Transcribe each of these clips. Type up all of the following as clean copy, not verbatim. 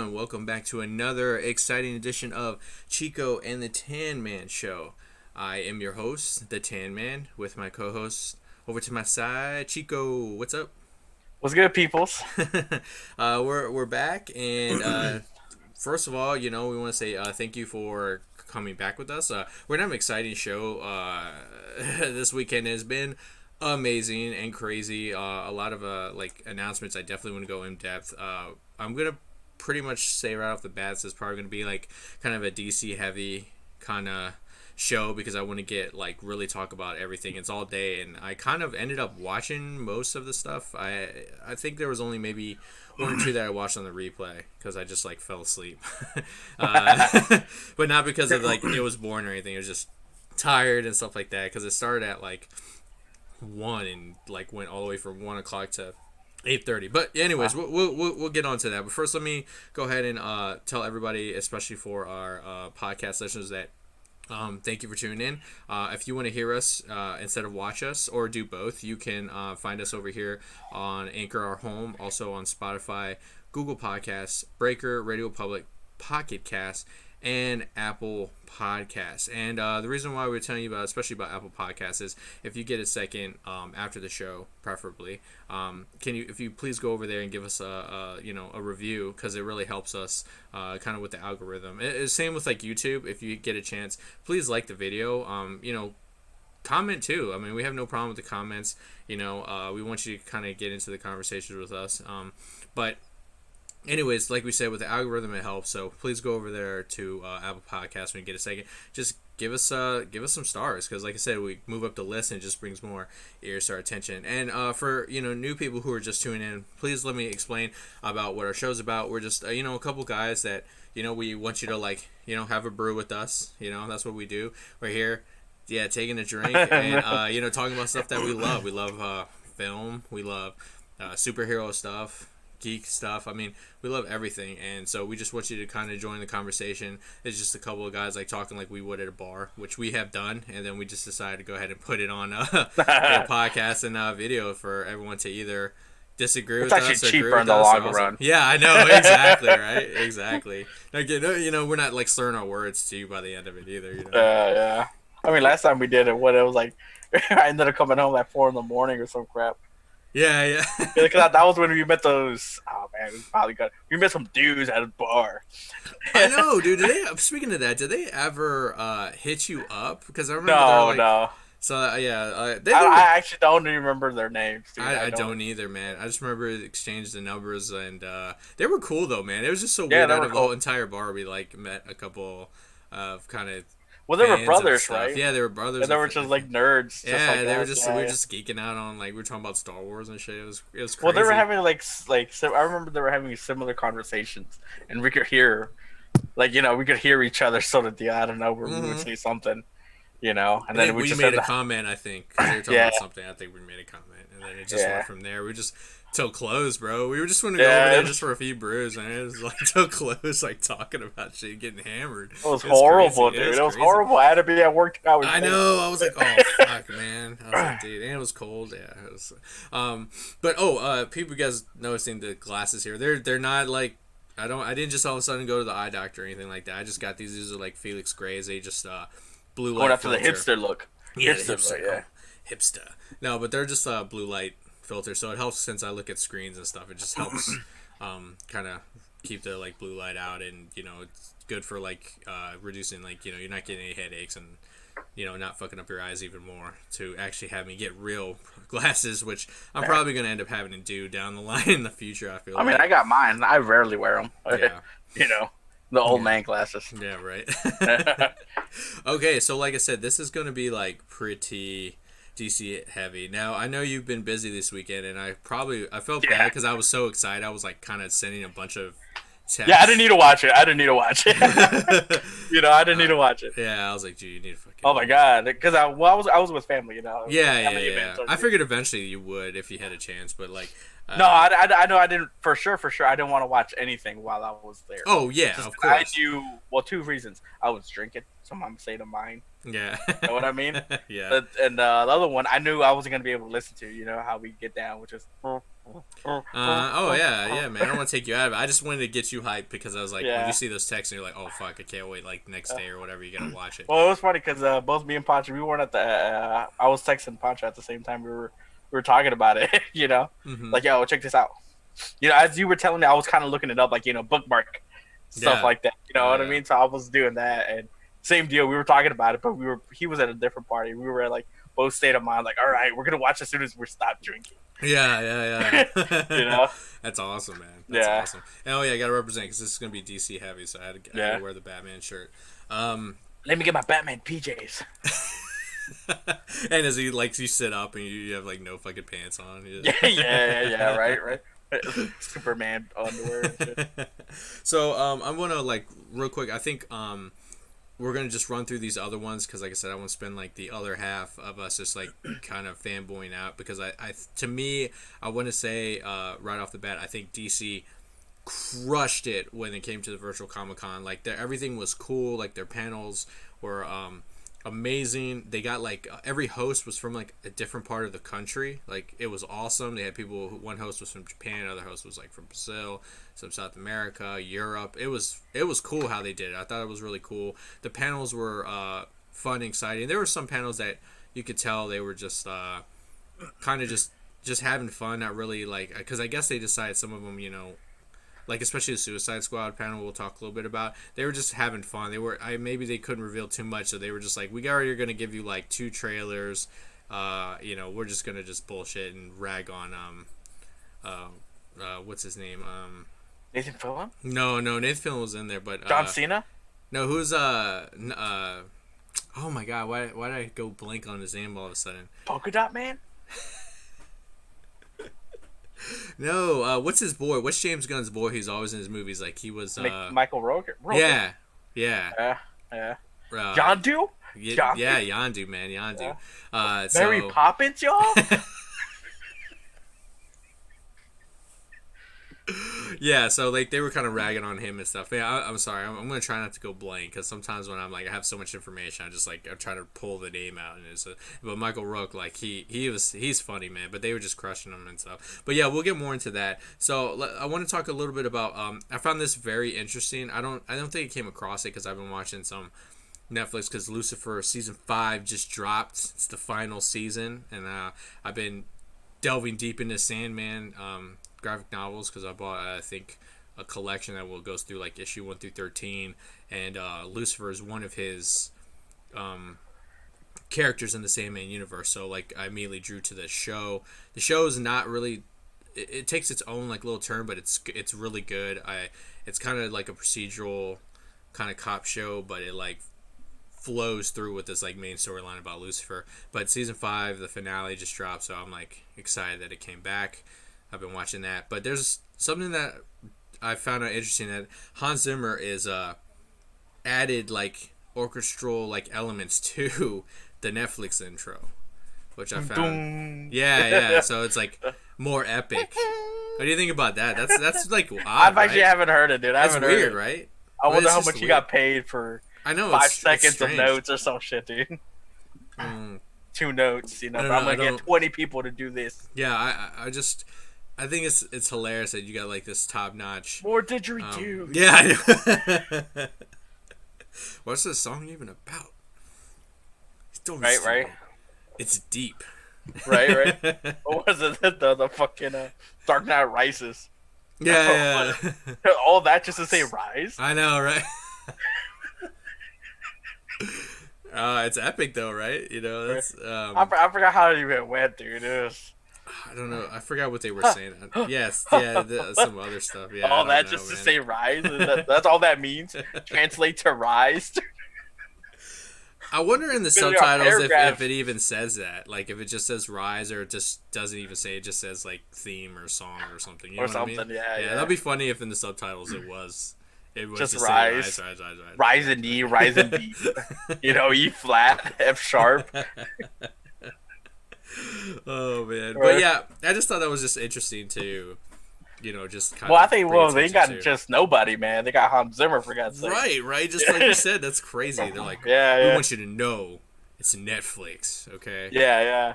everyone. Welcome back to another exciting edition of Chico and the Tanman Show. I am your host, the Tanman, with my co-host over to my side, Chico. What's up? What's good, peoples? We're back, and first of all, we want to say thank you for coming back with us. We're gonna have an exciting show. This weekend has been amazing and crazy. A lot of announcements. I definitely want to go in depth. I'm gonna pretty much say right off the bat, this is probably gonna be like kind of a DC heavy kind of show because I want to get really talk about everything. It's all day, and I kind of ended up watching most of the stuff. I think there was only maybe one or two that I watched on the replay because I just fell asleep, but not because of it was boring or anything. It was just tired and stuff like that because it started at 1 and went all the way from 1 o'clock to 8:30. But anyways, we'll get on to that. But first, let me go ahead and tell everybody, especially for our podcast listeners, that thank you for tuning in. If you want to hear us instead of watch us, or do both, you can find us over here on Anchor, our home, also on Spotify, Google Podcasts, Breaker, Radio Public, Pocket Cast, and Apple Podcasts. And the reason why we're telling you about, especially about Apple Podcasts, is if you get a second after the show, preferably, if you please go over there and give us a review, because it really helps us kind of with the algorithm. It's same with YouTube. If you get a chance, please like the video. Comment too. I mean, we have no problem with the comments. We want you to kind of get into the conversations with us. But anyways, like we said, with the algorithm, it helps. So please go over there to Apple Podcasts when you get a second. Just give us some stars, because like I said, we move up the list and it just brings more ears to our attention. And for new people who are just tuning in, please let me explain about what our show's about. We're just a couple guys that we want you to have a brew with us. That's what we do. We're here, yeah, taking a drink and talking about stuff that we love. We love film. We love superhero stuff, geek stuff. I mean, we love everything, and so we just want you to kind of join the conversation. It's just a couple of guys talking like we would at a bar, which we have done, and then we just decided to go ahead and put it on a podcast and video for everyone to either disagree It's with actually us or agree cheaper in with the us. long run. Yeah, I know, exactly, right, exactly. We're not slurring our words to you by the end of it either. Yeah. I mean, last time we did it, it was like, I ended up coming home at 4 in the morning or some crap. Yeah, yeah. Because that was when we met those. Oh man, we met some dudes at a bar. I know, dude. Speaking of that, did they ever hit you up? Because I remember No, no. So yeah, I actually don't remember their names. Dude. I don't either, man. I just remember exchanged the numbers, and they were cool though, man. It was just so Yeah, weird. they Out were of the cool. whole entire bar, we met a couple of kind of Well, they were fans of brothers, stuff. right? Yeah, they were brothers. And they were just like nerds. Just yeah, like they were us. just Yeah, we were yeah. just geeking out on we were talking about Star Wars and shit. It was Well, they were crazy. having I remember they were having similar conversations, and we could hear, we could hear each other sort of deal. I don't know where we would say something, and I then think we we just made said, a comment. I think because they were talking yeah, about something. I think we made a comment, and then it just went yeah, from there. We just till close, bro. We were just want to go over there yeah. just for a few brews, and it was till close, talking about shit, getting hammered. It was It was crazy. horrible, dude. It was horrible. I had to be at work 2 hours I late. know. I was like, oh fuck, man. I was like, dude, and it was cold. Yeah, it was. But people, you guys noticing the glasses here? They're not I didn't just all of a sudden go to the eye doctor or anything like that. I just got these. These are Felix Grays. They just blue light Going after filter. the hipster look. Yeah, the Hipster look, hipster. yeah. Hipster. No, but they're just blue light filter, so it helps since I look at screens and stuff. It just helps kind of keep the blue light out, and it's good for reducing you're not getting any headaches and not fucking up your eyes even more to actually have me get real glasses, which I'm probably gonna end up having to do down the line in the future. I feel. I mean, I got mine. I rarely wear them. Yeah. The old Yeah. man glasses. Yeah, right. Okay, so like I said, this is going to be pretty DC heavy. Now, I know you've been busy this weekend, and I felt bad Yeah. because I was so excited. I was kind of sending a bunch of texts. Yeah, I didn't need to watch it. I didn't need to watch it. I didn't need to watch it. Yeah, I was like, dude, you need to fucking. Oh my god, because I was with family. Yeah, Family yeah. events. I figured eventually you would if you had a chance, but No, I know I didn't for sure. I didn't want to watch anything while I was there. Oh yeah, Just of I course. knew, well, two reasons. I was drinking, so I'm saying of mine. Yeah. You know what I mean? Yeah. And the other one, I knew I wasn't gonna be able to listen to. You know how we get down, which is Oh yeah, man. I don't want to take you out of it. I just wanted to get you hyped because I was like, when Yeah. you see those texts and you're like, oh fuck, I can't wait. Like next day or whatever, you gotta watch it. Well, it was funny because both me and Pancho, we weren't at the. I was texting Pancho at the same time. We were talking about it. Mm-hmm. Like, yo, check this out. As you were telling me, I was kind of looking it up, like bookmark stuff Yeah. like that. You know Oh, what I yeah. mean? So I was doing that, and same deal. We were talking about it, but he was at a different party. We were at like both state of mind, like, all right, we're gonna watch as soon as we stop drinking. Yeah. You know? That's awesome, man. That's Yeah. awesome. And oh yeah, I gotta represent because this is gonna be DC heavy, so I had Yeah. to wear the Batman shirt. Let me get my Batman PJs. And as you sit up and you have like no fucking pants on. Yeah, right. Superman underwear and shit. So I want to like real quick. I think we're gonna just run through these other ones because, like I said, I want to spend like the other half of us just like kind of fanboying out because I to me I want to say right off the bat I think DC crushed it when it came to the virtual Comic-Con. Like everything was cool. Like their panels were amazing. They got like every host was from like a different part of the country. Like it was awesome. They had people one host was from Japan, another host was like from Brazil, some South America, Europe. It was cool how they did it. I thought it was really cool. The panels were fun and exciting. There were some panels that you could tell they were just kind of just having fun, not really like, because I guess they decided some of them, like especially the Suicide Squad panel we'll talk a little bit about, they were just having fun. They were maybe they couldn't reveal too much, so they were just like, we already are going to give you like 2 trailers, we're just going to just bullshit and rag on what's his name, Nathan Fillion? no, Nathan Fillion was in there, but John Cena? no, who's oh my god, why did I go blank on his name all of a sudden? Polka Dot Man? No, what's his boy? What's James Gunn's boy? He's always in his movies. Like he was. Michael Roger? Yeah. Yeah. Yondu? Yondu? Yeah, Yondu, man, Yondu. Yeah. Mary Poppins, y'all? Yeah, so like they were kind of ragging on him and stuff. Yeah, I'm sorry. I'm gonna try not to go blank because sometimes when I'm like I have so much information, I'm trying to pull the name out and but Michael Rourke, like he's funny, man. But they were just crushing him and stuff. But yeah, we'll get more into that. So I want to talk a little bit about. I found this very interesting. I don't think I came across it because I've been watching some Netflix because Lucifer season 5 just dropped. It's the final season, and I've been delving deep into Sandman graphic novels because I bought I think a collection that goes through like issue 1 through 13, and Lucifer is one of his characters in the Sandman universe. So like I immediately drew to the show. The show is not really. It takes its own like little turn, but it's really good. It's kind of like a procedural kind of cop show, but it like flows through with this like main storyline about Lucifer. But season 5, the finale just dropped, so I'm like excited that it came back. I've been watching that, but there's something that I found out interesting that Hans Zimmer is added like orchestral like elements to the Netflix intro, which I found. Yeah. So it's like more epic. What do you think about that? That's like odd, I actually haven't heard it, dude. That's weird, right? I wonder how much you got paid for. I know 5 seconds of notes or some shit, dude. 2 notes, I'm gonna get 20 people to do this. Yeah, I think it's hilarious that you got like this top notch. More didgeridoo. Yeah, I know. What's this song even about? Right. It's deep. Right. What was it? The fucking Dark Knight Rises. Yeah. All that just to say rise. I know, right? It's epic though, right? That's. I forgot how it even went, dude. I don't know. I forgot what they were saying. Yes, some other stuff. Yeah. All that just to say rise. That's all that means. Translate to rise. I wonder in the subtitles if it even says that. Like if it just says rise or it just doesn't even say it, just says like theme or song or something. You know what I mean? Yeah. That'd be funny if in the subtitles it was just rise. Rise in E, rise in B. E flat, F sharp. Oh man. But yeah, I just thought that was just interesting to just kind of. Well, I think they got just nobody, man. They got Hans Zimmer for God's sake. Right. Just like you said, that's crazy. They're like, we want you to know it's Netflix, okay? Yeah.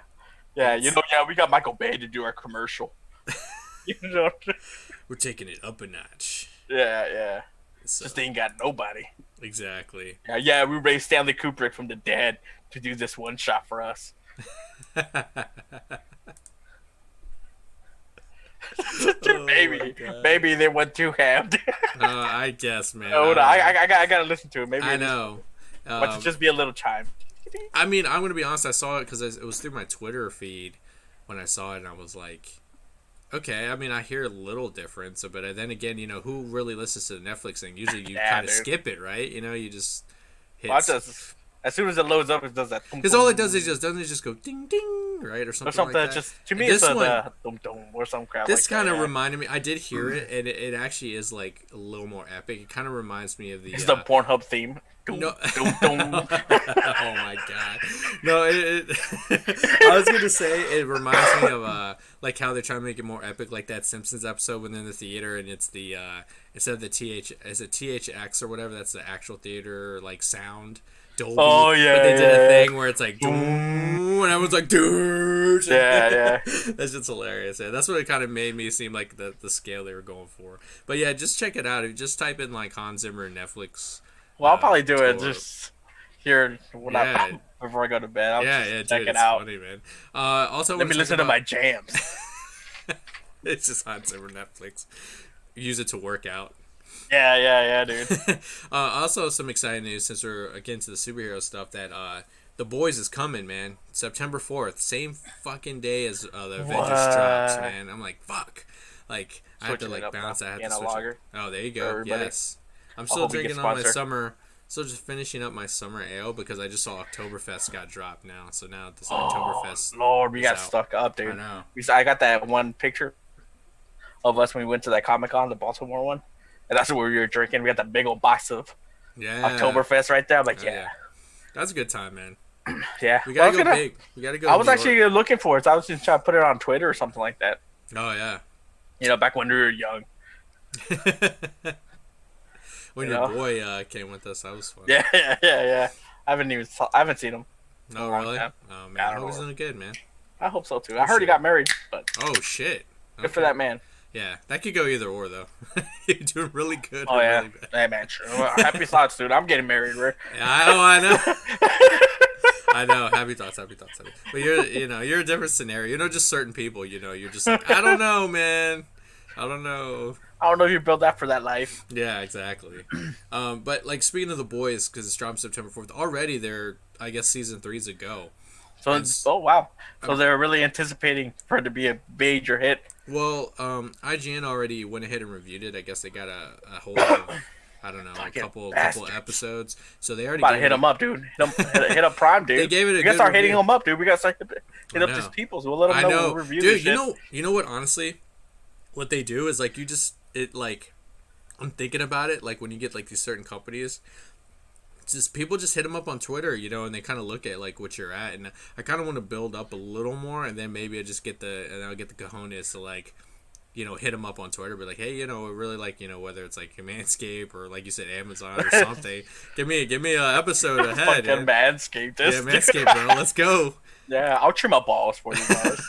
We got Michael Bay to do our commercial. You know? We're taking it up a notch. Yeah, yeah. So, Just ain't got nobody. exactly. Yeah, yeah. We raised Stanley Kubrick from the dead to do this one shot for us. Oh my maybe, god. maybe they went too hammed. I guess, man. Hold on, I don't know. I gotta listen to it. Maybe I know. Watch it just be a little chime. I mean, I'm gonna be honest. I saw it because it was through my Twitter feed when I saw it, and I was like, okay. I mean, I hear a little difference, but then again, who really listens to the Netflix thing? Usually, you Yeah, kind of dude. skip it, right? You just hit. Watch us. As soon as it loads up, it does that. Because all it does is doesn't it just go ding ding, right, or something, or something like that that. just to me And it's this a one, dum dum or some crap. this like kind that, of yeah. reminded me. I did hear it, and it actually is like a little more epic. It kind of reminds me of the. It's the Pornhub theme. No. Dum, dum. Oh my god. No, I was gonna say it reminds me of like how they're trying to make it more epic, like that Simpsons episode when they're in the theater and it's the instead of the THX or whatever, that's the actual theater like sound. Dolby. Oh yeah, But they did a yeah. thing where it's like doom, and everyone's like dude. Yeah, yeah. That's just hilarious. Yeah, that's what it kind of made me seem like the scale they were going for. But yeah, just check it out. If you just type in like Hans Zimmer Netflix. Well, I'll probably do it tour. just here when Yeah. before I go to bed. I'll Yeah, just check dude, it it's out. funny, man. Also, I Let wanna me talk listen to about- my jams. It's just Hans Zimmer Netflix. Use it to work out. Yeah, yeah, yeah, dude. Also, some exciting news since we're again to the superhero stuff that The Boys is coming, man. September 4th, same fucking day as the Avengers What? drops, man. I'm like, fuck. Like I have to Switching it like up balance now. that. I have Getting to a switch lager it. Oh, there you for go. everybody. Yes. I'm I still hope we get drinking on my sponsored. summer. Still just finishing up my summer ale because I just saw Oktoberfest got dropped now. So now this Oktoberfest. Oh, Lord, we is got out. stuck up, dude. I know. I got that one picture of us when we went to that Comic Con, the Baltimore one, and that's where we were drinking. We got that big old box of Yeah. Oktoberfest right there. I'm like, Oh, yeah, That's a good time, man. yeah. We Well, gotta go big. We gotta go. I was New York. actually looking for it. So I was just trying to put it on Twitter or something like that. Oh yeah. You know, back when we were young. When You your know? boy came with us, that was fun. Yeah, yeah, yeah, yeah. I haven't seen him. No, a long really? time. Oh I man, I don't hope he's know. doing good, man. I hope so too. I heard he got married, but Oh shit. good for Okay. that man. Yeah, that could go either or though. You're doing really good. Oh or yeah, really bad. hey man, sure. Well, happy thoughts, dude. I'm getting married, bro. Yeah, I know. I know. Happy thoughts. Happy thoughts. But you're a different scenario. Just certain people. You're just like, I don't know, man. I don't know. I don't know if you built that for that life. Yeah, exactly. But like speaking of The Boys, because it's dropping September 4th already. I guess season 3's a go. So It's- oh wow. So they're really anticipating for it to be a major hit. Well, IGN already went ahead and reviewed it. I guess they got a hold of, I don't know, a Fucking couple bastards. episodes. So they already About to gave hit it- them up, dude. Hit up Prime, dude. They gave it a We gotta good start hitting review. them up, dude. We gotta start hit up I these know. people. So we'll let them I know. know, We'll review dude. this shit. You know what? Honestly, what they do is like I'm thinking about it. Like when you get like these certain companies, just people just hit them up on Twitter, and they kind of look at like what you're at, and I kind of want to build up a little more, and then maybe I'll get the cojones to like, hit them up on Twitter, be like, hey, we really like, whether it's like Manscaped or like you said Amazon or something, give me a episode ahead. Fucking Manscaped. Yeah, Manscaped, bro. Let's go. Yeah, I'll trim my balls for you guys.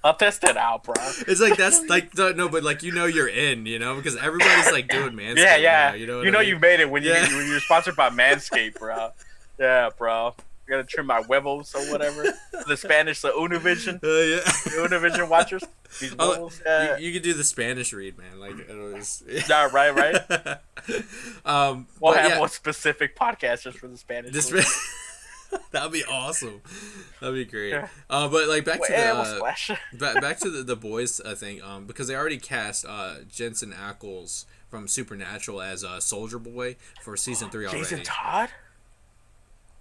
I'll test it out, bro. It's like that's like no, but like you're in, because everybody's like doing Manscaped. Yeah, yeah. now, you know. You made it when Yeah. when you're sponsored by Manscaped, bro. Yeah, bro. I gotta trim my huevos or whatever. The Spanish, the Univision, Yeah. the Univision watchers. These Oh, huevos. Yeah, you could do the Spanish read, man. Like it was. yeah, right. We'll but have yeah, one specific podcast just for the Spanish. this ones. that'd be awesome. That'd be great. Yeah. But like back to We'll the splash. back to the boys thing. Because they already cast Jensen Ackles from Supernatural as Soldier Boy for season 3 already. Jason Todd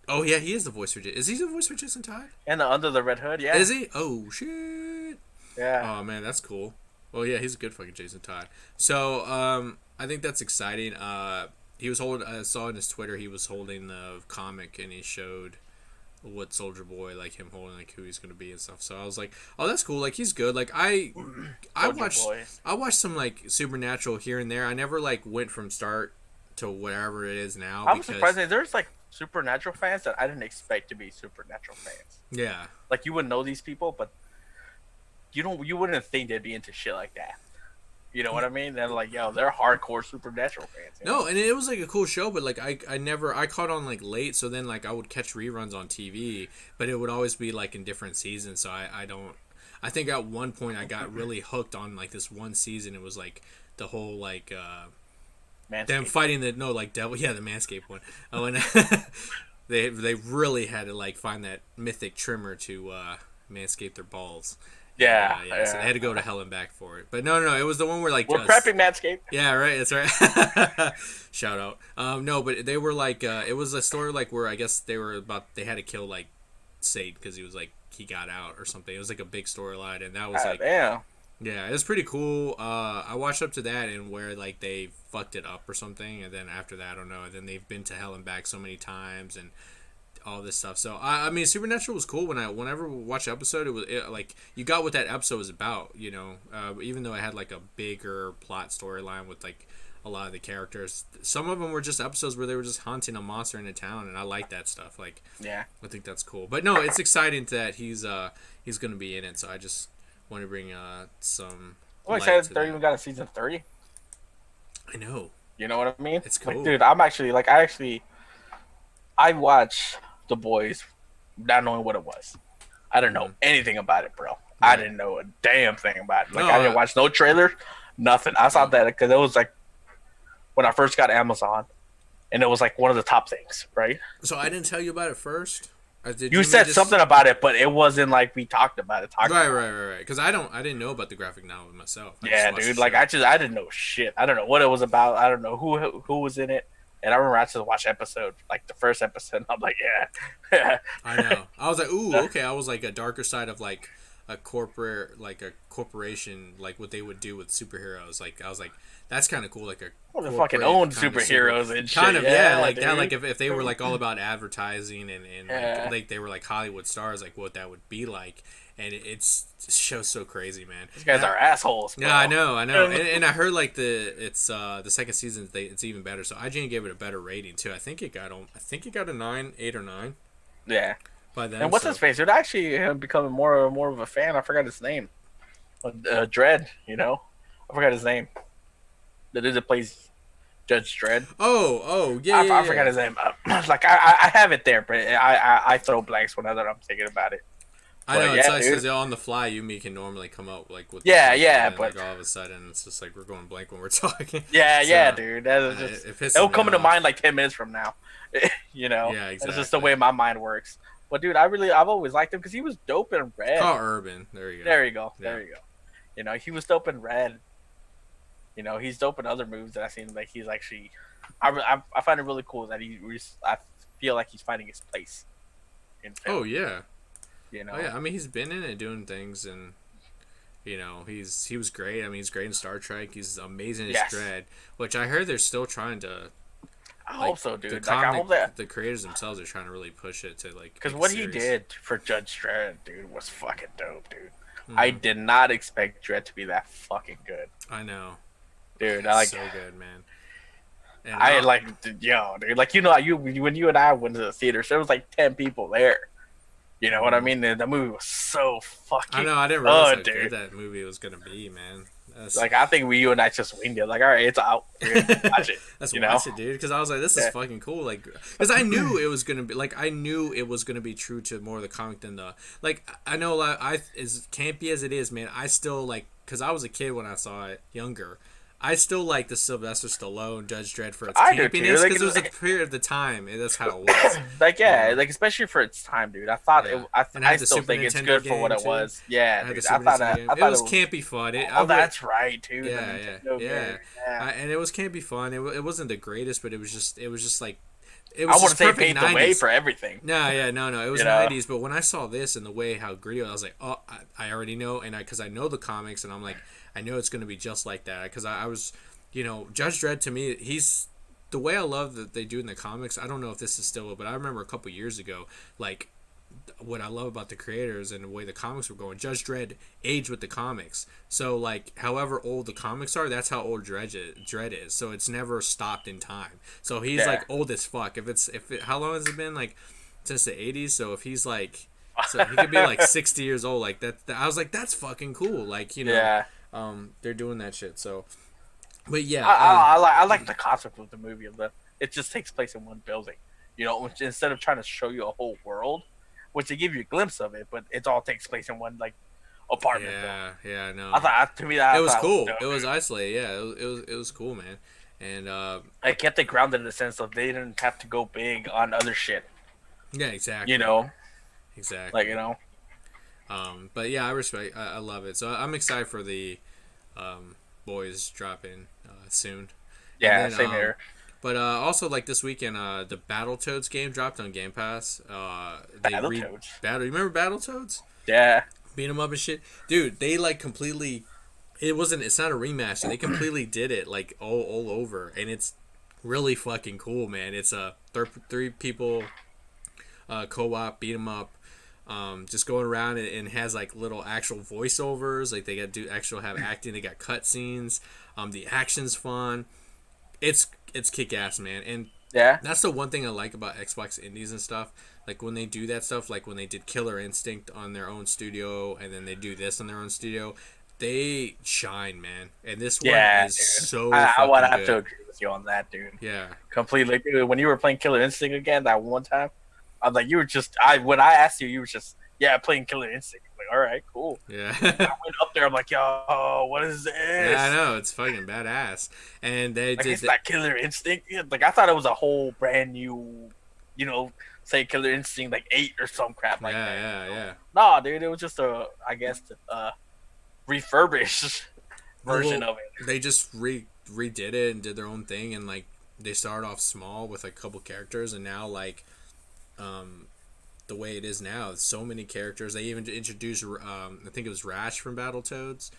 Oh yeah, he is the voice for. Is he the voice for Jason Todd? and the Under the Red Hood. Yeah, Is he? Oh shit. yeah. Oh man, that's cool. Well, yeah, he's a good fucking Jason Todd. So, I think that's exciting. He was holding. I saw on his Twitter he was holding the comic and he showed what Soldier Boy, like him holding like who he's gonna be and stuff. So I was like, oh, that's cool. Like he's good. Like I Soldier I watched some like Supernatural here and there. I never like went from start to whatever it is now. I'm because, surprised that there's like Supernatural fans that I didn't expect to be Supernatural fans. Yeah. Like you wouldn't know these people, but you wouldn't think they'd be into shit like that. You know what I mean? They're like, yo, they're hardcore Supernatural fans. You No, know? and it was like a cool show, but like I caught on like late, so then like I would catch reruns on TV, but it would always be like in different seasons. So I don't. I think at one point I got really hooked on like this one season. It was like the whole like them fighting the no like devil, yeah, the Manscaped one. Oh, and they really had to like find that mythic trimmer to manscape their balls. Yeah, yeah. So they had to go to hell and back for it. But no, it was the one where like we're prepping Manscaped. Yeah, right. That's right. Shout out. No, but they were like it was a story like where I guess they had to kill like Satan because he was like he got out or something. It was like a big storyline, and that was like damn. Yeah, it was pretty cool. I watched up to that and where like they fucked it up or something, and then after that I don't know. And then they've been to hell and back so many times and all this stuff. So I mean, Supernatural was cool. Whenever we watched the episode, like you got what that episode was about. You know, even though it had like a bigger plot storyline with like a lot of the characters, some of them were just episodes where they were just hunting a monster in a town, and I like that stuff. Like, yeah, I think that's cool. But no, it's exciting that he's gonna be in it. So I just want to bring some. I'm excited they even got a season 3. I know. You know what I mean? It's cool, like, dude. I watched The Boys, not knowing what it was. I didn't know anything about it, bro. Right. I didn't know a damn thing about it. Like, I didn't watch no trailer, nothing. I saw that because it was like when I first got Amazon, and it was like one of the top things, right? So I didn't tell you about it first. You said something about it, but it wasn't like we talked about it. Right. Because I didn't know about the graphic novel myself. Yeah, dude. Like I didn't know shit. I don't know what it was about. I don't know who was in it. And I remember I just watched episode, like the first episode. And I'm like, yeah. I know. I was like, ooh, okay. I was like a darker side of like a corporation, like what they would do with superheroes. Like I was like, that's kind of cool. Like they fucking own superheroes and shit. Kind of, yeah, like dude. That. Like if they were like all about advertising and like they were like Hollywood stars, like what that would be like. And it's show's so crazy, man. These guys are assholes. Bro. Yeah, I know. And I heard like the second season it's even better. So IGN gave it a better rating too. I think it got a 9, 8 or 9. Yeah. By then, and what's his face? It actually becoming more of a fan. I forgot his name. Dredd. You know, I forgot his name. The dude that plays Judge Dredd. Oh, yeah. I forgot his name. Like I have it there, but I throw blanks whenever I'm thinking about it. I know, it's nice because on the fly, you can normally come up like with but like all of a sudden it's just like we're going blank when we're talking. Yeah, dude. That is just, it'll come into mind like 10 minutes from now. You know, yeah, exactly. That's just the way my mind works. But dude, I've always liked him because he was dope in Red. Carl Urban, there you go. There you go. You know, he was dope in Red. You know, he's dope in other movies that I've seen. Like he's actually, I find it really cool that I feel like he's finding his place in film. Oh yeah. You know? Oh yeah, I mean he's been in it doing things, and you know he was great. I mean he's great in Star Trek. He's amazing as Dredd, which I heard they're still trying to. I hope so, dude. I hope that the creators themselves are trying to really push it to like. Because what he did for Judge Dredd, dude, was fucking dope, dude. Mm-hmm. I did not expect Dredd to be that fucking good. I know, dude. I like so good, man. And I like, yo, dude. Like when you and I went to the theater, so there was like 10 people there. You know what I mean? The movie was so fucking. I know. I didn't realize how good that movie was gonna be, man. Like I think you and I just winged it. Like, all right, it's out. Watch it. Let's watch it, dude. Because I was like, this is fucking cool. Like, because I knew it was gonna be true to more of the comic than the like. I know, as campy as it is, man. I still like because I was a kid when I saw it, younger. I still like the Sylvester Stallone Judge Dredd for its campiness because it was a period of the time, and that's how it was. Like like especially for its time, dude. I thought I still think it's good for what it was. Yeah, dude. I thought it was campy fun. That's right, dude. Yeah. And it was campy fun. It wasn't the greatest, but it was just like. I want to say paved the way for everything. No. It was 90s, but when I saw this and the way how gritty, I was like, oh, I already know, and because I know the comics, and I'm like, I know it's going to be just like that. Because I was, Judge Dredd to me, he's the way I love that they do in the comics. I don't know if this is still, but I remember a couple years ago, like what I love about the creators and the way the comics were going. Judge Dredd aged with the comics, so like however old the comics are, that's how old Dredd is. So it's never stopped in time. So he's like old as fuck. How long has it been? Like since the 80s. So if he's like So he could be like 60 years old. Like I was like, that's fucking cool. Like, Yeah. they're doing that shit. So, but yeah, I like the concept of the movie of the it just takes place in one building. Which, instead of trying to show you a whole world, which they give you a glimpse of it, but it all takes place in one like apartment building. yeah, no. I thought to me that It was cool. dope, It was isolated. Yeah, it was cool, man. And I kept it grounded in the sense of they didn't have to go big on other shit. yeah, exactly. Exactly. Like. But yeah, I respect. I love it. So I'm excited for the boys dropping soon. Yeah, And then, same here. But also, like this weekend, the Battletoads game dropped on Game Pass. Battletoads. You remember Battletoads? Yeah. Beat 'em up and shit, dude. They like completely. It's not a remaster. They completely did it like all over, and it's really fucking cool, man. It's a three people co-op beat 'em up. Just going around and has like little actual voiceovers. Like they got have acting. They got cutscenes. The action's fun. It's kick ass, man. And Yeah. that's the one thing I like about Xbox Indies and stuff. Like when they do that stuff, like when they did Killer Instinct on their own studio, and then they do this on their own studio, they shine, man. And this one is dude. so. I would have good. to agree with you on that, dude. Yeah. Completely. Dude, when you were playing Killer Instinct again that one time, I was like, you were just. When I asked you, you were just playing Killer Instinct. I'm like, all right, cool. Yeah. I went up there. I'm like, yo, what is this? Yeah, I know, it's fucking badass. And they like, did. it's not Killer Instinct. Yeah, like I thought it was a whole brand new, say Killer Instinct like 8 or some crap like that. Yeah. No, dude, it was just a refurbished version of it. They just redid it and did their own thing, and like they started off small with like a couple characters, and now like the way it is now, so many characters. They even introduced I think it was Rash from Battletoads.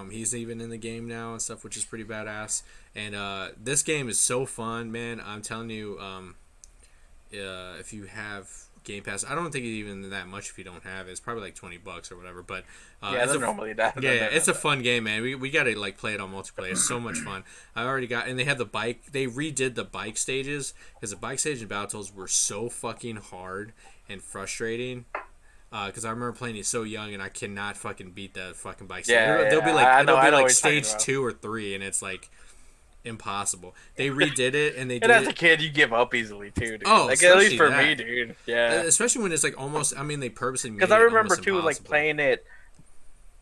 He's even in the game now and stuff, which is pretty badass. And this game is so fun, man. I'm telling you, if you have Game Pass, I don't think it's even that much if you don't have it. It's probably like $20 or whatever. But it's normally that. Yeah, it's a fun game, man. We gotta like play it on multiplayer. It's so much fun. I already got, and they had the bike. They redid the bike stages because the bike stage in Battletoads were so fucking hard and frustrating. Because I remember playing it so young, and I cannot fucking beat the fucking bike stage. They'll be like, it'll be like stage 2 or 3, and it's like impossible. They redid it, and they did as a kid, you give up easily too, dude. Oh, like at least for that. me, dude. Yeah, especially when it's like almost. I mean, they purposely made it because I remember too, impossible. like playing it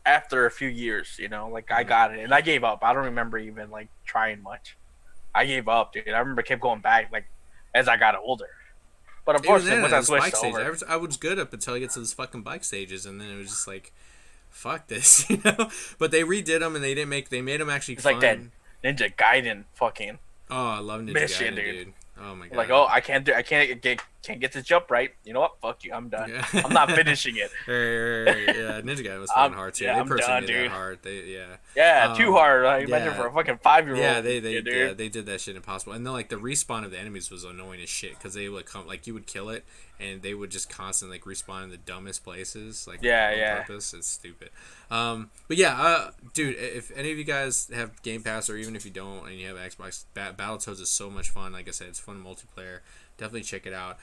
after a few years. Like I got it, and I gave up. I don't remember even like trying much. I gave up, dude. I remember I kept going back like as I got older. But unfortunately, once I switched over, I was good up until I get to this fucking bike stages, and then it was just like, fuck this, But they redid them, and they made them actually. It's fun. like that Ninja Gaiden fucking. Oh, I love Ninja Gaiden, dude. Oh my god. Like, I can't get this jump right. You know what? Fuck you. I'm done. Yeah. I'm not finishing it. Yeah, Ninja Gaiden was fucking hard too. Yeah, they personally done, did that hard. Too hard. I imagine for a fucking 5-year-old. Yeah, they did that shit impossible. And then like the respawn of the enemies was annoying as shit because they would come like you would kill it and they would just constantly like respawn in the dumbest places like on purpose. It's stupid. But yeah, dude, if any of you guys have Game Pass or even if you don't and you have Xbox, Battletoads is so much fun. Like I said, it's fun multiplayer. Definitely check it out.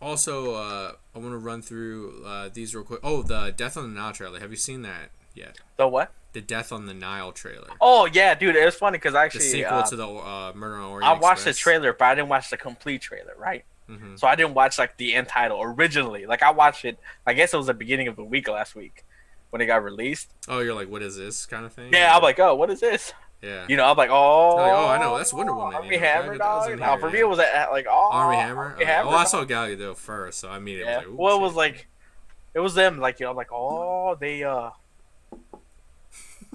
Also, I want to run through these real quick. Oh, the Death on the Nile trailer. Have you seen that yet? The what? The Death on the Nile trailer. Oh yeah, dude, it was funny because actually the sequel to the Murder on Orient I watched Express. the trailer, but I didn't watch the complete trailer, right? Mm-hmm. So I didn't watch like the end title originally. Like I watched it. I guess it was the beginning of the week last week when it got released. Oh, you're like, what is this kind of thing? Yeah, I'm like, oh, what is this? Yeah. I'm like, oh. Like, I know that's Wonder Woman. Army Hammer, dog. Now for me, it was like, Army Hammer. Army Hammer. Oh, I saw Gal Gadot first, so I immediately was like, well, it was like, it was them. Like I'm like, oh, they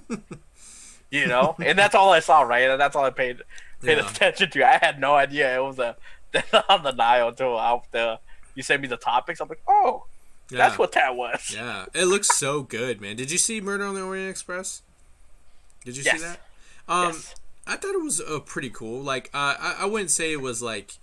and that's all I saw, right? And that's all I paid attention to. I had no idea it was on the Nile until you sent me the topics. I'm like, oh, that's what that was. Yeah, it looks so good, man. Did you see Murder on the Orient Express? Did you see that? Yes. I thought it was pretty cool. Like, I wouldn't say it was like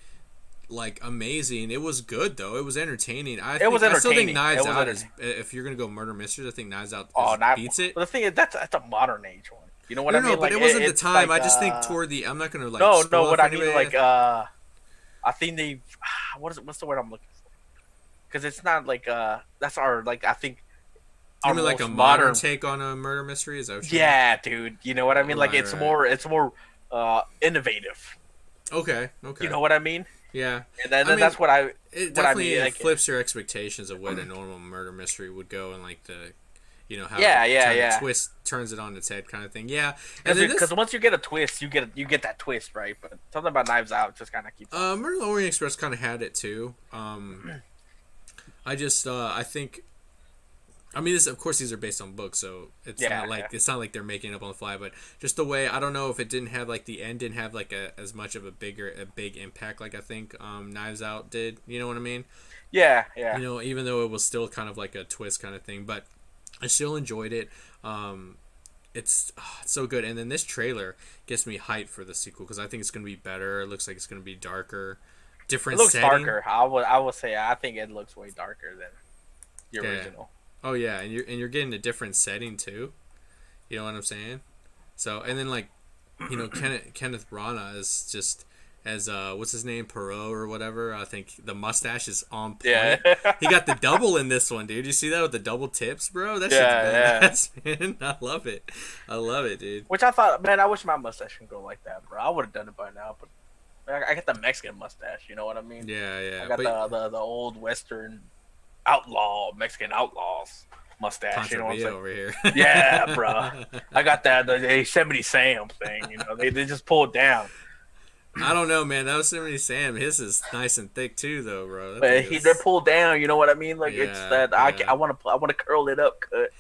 amazing. It was good though. It was entertaining. I still think Knives Out is. If you're gonna go murder mysteries, I think Knives Out beats it. But the thing is, that's a modern age one. You know what I mean? No, but it wasn't the time. I just think toward the. I'm not gonna like. No. What I mean, like, I think they. What's the word I'm looking for? because it's not like that's our like I think You our mean like a most modern modern. take on a murder mystery? Is that what you mean? Yeah, dude. You know what I mean? Like Right, right. it's more innovative. Okay, You okay. know what I mean? Yeah. And then I mean, that's what I it what I mean. definitely Like flips your expectations of what a normal murder mystery would go, and like the, how it yeah, yeah, kind of yeah. turns it on its head kind of thing. Yeah. And then Because this once you get a twist, you get that twist, right? But something about Knives Out just kind of keeps on. Murder on the Orient Express kind of had it too. I just I think I mean, this of course these are based on books, so Yeah, yeah. it's not like they're making it up on the fly. But just the way, I don't know if it didn't have like the end didn't have like as much of a big impact like I think Knives Out did. You know what I mean? Yeah, yeah. Even though it was still kind of like a twist kind of thing, but I still enjoyed it. It's so good, and then this trailer gets me hyped for the sequel because I think it's gonna be better. It looks like it's gonna be darker, It different looks setting. darker. I would say I think it looks way darker than the Yeah. original. Oh yeah, and you're getting a different setting too. You know what I'm saying? So and then like, Kenneth Branagh is just as what's his name, Perot or whatever. I think the mustache is on Yeah, point. He got the double in this one, dude. You see that with the double tips, bro? That shit's yeah, yeah. badass, man. I love it. I love it, dude. Which I thought, man, I wish my mustache could go like that, bro. I would have done it by now, but I got the Mexican mustache. You know what I mean? Yeah, I yeah. got But the old Western outlaw Mexican outlaws mustache. You Pancho know what I'm Villa saying? over here. Yeah, bro. I got that the Yosemite Sam thing. They just pull it down. I don't know, man. That was Yosemite Sam. His is nice and thick too, though, bro. That thing But they're is. pulled down. You know what I mean? Like it's Yeah, that yeah. I want to curl it up, cut.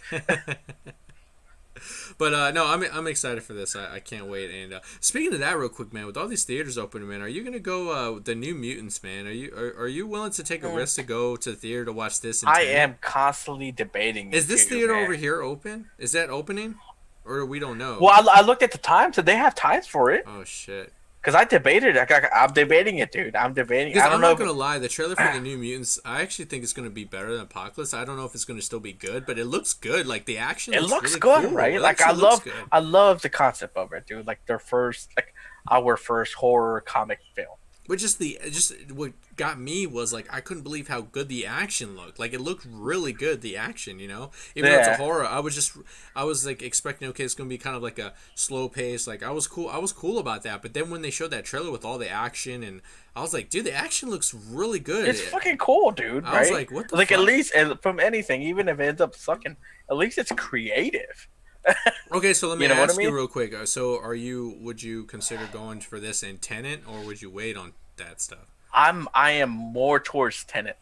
But no, I'm excited for this. I can't wait. And speaking of that, real quick, man, with all these theaters opening, man, are you gonna go with the New Mutants, man? Are you willing to take a Mm. risk to go to the theater to watch this and I Tenet? am constantly debating Is it this too, theater man. over here open? Is that opening, or we don't know? Well, I looked at the times, and they have times for it. Oh shit. Because I debated. I'm debating it, dude. I'm debating. Because I don't I'm know not if gonna lie, the trailer for the New Mutants, I actually think it's gonna be better than Apocalypse. I don't know if it's gonna still be good, but it looks good. Like the action it looks looks really good, cool. right? It Like actually looks good. I love the concept of it, dude. Like our first horror comic film. But just what got me was like I couldn't believe how good the action looked. Like it looked really good, the action, Even though it's a Yeah, horror, I was like expecting okay, it's gonna be kind of like a slow pace. Like I was cool about that. But then when they showed that trailer with all the action, and I was like, dude, the action looks really good. it's fucking cool, dude. I was Right? like, what the Like at fuck? least from anything, even if it ends up sucking, at least it's creative. Okay, so let me You know what I ask you mean? real quick. So would you consider going for this in Tenant, or would you wait on that stuff? I am more towards Tenet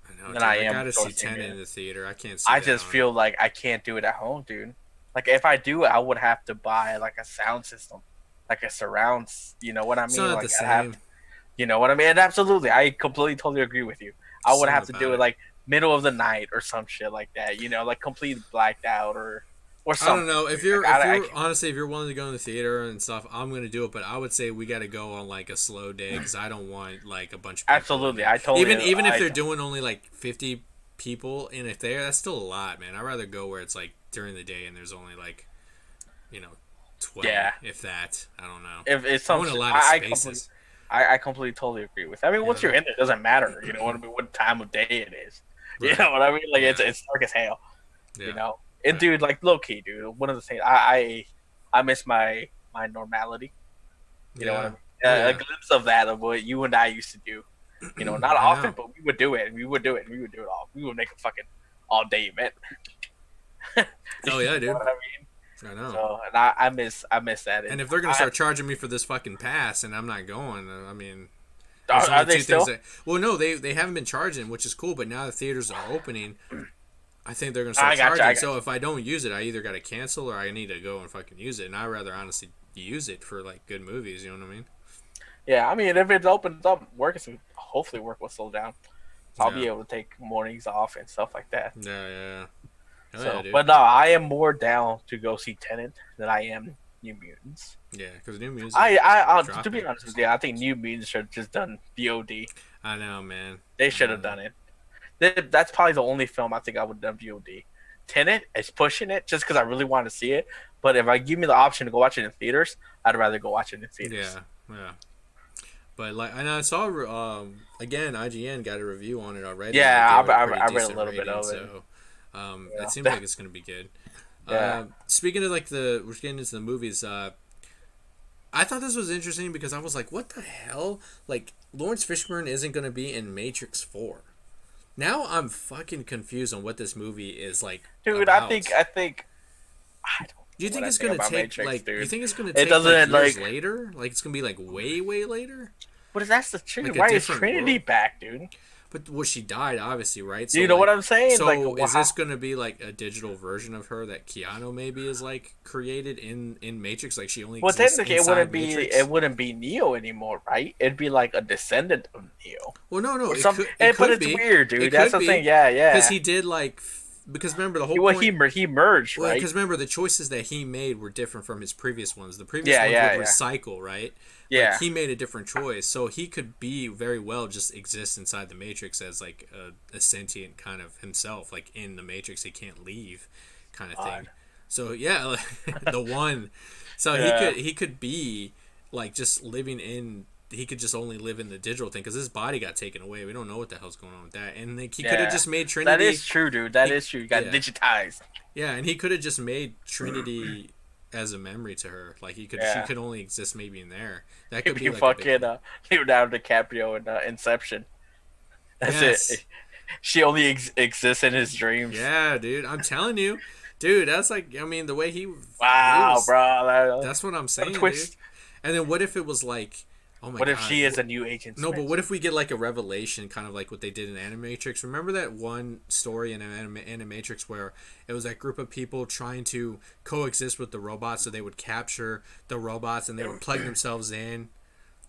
I know, than dude. I I am gotta see towards Tenant Alien. in the theater. I can't see I that just on. feel like I can't do it at home, dude. Like if I do, I would have to buy like a sound system, like a surrounds. You know what I It's mean? not the Like I have same. to, you know what I mean? And absolutely, I completely totally agree with you. I would Something have to about do it it. like middle of the night or some shit like that. Like completely blacked out or I don't something. know Dude. Like if I you're honestly if you're willing to go in the theater and stuff, I'm gonna do it. But I would say we got to go on like a slow day because I don't want like a bunch of people in absolutely, there. I totally, Even if they're doing only like 50 people in it there, that's still a lot, man. I'd rather go where it's like during the day and there's only like you know 20, yeah. if that. I don't know. If it's I some want a shit, lot of completely, spaces. I completely totally agree with. I mean, once you're Yeah. in there, it doesn't matter. You know what I mean? What time of day it is. You Right. know what I mean? Like Yeah. it's dark as hell. You Yeah. know. And Right. dude, like low key, dude. One of the things I miss my normality. You know what I Yeah. mean? Oh A yeah. glimpse of that of what you and I used to do. Not I often, know. but we would do it. And we would do it. And we would do it all. We would make a fucking all day event. Oh You yeah, know dude. what I mean? I know. So, and I miss that. And And if they're gonna start charging me for this fucking pass and I'm not going, I mean, there's are only they two things still? that. Well, no, they haven't been charging, which is cool. But now the theaters are opening. I think they're gonna start I got you. charging. I got So you. if I don't use it, I either got to cancel or I need to go and fucking use it. And I rather honestly use it for like good movies. You know what I mean? Yeah, I mean, if it opens up, hopefully work will slow down. So I'll Yeah. be able to take mornings off and stuff like that. Yeah. Yeah. Oh yeah, So, dude. but no, I am more down to go see Tenant than I am New Mutants. Yeah, because new music To be dropping. honest with you, I think New Mutants should have just done VOD. I know, man. They I should have know. done it. That's probably the only film I think I would have done VOD. Tenet is pushing it just because I really want to see it. But if I give me the option to go watch it in theaters, I'd rather go watch it in theaters. Yeah. Yeah. But like, and I saw again, IGN got a review on it already, and they Yeah, gave it a pretty I read a decent little bit rating. of it. So it Yeah. seems like it's gonna be good. Yeah. Speaking of like we're getting into the movies. I thought this was interesting because I was like, what the hell? Like, Lawrence Fishburne isn't gonna be in Matrix 4. Now I'm fucking confused on what this movie is like Dude, about. I think I don't Do you know what think I it's think gonna about take Matrix, like? You dude. think it's gonna It take like doesn't years like. later? Like it's gonna be like way way later? But that's the truth. Like a Why is different Trinity world? back, dude? But well, she died obviously, right? So You know what like, I'm saying? Like, so is wow. this gonna be like a digital version of her that Keanu maybe is like created in Matrix? Like she only Well, exists technically, inside Matrix? it wouldn't be Neo anymore, right? It'd be like a descendant of Neo Well, no, no, or something. it But could it's be, weird, it dude. That's could the thing. be, Yeah, because yeah. he did like, because remember the whole Well, point. he merged, Well, right? because remember the choices that he made were different from his previous ones. The previous Yeah, ones would yeah, yeah, recycle, right? Like yeah. he made a different choice, so he could be very well just exist inside the Matrix as like a sentient kind of himself, like in the Matrix, he can't leave, kind of thing. Odd. So yeah, the one, so Yeah, he could be like just living in. He could just only live in the digital thing because his body got taken away. We don't know what the hell's going on with that. And like he could have yeah. just made That Trinity. is true, dude. That He, is true. You got yeah, digitized. yeah, and he could have just made Trinity as a memory to her. Like she Yeah. could only exist maybe in there. That could If be you like a big fucking thing. Leonardo DiCaprio in Inception. That's Yes. it. She only exists in his dreams. Yeah, dude. I'm telling you, dude. That's like I mean the way he Wow, was. bro. That's what I'm What a saying, dude. twist. And then what if it was like, oh my What if god. she is a new Agent No, but Smith? what if we get like a revelation, kind of like what they did in Animatrix? Remember that one story in Animatrix where it was that group of people trying to coexist with the robots, so they would capture the robots and they would plug themselves in.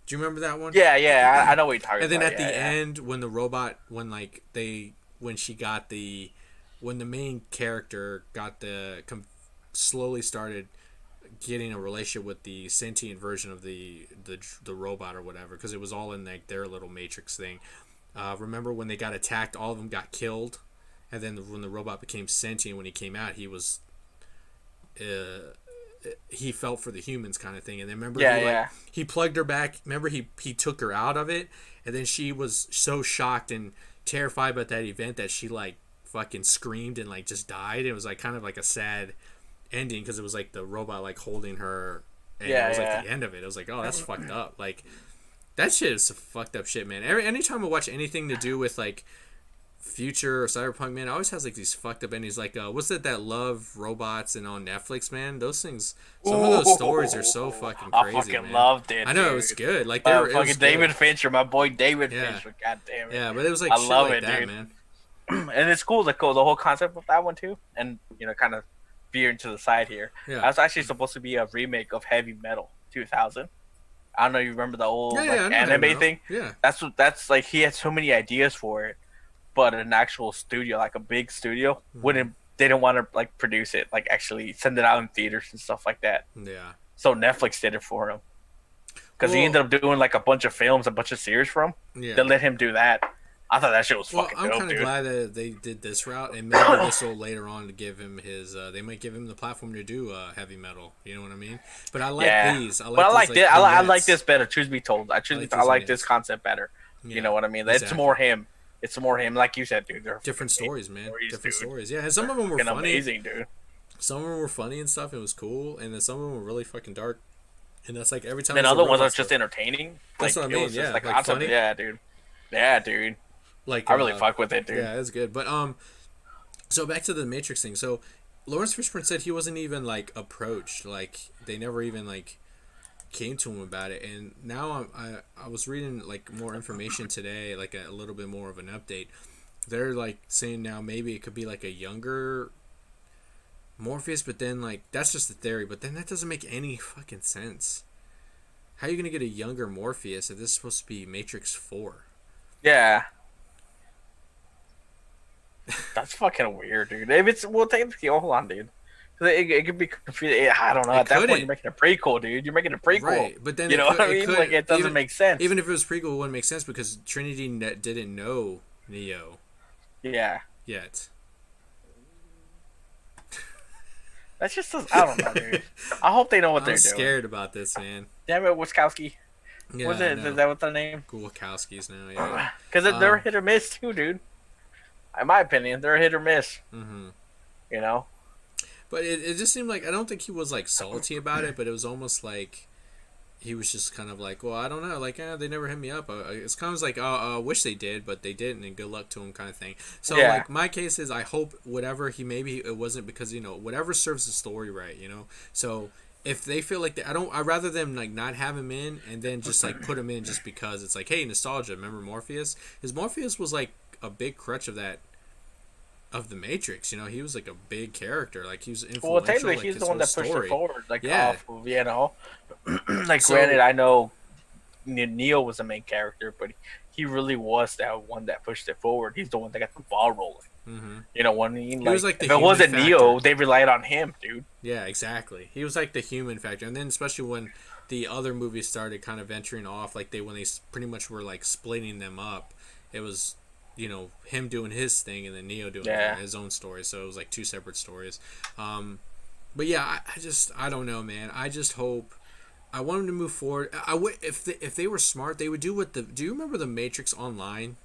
Do you remember that one? Yeah, yeah. I know what you're talking And then about. at Yeah, the yeah. end, when the robot, when she got when the main character got slowly started getting a relationship with the sentient version of the robot or whatever, because it was all in like their little matrix thing. Remember when they got attacked, all of them got killed, and then when the robot became sentient, when he came out, he felt for the humans kind of thing. And then remember Yeah, yeah. he plugged her back. Remember he took her out of it, and then she was so shocked and terrified about that event that she like fucking screamed and like just died. It was like kind of like a sad ending because it was like the robot like holding her, and it Yeah, was like yeah. the end of it. It was like, oh, that's fucked up. Like that shit is fucked up shit, man. Anytime I watch anything to do with like future or cyberpunk, man, it always has like these fucked up endings. Like what's that Love Robots and on Netflix, man? Those things, some of those stories are so fucking I crazy, fucking man. loved it. I know it dude. was good. Like they were, it Fucking was David good. Fincher, my boy David Yeah. Fincher. God damn it. Yeah, but it was like I shit love like it, that, dude. man. And it's cool, the whole concept of that one too. And kind of veering to the side here. Yeah. That's actually supposed to be a remake of Heavy Metal 2000. I don't know. You remember the old Yeah, I know anime Metal. thing? Yeah. That's like he had so many ideas for it, but an actual studio, like a big studio, wouldn't. They didn't want to like produce it, like actually send it out in theaters and stuff like that. Yeah. So Netflix did it for him because he Well- ended up doing like a bunch of films, a bunch of series for him. Yeah. They let him do that. I thought that shit was Well, fucking I'm dope, kind of dude. glad that they did this route, and maybe this will later on to give him his. They might give him the platform to do heavy metal. You know what I mean? But I like Yeah. these. I like But I these, like this. I like vignettes. this better. Truth be told, I these like this vignettes. concept better. Yeah, You know what I mean? It's exactly. more him. It's more him. Like you said, dude. They're Different fucking stories, man. Different dude. stories. Yeah, and some of them were Fucking funny. amazing, dude. Some of them were funny and stuff. It was cool, and then some of them were really fucking dark. And that's like every time. Then there's a other ones robot are just stuff. entertaining. That's Like, what I mean, It was just yeah, like like concept. funny. Yeah, dude. Yeah, dude. Like I really fuck with it, dude. Yeah, it's good. But so back to the Matrix thing. So Lawrence Fishburne said he wasn't even like approached. Like they never even like came to him about it. And now I was reading like more information today, like a little bit more of an update. They're like saying now maybe it could be like a younger Morpheus, but then like that's just a theory. But then that doesn't make any fucking sense. How are you gonna get a younger Morpheus if this is supposed to be Matrix 4? Yeah. That's fucking weird, dude. If it's technically, hold on, dude. It could be confusing. I don't know. At that point, you're making a prequel, dude. You're making a prequel, right? But then you know what I mean? Like it doesn't make sense. Even if it was prequel, it wouldn't make sense because Trinity didn't know Neo. Yeah. Yet. That's just I don't know, dude. I hope they know what they're doing. I'm scared about this, man. Damn it, Wiskowski. Was Yeah, I it? Is know. that what the name? Gulakowski's now. Yeah. Because they're Um. hit or miss too, dude. In my opinion, they're hit or miss. Mm-hmm. You know. But it just seemed like I don't think he was like salty about it, but it was almost like he was just kind of like, well, I don't know, like, they never hit me up. It's kind of like, I wish they did, but they didn't, and good luck to him, kind of thing. So, Yeah. like, my case is, I hope whatever he maybe it wasn't because whatever serves the story right, So if they feel like I'd rather them like not have him in and then just like put him in just because it's like, hey, nostalgia. Remember Morpheus? His Morpheus was like a big crutch of the Matrix. He was like a big character. Like he was Well, influential. technically, Like he's his the one whole that pushed it story. forward, like Yeah. off of like granted, So I know Neo was the main character, but he really was that one that pushed it forward. He's the one that got the ball rolling. mm-hmm. You know what I mean? He was Like like the if it human wasn't factor. Neo, they relied on him, dude. Yeah, exactly. He was like the human factor, and then especially when the other movies started kind of venturing off, like when they pretty much were like splitting them up, it was him doing his thing and then Neo doing Yeah. his own story. So it was like two separate stories. But yeah, I don't know, man. I just hope. I want him to move forward. I would if they were smart, they would do what the. Do you remember the Matrix Online?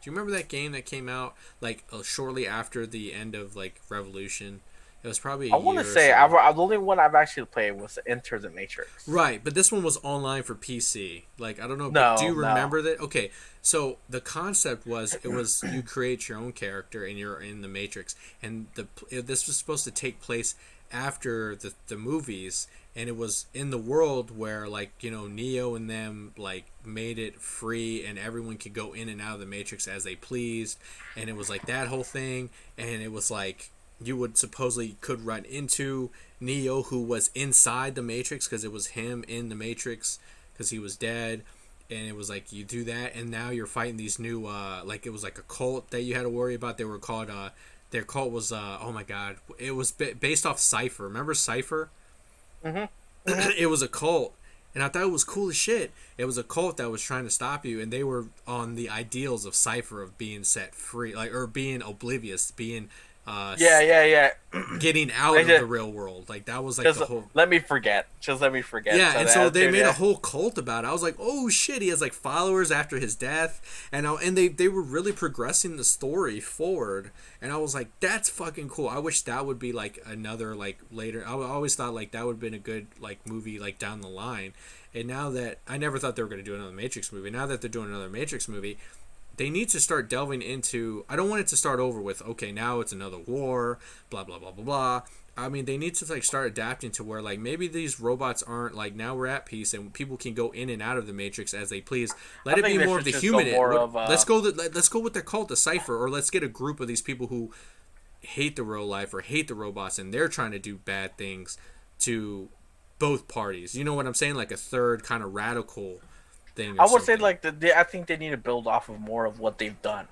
Do you remember that game that came out like shortly after the end of like Revolution? It was probably a I want to year or say so. the only one I've actually played was Enter the Matrix. Right, but this one was online for PC. Like I don't know, but do No, you no. remember that? Okay, so the concept was it was you create your own character and you're in the Matrix, and this was supposed to take place after the movies, and it was in the world where like Neo and them like made it free and everyone could go in and out of the Matrix as they pleased, and it was like that whole thing, and it was like you would supposedly could run into Neo, who was inside the Matrix because it was him in the Matrix because he was dead, and it was like you do that, and now you're fighting these new like it was like a cult that you had to worry about. They were called their cult was oh my god, it was based off Cypher. Remember Cypher? Mm-hmm. Mm-hmm. It was a cult. And I thought it was cool as shit. It was a cult that was trying to stop you, and they were on the ideals of Cypher of being set free, like or being oblivious, being uh, Yeah, yeah, yeah. getting out Like, of the real world. Like that was like just the whole. let me forget. Just let me forget. Yeah, So and the so they attitude, made a yeah. whole cult about it. I was like, oh shit, he has like followers after his death, and they were really progressing the story forward, and I was like, that's fucking cool. I wish that would be like another like later. I always thought like that would have been a good like movie like down the line, and now that I never thought they were going to do another Matrix movie. Now that they're doing another Matrix movie, they need to start delving into. I don't want it to start over with okay, now it's another war, blah blah blah blah blah. I mean, they need to like start adapting to where like maybe these robots aren't like now we're at peace and people can go in and out of the Matrix as they please. Let I it be think they more of should the just go human. more of Let's go with their cult, the Cipher, or let's get a group of these people who hate the real life or hate the robots and they're trying to do bad things to both parties. You know what I'm saying? Like a third kind of radical thing or I would say something. like I think they need to build off of more of what they've done,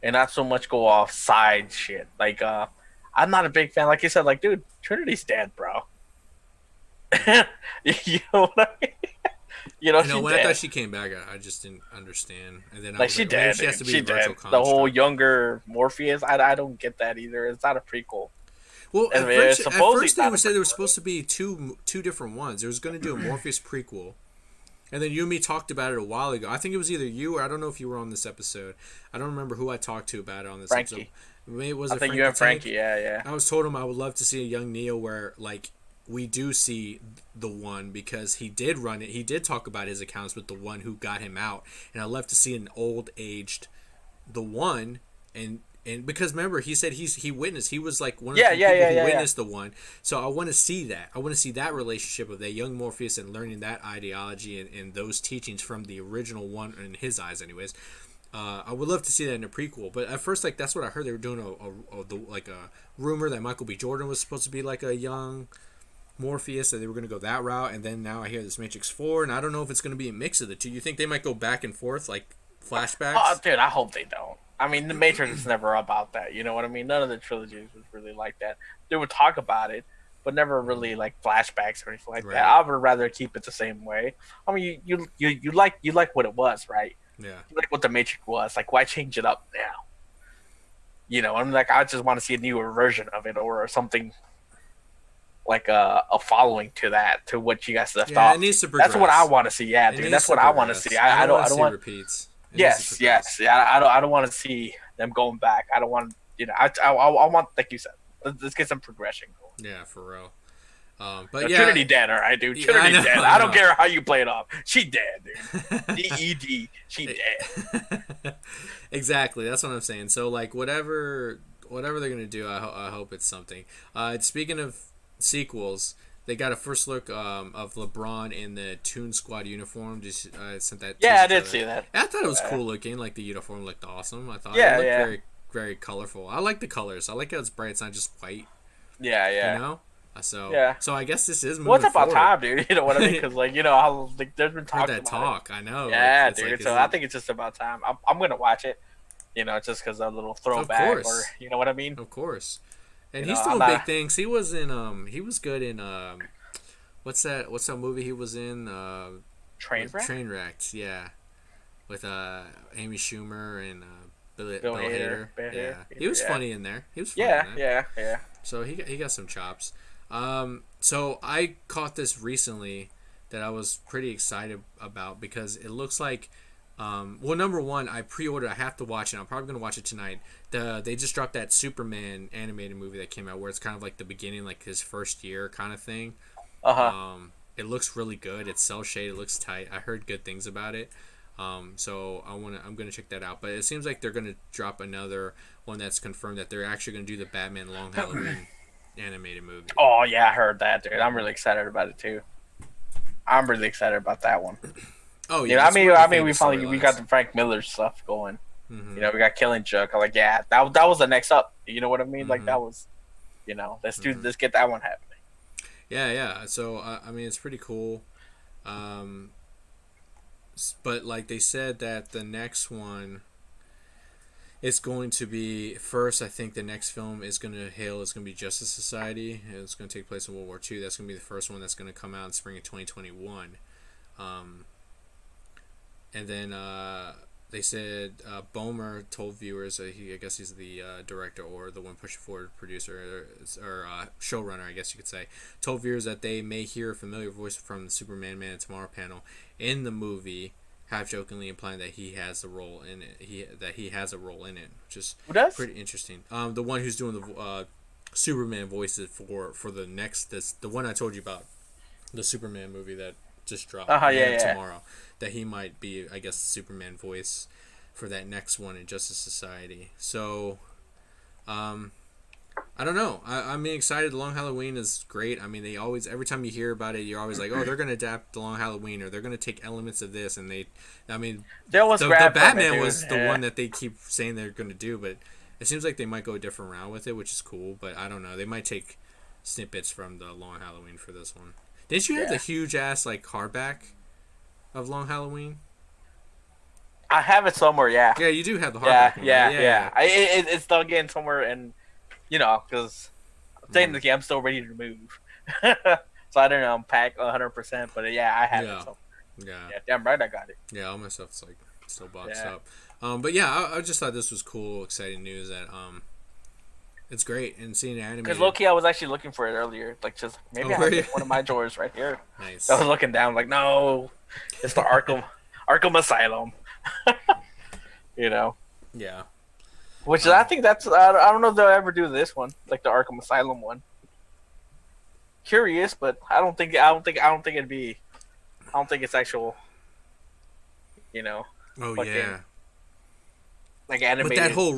and not so much go off side shit. Like I'm not a big fan. Like you said, like dude, Trinity's dead, bro. You know what I mean? You know I know she's when I thought dead. she came back, I just didn't understand, and then I Like was she like, oh, maybe dead, she has dude. to be She a virtual dead. The whole construct. younger Morpheus, I don't get that either. It's not a prequel. Well, I mean, it's at supposedly first they not a would say there was prequel. supposed to be two different ones. There was going to do a Morpheus prequel, and then you and me talked about it a while ago. I think it was either you or I don't know if you were on this episode. I don't remember who I talked to about it on this episode. Frankie. Maybe was I it think you Frank the and Frankie. Tank? Yeah, yeah. I was told him I would love to see a young Neo where like we do see the one because he did run it. He did talk about his accounts with the one who got him out, and I'd love to see an old aged the one and because remember he said he witnessed he was like one of Yeah, the yeah, people yeah, who yeah, yeah. witnessed the one. So I want to see that. I want to see that relationship of that young Morpheus and learning that ideology and those teachings from the original one in his eyes anyways. I would love to see that in a prequel, but at first, like that's what I heard they were doing like a rumor that Michael B. Jordan was supposed to be like a young Morpheus, that they were going to go that route, and then now I hear this Matrix 4, and I don't know if it's going to be a mix of the two. You think they might go back and forth like Oh, flashbacks? dude, I hope they don't. I mean, the Matrix is never about that. You know what I mean? None of the trilogies was really like that. They would talk about it, but never really like flashbacks or anything like that. Right. I would rather keep it the same way. I mean, you like what it was, right? Yeah. You like what the Matrix was. Like, why change it up now? You know, I'm like, I just want to see a newer version of it or something. like a following to that, to what you guys left Yeah, it off. needs to That's what I progress. want to see. Yeah, It dude, needs that's to what I want to see. progress. I I don't don't want I to don't see want. repeats. It needs to Yes, progress. yes, yeah. I don't want to see them going back. I don't want, I want, like you said, let's get some progression going. Yeah, for real. But No, yeah, Trinity dead, all right, dude. yeah, I Trinity know, dead. I I don't know. care how you play it off. She dead, dude. DED. She dead. Exactly. That's what I'm saying. So like whatever they're gonna do, I hope it's something. Speaking of sequels, they got a first look of LeBron in the Toon Squad uniform. Just sent that Yeah, teaser I did trailer. see that. And I thought it was cool looking. Like the uniform looked awesome. I thought it Yeah, looked yeah, very colorful. I like the colors. I like how it's bright. It's not just white. yeah, You yeah, know. So yeah. so I guess this is Well, it's moving about forward. time, dude. You know what I mean? Because like, how like there's been Heard talks that about it. talk. I know. Like Yeah, it's like dude. is So I it? think it's just about time. I'm gonna watch it. Just because a little Of throwback, or course. you know what I mean. Of course. And he's I'm doing big not things. He was in he was good in what's that movie he was in? train wreck. Trainwrecked, yeah. With Amy Schumer and Bill Bill Hader, Hader. Bill Yeah. Hader, He was yeah, funny in there. He was funny yeah, in that. yeah, yeah. So he got some chops. So I caught this recently that I was pretty excited about because it looks like well, number one, I pre-ordered. I have to watch it. I'm probably gonna watch it tonight. They just dropped that Superman animated movie that came out where it's kind of like the beginning, like his first year kind of thing. Uh huh. It looks really good. It's cell shaded. It looks tight. I heard good things about it. So I'm gonna check that out. But it seems like they're gonna drop another one that's confirmed that they're actually gonna do the Batman Long Halloween animated movie. Oh yeah, I heard that, dude. I'm really excited about it too. I'm really excited about that one. Oh yeah, I it's mean, one of my we favorite finally we got storylines. the Frank Miller stuff going. Mm-hmm. We got Killing Joke. I'm like, yeah, that was the next up. You know what I mean? Like Mm-hmm. that was, let's get that one happening. Yeah. So I mean, it's pretty cool. Um, but like they said that the next one is going to be first. I think the next film is going to be Justice Society. It's going to take place in World War II. That's going to be the first one that's going to come out in spring of 2021. Um, and then they said Bomer told viewers, I guess he's the director or the one pushing forward producer or showrunner, I guess you could say, told viewers that they may hear a familiar voice from the Superman Man of Tomorrow panel in the movie, half jokingly implying that he has a role in it. He has a role in it, which is Who does? pretty interesting. The one who's doing the Superman voices for the one I told you about, the Superman movie that just dropped, Uh huh. Man Yeah, of yeah. Tomorrow, that he might be, I guess, the Superman voice for that next one in Justice Society. So, I don't know. I mean, excited. Long Halloween is great. I mean, they always, every time you hear about it, you're always like, oh, they're going to adapt the Long Halloween, or they're going to take elements of this, and I mean, They always the grab from it, Batman dude. was the Yeah. one that they keep saying they're going to do, but it seems like they might go a different route with it, which is cool, but I don't know. They might take snippets from the Long Halloween for this one. Didn't you have the Yeah. huge ass like hardback of Long Halloween? I have it somewhere. Yeah. Yeah, you do have the Yeah, hardback one, yeah, right? yeah. It's still again somewhere, and because technically I'm still ready to move, so I didn't unpack 100%. But yeah, I have it. Yeah. So Yeah. yeah, damn right, I got it. Yeah, all my stuff's like still boxed Yeah. up. But yeah, I just thought this was cool, exciting news that it's great and seeing it Because animated. low key, I was actually looking for it earlier. Like, just maybe Oh, I were have it you? in one of my drawers right here. Nice. I was looking down, like, no, it's the Arkham Asylum. you know, Yeah. which I think that's I don't know if they'll ever do this one, like the Arkham Asylum one. Curious, but I don't think it'd be. I don't think it's actual. Oh fucking, yeah. like But animated. that whole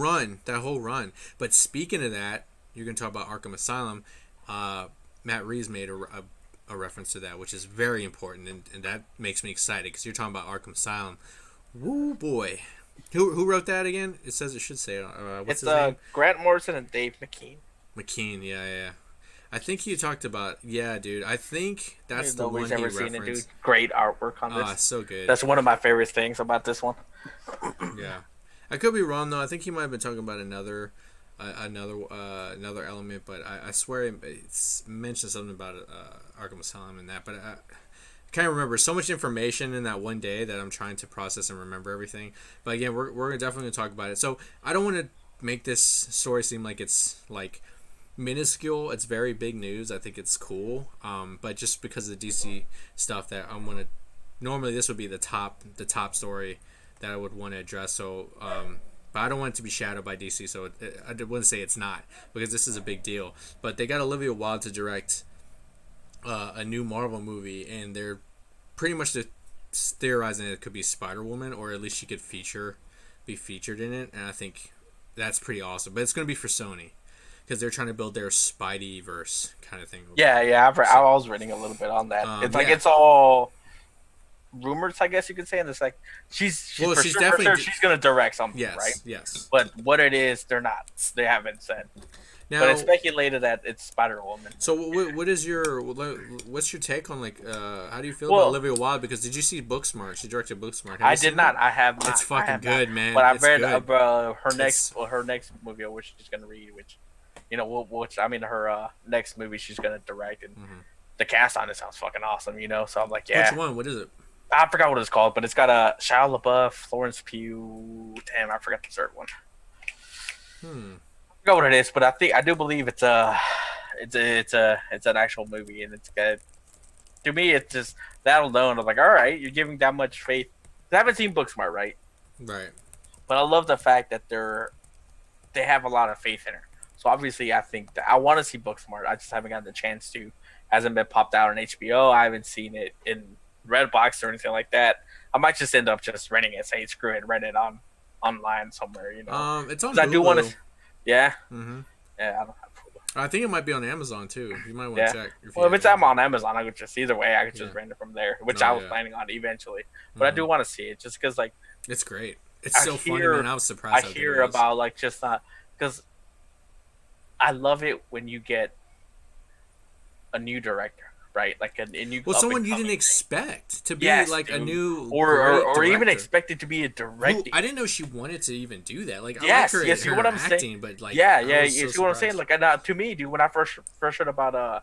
run. But speaking of that, you're gonna talk about Arkham Asylum. Matt Reeves made a reference to that, which is very important, and that makes me excited because you're talking about Arkham Asylum. Woo boy, who wrote that again? It says it should say it. What's it's his name? Grant Morrison and Dave McKean. McKean. Yeah. I think you talked about. Yeah, dude. I think that's the one Nobody's he ever seen it, dude. referenced. Great artwork on Ah, this. so good. That's one of my favorite things about this one. Yeah, I could be wrong though. I think he might have been talking about another element, but I swear it's mentioned something about Arkham Asylum and that. But I can't remember. So much information in that one day that I'm trying to process and remember everything. But again, we're definitely gonna talk about it. So I don't want to make this story seem like it's like minuscule. It's very big news. I think it's cool. But just because of the DC stuff that I'm gonna normally this would be the top story that I would want to address. So, but I don't want it to be shadowed by DC. So I wouldn't say it's not because this is a big deal. But they got Olivia Wilde to direct a new Marvel movie, and they're pretty much theorizing it could be Spider-Woman, or at least she could be featured in it. And I think that's pretty awesome. But it's gonna be for Sony, because they're trying to build their Spidey-verse kind of thing. Yeah, I was reading a little bit on that. It's like it's all rumors, I guess you could say. And it's like she's definitely she's gonna direct something, right? Yes. But what it is, they haven't said. Now, but it's speculated that it's Spider-Woman. So what's your take on how do you feel about Olivia Wilde? Because did you see Booksmart? She directed Booksmart. I did not. I have not. It's fucking good, man. But I've read her next movie, which she's gonna read, which her next movie she's gonna direct, and the cast on it sounds fucking awesome, So I'm like, yeah. Which one? What is it? I forgot what it's called, but it's got Shia LaBeouf, Florence Pugh. Damn, I forgot the third one. I forgot what it is, but I do believe it's an actual movie, and it's good. To me, it's just that alone. I'm like, all right, you're giving that much faith. I haven't seen Booksmart, right? Right. But I love the fact that they have a lot of faith in her. So obviously, I think that I want to see Booksmart. I just haven't gotten the chance to. Hasn't been popped out on HBO. I haven't seen it in Redbox or anything like that. I might just end up just renting it. Say screw it, rent it online somewhere. It's on Hulu. I do want to. Yeah. Mm-hmm. Yeah, I don't have Hulu. I think it might be on Amazon too. You might want to check. Well, if it's on Amazon, I could just either way. I could just rent it from there, which I was planning on eventually. But I do want to see it just because it's great. It's so funny, man. I was surprised. I hear about just not because I love it when you get a new director, right? Like a new. Well, someone you didn't expect to be a new or even expected to be a director. I didn't know she wanted to even do that. Like, I like her, see what I'm acting, saying? But like, you see what I'm saying? Like, to me, dude, when I first heard about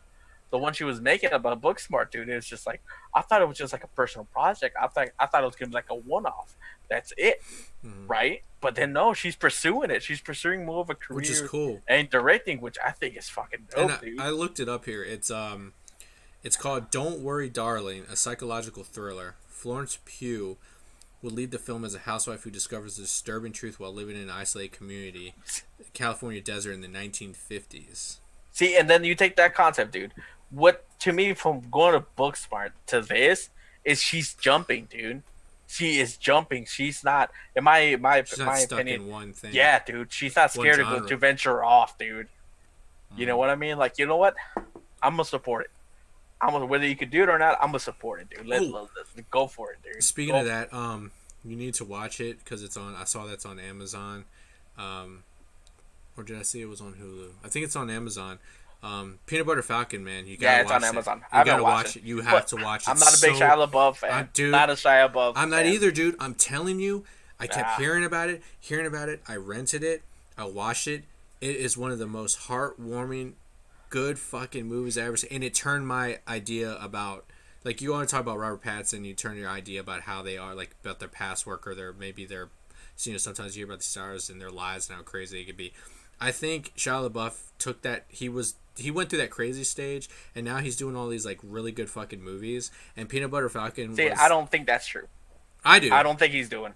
the one she was making about Booksmart, dude, it was just like I thought it was just like a personal project. I thought it was gonna be like a one-off. That's it, right? But then no, she's pursuing it. She's pursuing more of a career, which is cool, and directing, which I think is fucking dope, dude. I looked it up here. It's called Don't Worry, Darling, a psychological thriller. Florence Pugh will lead the film as a housewife who discovers the disturbing truth while living in an isolated community, California desert in the 1950s. See, and then you take that concept, dude. What, to me, from going to Booksmart to this, is she's jumping, dude. She is jumping. She's not, in my stuck opinion, in one thing. Yeah, dude. She's not scared to venture off, dude. You know what I mean? Like, you know what? I'm going to support it. Whether you could do it or not, I'm gonna support it, dude. Let's go for it, dude. Speaking of that, you need to watch it because it's on. I saw that's on Amazon, or did I see it was on Hulu? I think it's on Amazon. Peanut Butter Falcon, man, you gotta watch it's on Amazon. You gotta watch it. You have to watch it. I'm not a big Shia LaBeouf fan. Dude, not a Shia LaBeouf. I'm not either, dude. I'm telling you, I kept hearing about it. I rented it. I watched it. It is one of the most heartwarming, good fucking movies I ever seen, and it turned my idea about, like, you want to talk about Robert Pattinson, you turn your idea about how they are, like, about their past work, or sometimes you hear about the stars and their lives and how crazy they could be. I think Shia LaBeouf took that, he went through that crazy stage, and now he's doing all these, like, really good fucking movies, and Peanut Butter Falcon I don't think that's true. I do. I don't think he's doing.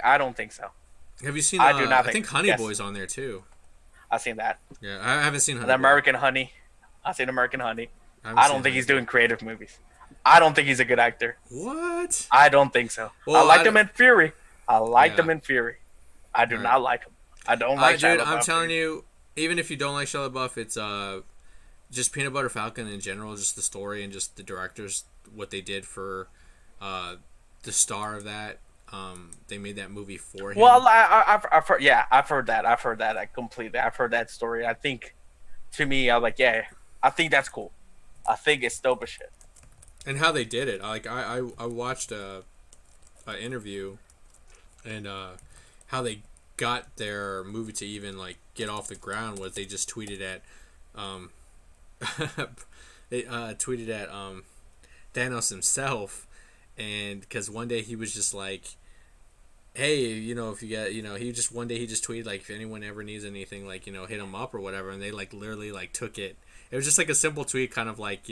I don't think so. Have you seen, I do not I think Honey Boy's on there, too. I've seen that. Yeah, I haven't seen Honey Boy. American Honey. I've seen American Honey. I don't think he's doing creative movies. I don't think he's a good actor. What? I don't think so. Well, I liked him in Fury. I do not like him. I don't like Shia LaBeouf. I'm telling you, even if you don't like Shia LaBeouf, it's just Peanut Butter Falcon in general, just the story and just the directors, what they did for the star of that. They made that movie for him. Well, I've heard that. I've heard that completely. I've heard that story. I think, to me, I'm like, yeah, I think that's cool. I think it's dope as shit. And how they did it, like I watched an interview, and how they got their movie to even like get off the ground was they just tweeted at, Thanos himself, and because one day he was just like. hey, if you get, he just one day he just tweeted like, if anyone ever needs anything, like, hit him up or whatever, and they like literally like took it. It was just like a simple tweet, kind of like,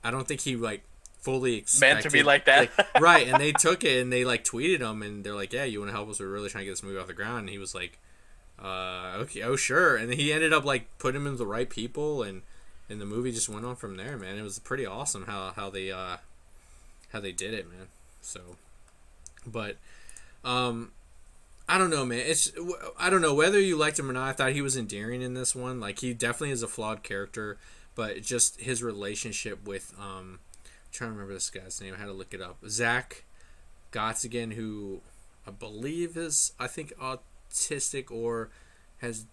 I don't think he like fully Meant to be expected like that. right, and they took it and they like tweeted him and they're like, yeah, you want to help us? We're really trying to get this movie off the ground. And he was like, okay, oh sure. And he ended up like putting him in the right people, and the movie just went on from there, man. It was pretty awesome how they did it, man. So, but I don't know, man. I don't know whether you liked him or not. I thought he was endearing in this one. Like, he definitely is a flawed character, but just his relationship with I'm trying to remember this guy's name. I had to look it up. Zach Gottsigan, who I believe is, I think, autistic or has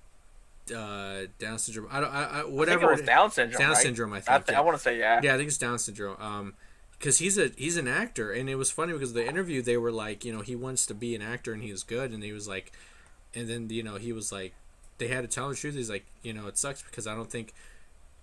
Down syndrome. I whatever. I think it was Down syndrome. Down right? syndrome, I think. I want to say yeah. Yeah, I think it's Down syndrome. Because he's an actor, and it was funny because the interview they were like, he wants to be an actor and he was good, and he was like, and then he was like, they had to tell him the truth. He's like, it sucks because I don't think,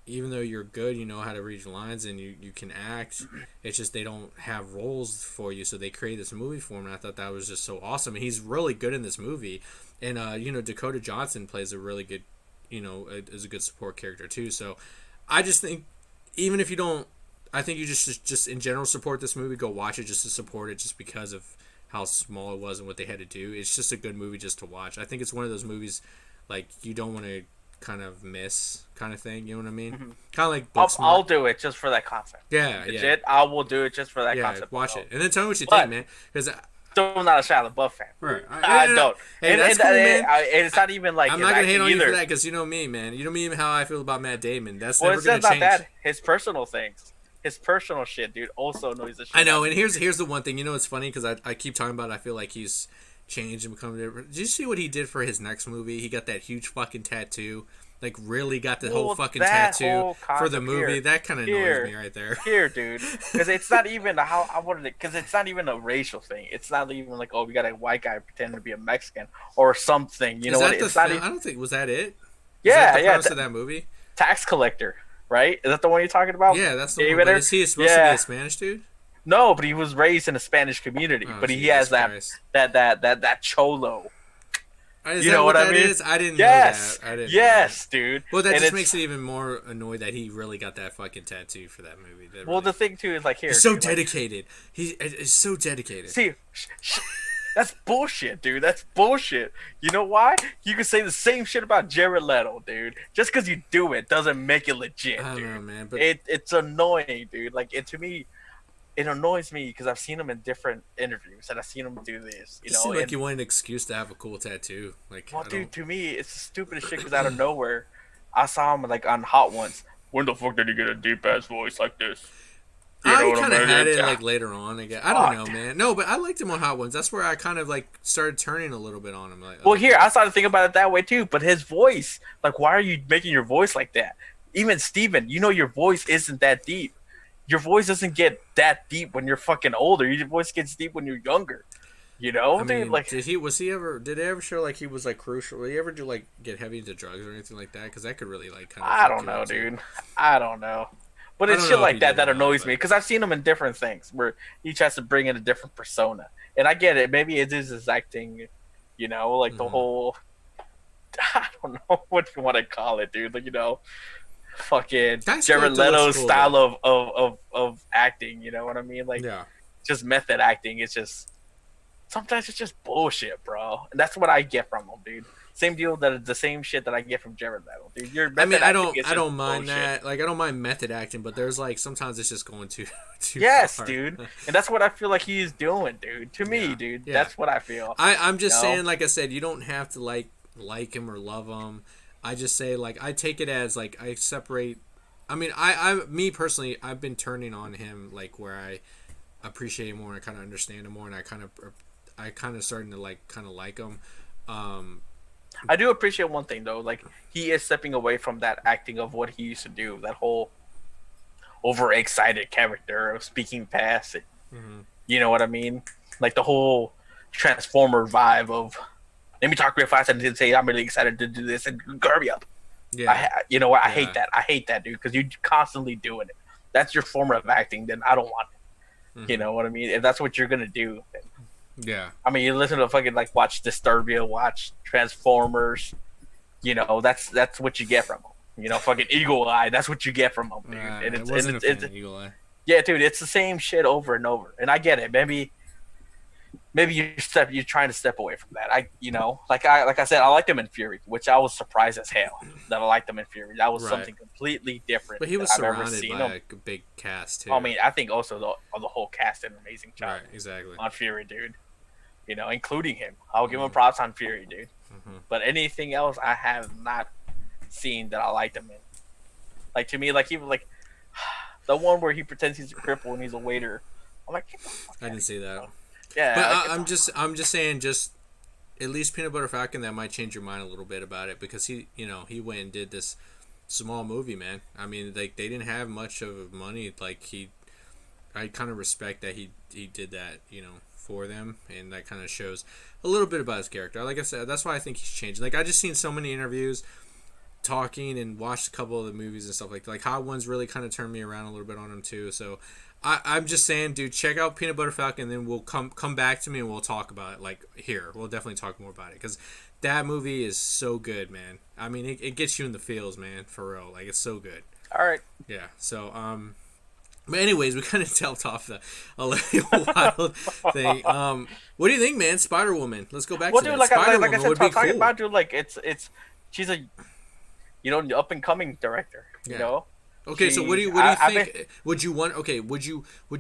even though you're good, you know how to read your lines and you can act, it's just they don't have roles for you, so they create this movie for him. And I thought that was just so awesome, and he's really good in this movie. And Dakota Johnson plays a really good, is a good support character too. So I just think, even if you don't, I think you just in general support this movie. Go watch it just to support it, just because of how small it was and what they had to do. It's just a good movie just to watch. I think it's one of those movies like you don't want to kind of miss, kind of thing. You know what I mean? Mm-hmm. Kind of like Booksmart. I'll do it just for that concept. Yeah, legit. I will do it just for that concept. Watch it and then tell me what you think, man. Because I'm not a Shia LaBeouf fan. Right. I don't. Hey, that's cool, man. It's not even like I'm not gonna hate on you for that, because you know me, man. You know me how I feel about Matt Damon. That's never gonna change. Well, it's not that. His personal things. His personal shit, dude, also annoys the shit. I know, and here's the one thing. It's funny because I keep talking about it. I feel like he's changed and become different. Did you see what he did for his next movie? He got that huge fucking tattoo. Like, really got the whole fucking tattoo for the movie. That kind of annoys me right there. Here, dude. Because it's not even how I wanted it. Because it's not even a racial thing. It's not even like, oh, we got a white guy pretending to be a Mexican or something. You know what? It's not even... I don't think, was that it? Yeah, the premise of that movie? Tax collector. Right? Is that the one you're talking about? Yeah, that's the one. But is he supposed to be a Spanish dude? No, but he was raised in a Spanish community. But he has that cholo. You know what I mean? I didn't know that. I didn't know that. Dude. Well, that just makes it even more annoyed that he really got that fucking tattoo for that movie. The thing too is like, here, he's so dedicated. He's so dedicated. See, that's bullshit, dude. That's bullshit. You know why? You can say the same shit about Jared Leto, dude. Just because you do it doesn't make it legit, I dude. don't know, man. But it's annoying, dude. Like, to me, it annoys me because I've seen him in different interviews and I've seen him do this. You know, seems like you want an excuse to have a cool tattoo. Like, well, dude, to me, it's the stupidest shit because out of nowhere, I saw him like on Hot Ones. When the fuck did he get a deep ass voice like this? I kind of had it like later on. Again, I don't know, man. No, but I liked him on Hot Ones. That's where I kind of like started turning a little bit on him. Like, well, here I started thinking about it that way too. But his voice, like, why are you making your voice like that? Even Steven, your voice isn't that deep. Your voice doesn't get that deep when you're fucking older. Your voice gets deep when you're younger. You know, dude. Like, did they ever show like he was like crucial? Did he ever like get heavy into drugs or anything like that? Because that could really like kind of. I don't know, dude. I don't know. But it's shit like that annoys me because I've seen him in different things where he tries to bring in a different persona, and I get it. Maybe it is his acting, like the whole. I don't know what you want to call it, dude. Like, fucking Jared Leto's style of acting. You know what I mean? Like, just method acting. It's just sometimes it's just bullshit, bro. And that's what I get from him, dude. Same deal the same shit that I get from Jared Leto, dude. I don't mind that. Like, I don't mind method acting, but there's like sometimes it's just going too yes, far. dude. And that's what I feel like he's doing, dude. To me, dude, that's what I feel. I'm just saying, like I said, you don't have to like him or love him. I just say, like, I take it as like I separate. I mean, me personally, I've been turning on him like where I appreciate him more and I kind of understand him more, and I kind of starting to like him. I do appreciate one thing though, like he is stepping away from that acting of what he used to do, that whole overexcited character of speaking fast. You know what I mean? Like the whole Transformer vibe of let me talk real fast and say I'm really excited to do this and hurry up. Yeah, you know what? I hate that. I hate that, dude, because you're constantly doing it. That's your form of acting. Then I don't want it. You know what I mean? If that's what you're gonna do, then Yeah. I mean, you listen to fucking like watch Disturbia, watch Transformers. You know, that's what you get from them. You know, fucking Eagle Eye. That's what you get from them, dude. And I wasn't a fan of Eagle Eye. yeah, dude. It's the same shit over and over. And I get it. Maybe you're trying to step away from that. Like I said, I liked him in Fury, which I was surprised as hell that I liked him in Fury. That was something completely different. But he was surrounded by a big cast too. I mean, I think also the whole cast did an amazing job. Right, exactly. On Fury, dude. You know, including him. I'll give him props on Fury, dude. But anything else, I have not seen that I liked him in. Like to me, like even like the one where he pretends he's a cripple and he's a waiter. I'm like, I didn't see that. Yeah, but I'm just saying, just at least Peanut Butter Falcon, that might change your mind a little bit about it, because he went and did this small movie, man. I mean, like they didn't have much of money. Like I kind of respect that he did that, for them, and that kind of shows a little bit about his character. Like I said, that's why I think he's changed. Like I just seen so many interviews talking and watched a couple of the movies and stuff like that. Like Hot Ones really kind of turned me around a little bit on him too. So I'm just saying, dude, check out Peanut Butter Falcon, and then we'll come back to me and we'll talk about it. Like here, we'll definitely talk more about it, because that movie is so good, man. I mean, it gets you in the feels, man, for real. Like it's so good. All right. Yeah. So but anyways, we kind of delved off the Olivia Wilde thing. What do you think, man? Spider-Woman. Let's go back to dude, that. like Spider-Woman I said, would be talking cool. about, dude, like she's a up and coming director. You know. Okay, so what do you think? Would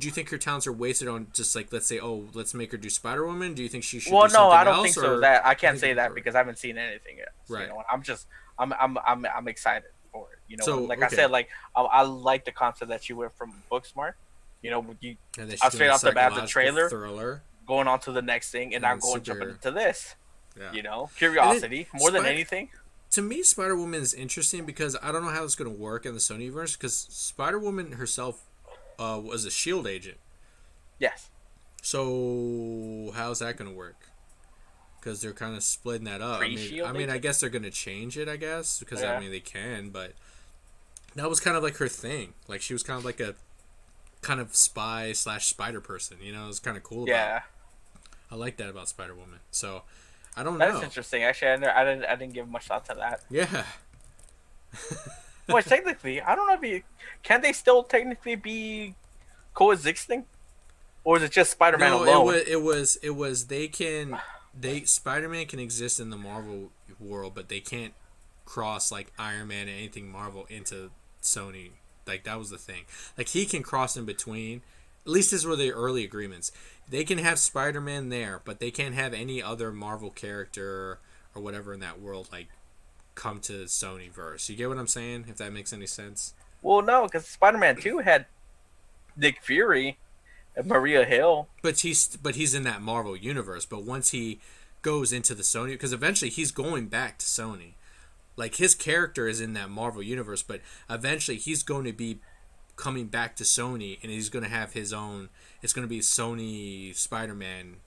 you think her talents are wasted on just like, let's say, oh, let's make her do Spider-Woman? Do you think she should? Well, do something no, I don't else, think so. That I can't say that because I haven't seen anything yet. So, right. I'm excited for it. You know, so, I said, like I like the concept that she went from Booksmart. You know, I straight off the bat, the trailer, thriller, going on to the next thing, and I'm going jumping into this. Yeah. You know, curiosity more than anything. To me, Spider-Woman is interesting because I don't know how it's going to work in the Sony universe, because Spider-Woman herself was a S.H.I.E.L.D. agent. Yes. So how's that going to work? Because they're kind of splitting that up. I mean, I guess they're going to change it, I guess, because I mean they can, but that was kind of like her thing. Like she was kind of like a kind of spy / spider person. You know, it was kind of cool. Yeah. I like that about Spider-Woman. So I don't know. That's interesting. Actually, I didn't give much thought to that. Yeah. Well, technically, I don't know if can they still technically be coexisting, or is it just Spider-Man alone? It was Spider-Man can exist in the Marvel world, but they can't cross like Iron Man and anything Marvel into Sony. Like that was the thing. Like he can cross in between. At least these were the early agreements. They can have Spider-Man there, but they can't have any other Marvel character or whatever in that world like come to Sony verse. You get what I'm saying? If that makes any sense. Well, no, because Spider-Man 2 had Nick Fury and Maria Hill. But he's in that Marvel universe. But once he goes into the Sony, because eventually he's going back to Sony. Like his character is in that Marvel universe, but eventually he's going to be coming back to Sony, and he's going to have his own. It's going to be Sony Spider-Man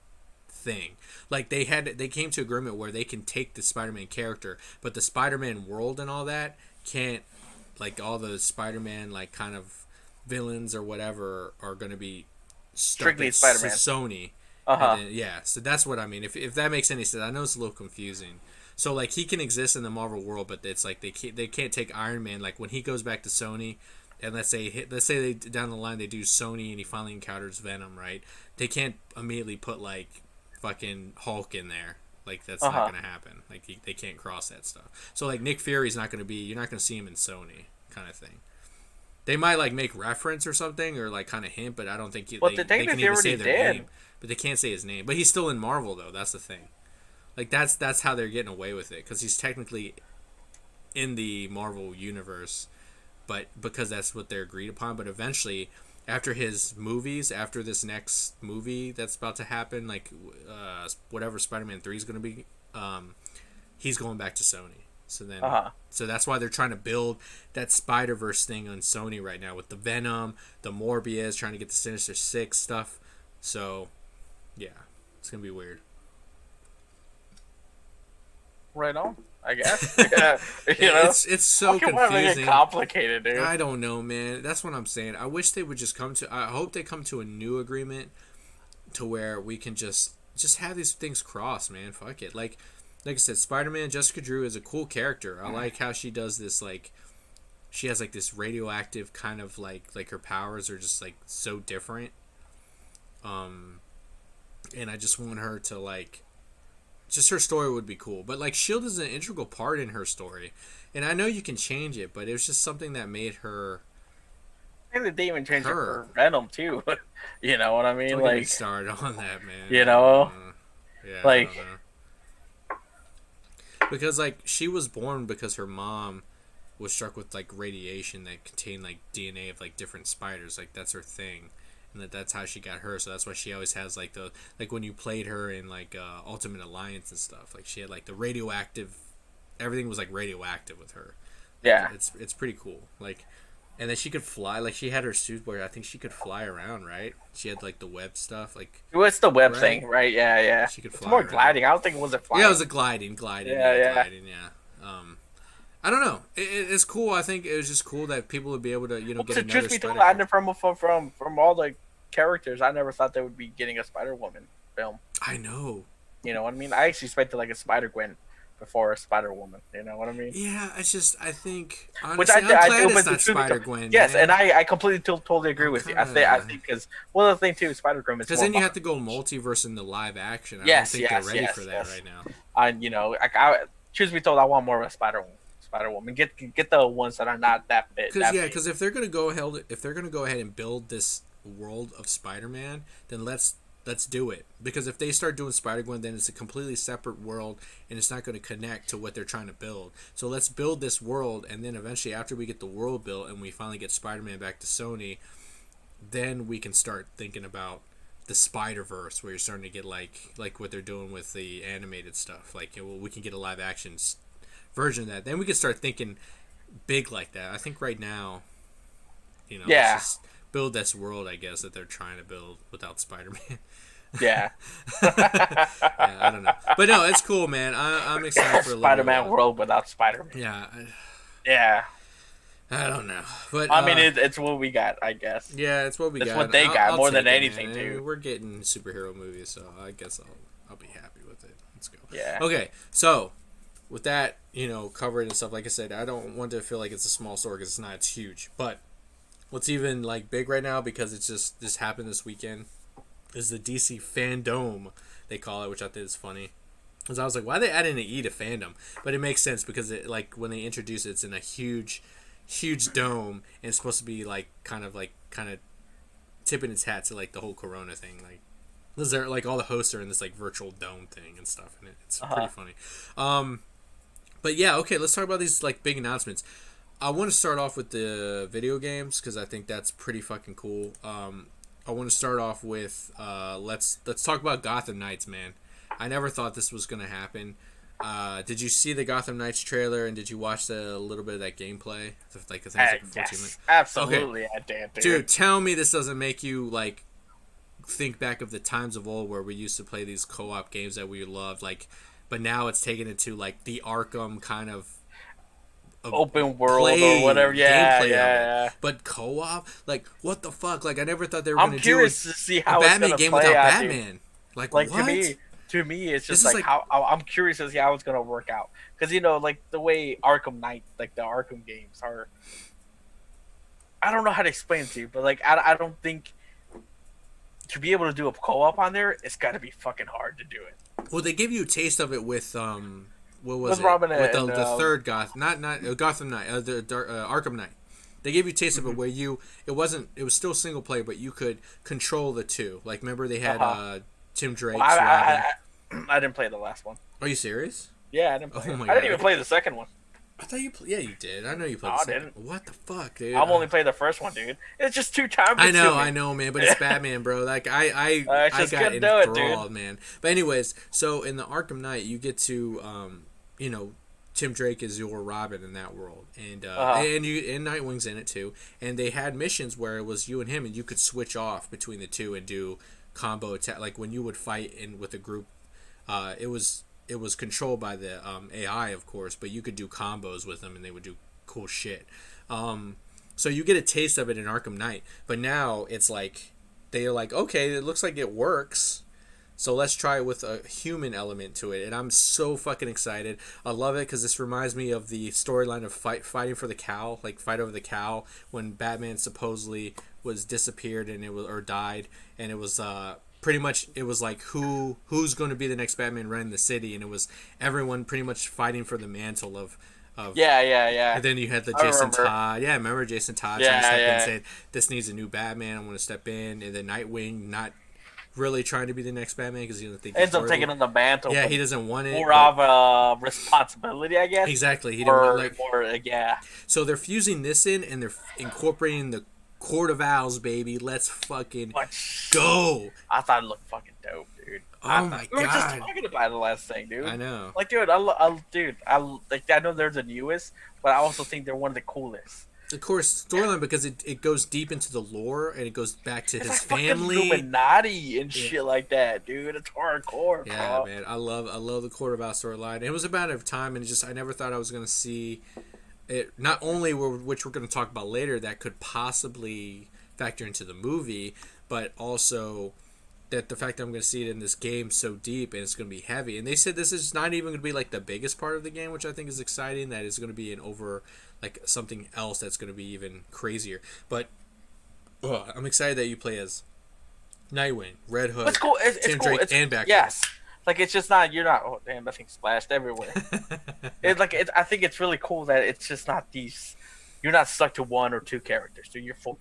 thing. Like they came to agreement where they can take the Spider-Man character, but the Spider-Man world and all that can't. Like all the Spider-Man like kind of villains or whatever are going to be strictly Spider-Man. Sony. Then, yeah, so that's what I mean. If that makes any sense, I know it's a little confusing. So like he can exist in the Marvel world, but it's like they can't take Iron Man. Like when he goes back to Sony, and let's say they down the line they do Sony and he finally encounters Venom, right? They can't immediately put like fucking Hulk in there. Like that's not gonna happen. Like they can't cross that stuff. So like Nick Fury's not gonna be. You're not gonna see him in Sony kind of thing. They might like make reference or something or like kind of hint, but I don't think they can even say their name. But they can't say his name. But he's still in Marvel though. That's the thing. Like that's how they're getting away with it, because he's technically in the Marvel universe, but because that's what they're agreed upon. But eventually, after his movies, after this next movie that's about to happen, like whatever Spider-Man 3 is going to be, he's going back to Sony. So then, so that's why they're trying to build that Spider-Verse thing on Sony right now with the Venom, the Morbius, trying to get the Sinister Six stuff. So, yeah, it's gonna be weird. Right on, I guess. Yeah, you know, it's so confusing. Complicated, dude. I don't know, man. That's what I'm saying. I wish they would just I hope they come to a new agreement to where we can just just have these things cross, man. Fuck it. Like I said, Spider-Man, Jessica Drew is a cool character. I like how she does this, like, she has like this radioactive kind of like her powers are just like so different. And I just want her to like, just her story would be cool. But like Shield is an integral part in her story, and I know you can change it, but it was just something that made her. I think they even changed it for Venom too. You know what I mean? Don't like, get me started on that, man. You know, yeah, like, I don't know. Because like she was born because her mom was struck with like radiation that contained like DNA of like different spiders. Like that's her thing, and that's how she got her. So that's why she always has like the like when you played her in like Ultimate Alliance and stuff. Like she had like the radioactive. Everything was like radioactive with her. Yeah, it's pretty cool. Like, and then she could fly. Like she had her suit where I think she could fly around. Right? She had like the web stuff. Like what's the web thing? Right? Yeah, yeah. She could fly. It's more around. gliding. I don't think it was a flying. Yeah, it was a gliding. Yeah, gliding. Yeah. I don't know. It's cool. I think it was just cool that people would be able to, get another Truth be told, I from all the characters, I never thought they would be getting a Spider-Woman film. I know. You know what I mean? I actually expected like a Spider-Gwen before a Spider-Woman. You know what I mean? Yeah, it's just I think honestly, which I'm glad do, it's not Spider-Gwen. Yes, man. and I completely totally agree with you. I think because one of the things too, Spider-Gwen is because then you have to go multiverse in the live action. I don't think they're ready for that right now. Truth be told, I want more of a Spider-Woman. Get the ones that are not that fit. Because if they're gonna go ahead and build this world of Spider-Man, then let's do it. Because if they start doing Spider-Gwen, then it's a completely separate world, and it's not going to connect to what they're trying to build. So let's build this world, and then eventually, after we get the world built and we finally get Spider-Man back to Sony, then we can start thinking about the Spider-Verse, where you're starting to get like what they're doing with the animated stuff. Like, we can get a live action version of that. Then we can start thinking big like that. I think right now, let's just build this world, I guess, that they're trying to build without Spider-Man. Yeah. I don't know. But no, it's cool, man. I'm excited for Spider-Man world without Spider-Man. Yeah. Yeah. I don't know. But I mean, it's what we got, I guess. Yeah, it's what we got. It's what they got more than anything, man. dude. I mean, we're getting superhero movies, so I guess I'll be happy with it. Let's go. Yeah. Okay, so with that, covered and stuff, like I said, I don't want to feel like it's a small store because it's not. It's huge. But what's even like big right now, because it's just this happened this weekend, is the DC Fandome, they call it, which I think is funny. Because I was like, why are they adding an E to fandom? But it makes sense because it, like, when they introduce it, it's in a huge dome, and it's supposed to be like kind of tipping its hat to like the whole Corona thing. Like, there, like, all the hosts are in this like virtual dome thing and stuff, and it's pretty funny. But yeah, okay, let's talk about these like big announcements. I want to start off with the video games because I think that's pretty fucking cool. I want to start off with let's talk about Gotham Knights, man. I never thought this was gonna happen. Did you see the Gotham Knights trailer, and did you watch the little bit of that gameplay? Like, I think it's like 14 minutes. Absolutely, okay. I did. Dude, tell me this doesn't make you like think back of the times of old where we used to play these co-op games that we loved, like, but now it's taken it to like the Arkham kind of open world or whatever. Yeah. But co-op, like, what the fuck? Like, I never thought they were going to do curious to see how a Batman game without Batman. Dude. Like what? To me, it's just like how I'm curious to see how it's gonna work out, because like the way Arkham Knight, like the Arkham games are. I don't know how to explain it to you, but like I don't think to be able to do a co-op on there, it's got to be fucking hard to do it. Well, they give you a taste of it with what was it? Robin with the third Gotham Knight, the Arkham Knight. They gave you a taste of it where it was still single player, but you could control the two. Like, remember they had Tim Drake. Well, I didn't play the last one. Are you serious? Yeah, I didn't play I didn't even play the second one. I thought you yeah, you did. I know you played the second. Didn't. What the fuck, dude? I've only played the first one, dude. It's just too time consuming. I know, man, but it's Batman, bro. Like, I got enthralled, man. But anyways, so in the Arkham Knight, you get to, Tim Drake is your Robin in that world, and Nightwing's in it too. And they had missions where it was you and him, and you could switch off between the two and do combo attack. Like, when you would fight with a group, it was controlled by the AI, of course, but you could do combos with them, and they would do cool shit. So you get a taste of it in Arkham Knight, but now it's like they're like, okay, it looks like it works. So let's try it with a human element to it, and I'm so fucking excited. I love it because this reminds me of the storyline of fighting for the cow, like fight over the cow, when Batman supposedly was disappeared and it was or died, and it was pretty much it was like who's going to be the next Batman running the city, and it was everyone pretty much fighting for the mantle of Yeah. and then you had the I Jason remember. Todd. Yeah, remember Jason Todd trying to Yeah, step in and yeah. said, "This needs a new Batman. I want to step in." And then Nightwing not really trying to be the next Batman because he doesn't think he's Ends up worthy. taking on the mantle. Yeah, he doesn't want it. More of a responsibility, I guess. Exactly, he didn't want like. Yeah. So they're fusing this in and they're incorporating the Court of Owls, baby. Let's fucking But go. I thought it looked fucking dope, dude. Oh my We were just god. talking about it the last thing, dude. I know. Like, dude, I know they're the newest, but I also think they're one of the coolest. Of course, storyline because it goes deep into the lore and it goes back to It's his like family. fucking Illuminati and shit like that, dude. It's hardcore, Yeah, bro. man, I love the Court of Owls storyline. It was a matter of time, and I never thought I was gonna see it. Not only which we're gonna talk about later, that could possibly factor into the movie, but also that the fact that I'm going to see it in this game so deep and it's going to be heavy. And they said this is not even going to be like the biggest part of the game, which I think is exciting. That is going to be an over like something else that's going to be even crazier. But I'm excited that you play as Nightwing, Red Hood, It's cool. It's Tim cool. Drake, It's, and Batgirl. yes. Like it's just not. You're not. Oh damn! That thing splashed everywhere. It's like I think it's really cool that it's just not these. You're not stuck to one or two characters, dude. You're four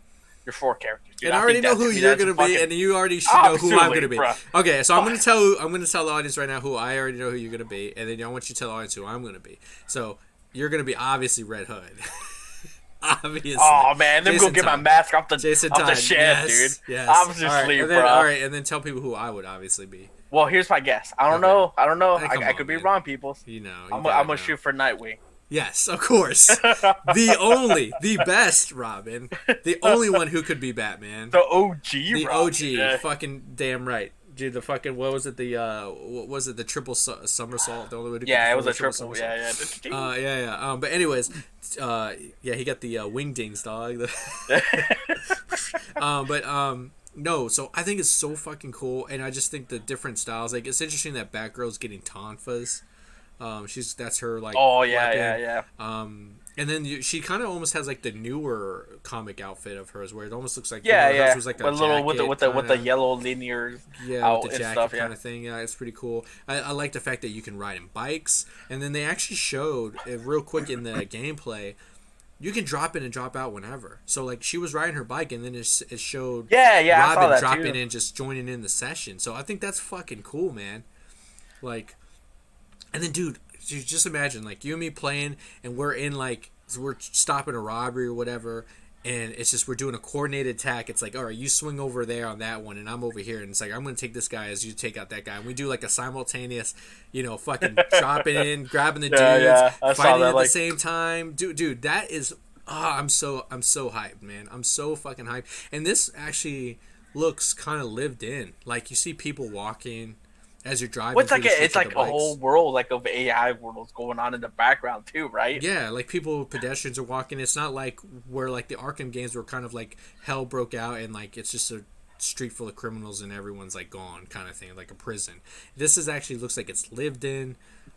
characters. Dude. And I already know who you're gonna be, and you already should know who I'm gonna be. Bro. Okay, so I'm gonna tell the audience right now who I already know who you're gonna be, and then I want you to tell the audience who I'm gonna be. So you're gonna be obviously Red Hood. Obviously. Oh man, then go get my mask off the shed, yes, dude. Yes. Obviously, bro. All right, and then tell people who I would obviously be. Well, here's my guess. I don't know. I could be man. wrong, people. You know. I'm gonna shoot for Nightwing. Yes, of course. The best Robin, the only one who could be Batman. The OG, the Robin. OG, Yeah. fucking damn right. Dude, the fucking what was it? What was it? The triple somersault. The only way to Yeah, it was a triple. somersault. Yeah. But anyways, he got the wingdings, dog. No, so I think it's so fucking cool, and I just think the different styles. Like, it's interesting that Batgirl's getting tonfas. That's her like. Oh yeah, weapon. And then she kind of almost has like the newer comic outfit of hers, where it almost looks like hers was like a little with the kinda, yellow linear with the jacket stuff, kind of thing. Yeah, it's pretty cool. I like the fact that you can ride in bikes, and then they actually showed real quick in the gameplay. You can drop in and drop out whenever. So like she was riding her bike, and then it showed Robin dropping in, just joining in the session. So I think that's fucking cool, man. Like, and then dude, just imagine like you and me playing, and we're stopping a robbery or whatever, and it's just we're doing a coordinated attack. It's like, all right, you swing over there on that one, and I'm over here, and it's like I'm gonna take this guy as you take out that guy, and we do like a simultaneous, fucking dropping in, grabbing the dudes, fighting at the same time, dude. That is, I'm so hyped, man. I'm so fucking hyped, and this actually looks kind of lived in. Like you see people walking as you're driving. Well, it's like a whole world like of AI worlds going on in the background too, right? Yeah, like pedestrians are walking. It's not like where like the Arkham games were kind of like hell broke out and like it's just a street full of criminals and everyone's like gone kind of thing, like a prison. This is actually looks like it's lived in.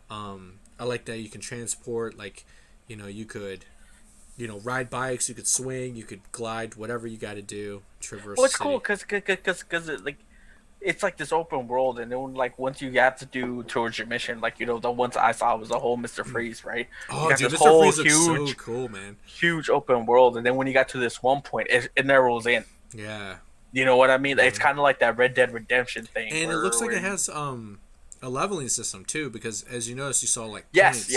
I like that you can transport, like, you could, ride bikes, you could swing, you could glide, whatever you got to do, traverse. Well, it's cool because it's like this open world, and then like once you have to do towards your mission, like the ones I saw was the whole Mr. Freeze, right? Oh, dude, Mr. Freeze looks so cool, man. Huge open world, and then when you got to this one point, it narrows in. Yeah. You know what I mean? It's kind of like that Red Dead Redemption thing, and it looks like it has a leveling system too, because as you noticed, you saw like yes.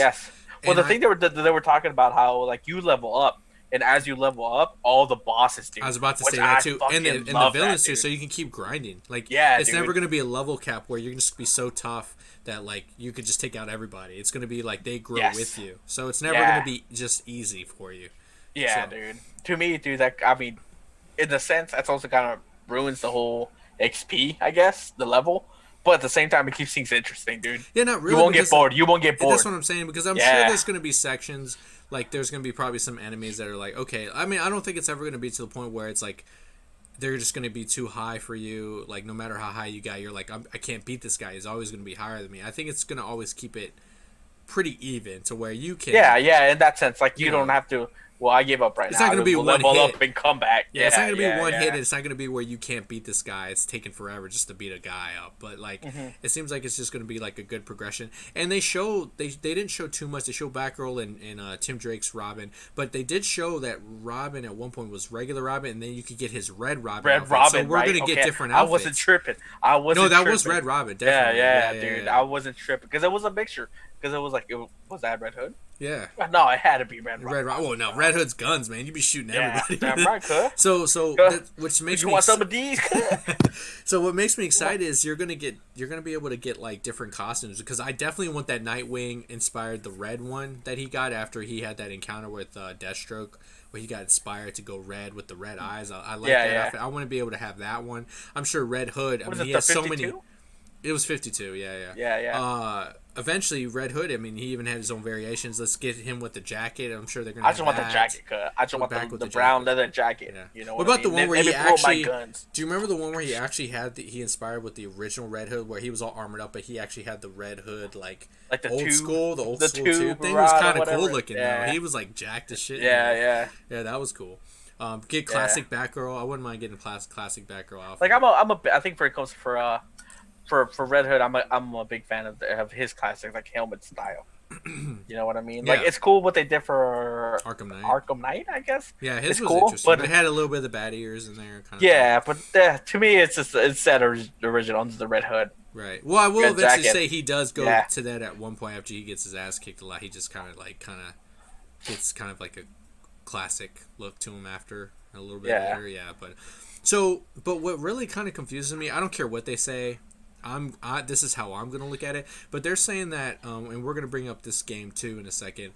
Well, the thing they were talking about how like you level up. And as you level up, all the bosses do. I was about to say that too, and the villains too. So you can keep grinding. Like, it's never going to be a level cap where you're just be so tough that like you could just take out everybody. It's going to be like they grow with you. So it's never going to be just easy for you. Yeah, dude. To me, dude, in a sense, that's also kind of ruins the whole XP, I guess, the level. But at the same time, it keeps things interesting, dude. Yeah, not really. You won't get bored. That's what I'm saying, because I'm sure there's going to be sections. Like, there's going to be probably some enemies that are like, okay, I mean, I don't think it's ever going to be to the point where it's like they're just going to be too high for you. Like, no matter how high you got, you're like, I can't beat this guy. He's always going to be higher than me. I think it's going to always keep it pretty even to where you can. Yeah, in that sense, like you don't have to. Well, I gave up right now. It's not going to be one level hit. up and come back. Yeah, it's not going to be one hit, and it's not going to be where you can't beat this guy. It's taking forever just to beat a guy up. But like, it seems like it's just going to be like a good progression. And they didn't show too much. They showed Batgirl and Tim Drake's Robin, but they did show that Robin at one point was regular Robin, and then you could get his Red Robin. Red Robin. So we're going to get different outfits. I wasn't tripping. No, that was Red Robin. Definitely. Yeah, dude. Yeah. I wasn't tripping because it was a mixture. Because it was like, was that Red Hood? Yeah. No, it had to be Red Hood. Well, no, Red Hood's guns, man. You be shooting everybody. Damn right, cuz. Which makes you want some of these? So what makes me excited is you're gonna be able to get like different costumes, because I definitely want that Nightwing inspired the red one that he got after he had that encounter with Deathstroke, where he got inspired to go red with the red eyes. I like that outfit. I want to be able to have that one. I'm sure Red Hood. I mean, he has so many. It was 52, yeah. Eventually, Red Hood, I mean, he even had his own variations. Let's get him with the jacket. I'm sure they're going to I just want the jacket, cut. I just want the brown leather jacket. Yeah. You know what about the one where he actually... Do you remember the one where he actually he inspired with the original Red Hood, where he was all armored up, but he actually had the Red Hood, like the old school tube thing? Was kind of cool looking, though. He was, like, jacked as shit. Yeah, that was cool. Get classic Batgirl. I wouldn't mind getting classic Batgirl outfit. Like, I think when it comes for Red Hood, I'm a big fan of his classic like helmet style. You know what I mean? Yeah. Like, it's cool what they did for Arkham Knight, I guess. Yeah, his was cool, interesting. But it had a little bit of the bat ears in there. But to me, it's set original under the Red Hood. Right. Well, I will eventually say he does go to that at one point after he gets his ass kicked a lot. He just kind of gets kind of like a classic look to him after a little bit later. Yeah, but what really kind of confuses me, I don't care what they say. This is how I'm going to look at it. But they're saying that, and we're going to bring up this game too in a second.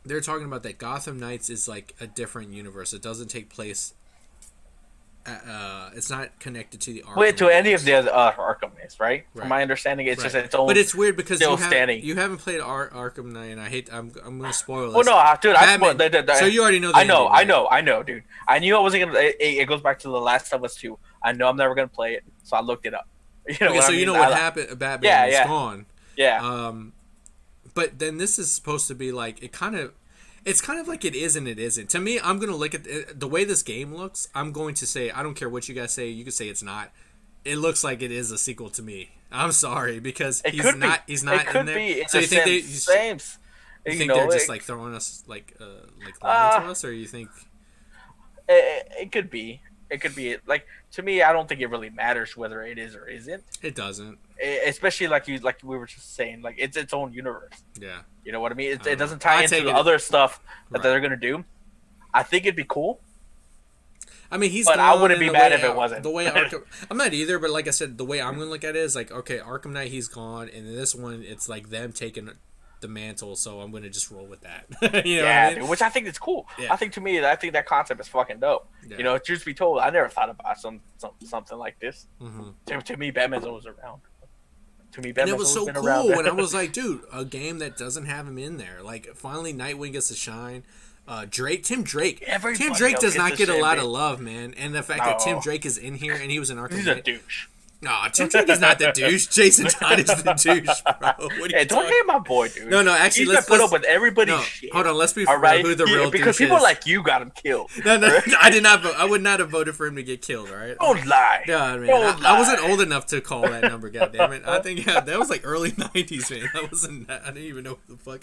They're talking about that Gotham Knights is like a different universe. It doesn't take place. It's not connected to the Arkham. To any of the other Arkham Knights, right? From my understanding, it's just its own. But it's weird because you haven't played Arkham Knight, and I'm going to spoil this. Oh no, dude! So you already know. I know, dude. I knew I wasn't gonna. It goes back to the Last of Us 2. I know I'm never gonna play it, so I looked it up. You know you know what happened? Batman was gone. Yeah. But then this is supposed to be like it's kind of like it is and it isn't. To me, I'm gonna look at the way this game looks. I'm going to say I don't care what you guys say. You can say it's not. It looks like it is a sequel to me. I'm sorry because he's not in there. Be. So you think they're just like throwing us like lying to us, or you think it could be? It could be like, to me, I don't think it really matters whether it is or isn't. It doesn't. Especially like we were just saying, like it's its own universe. Yeah. You know what I mean? It doesn't tie into the other stuff that they're gonna do. I think it'd be cool. I mean, but I wouldn't be mad if it wasn't. The way I'm not either, but like I said, the way I'm gonna look at it is like, okay, Arkham Knight, he's gone, and in this one, it's like them taking the mantle, so I'm gonna just roll with that. You know what I mean? Dude, which I think is cool. Yeah. I think that concept is fucking dope. Yeah. You know, truth be told, I never thought about something like this. Mm-hmm. To me, Batman's always around. To me, Batman's always been around. And it was so cool when I was like, dude, a game that doesn't have him in there. Like, finally, Nightwing gets to shine. Tim Drake does not get a lot of love, man. And the fact that Tim Drake is in here and he was in Arkham Knight. He's a douche. No, Tim Drake is not the douche. Jason Todd is the douche, bro. Don't hate my boy, dude. No, actually, let's put up with everybody's shit. Hold on, let's be for real. Who the real douche is? Because people like you got him killed. No, I did not vote. I would not have voted for him to get killed. All right. Don't lie. No, I mean, I wasn't old enough to call that number. Goddammit. I think that was like early '90s, man. That wasn't. I didn't even know what the fuck.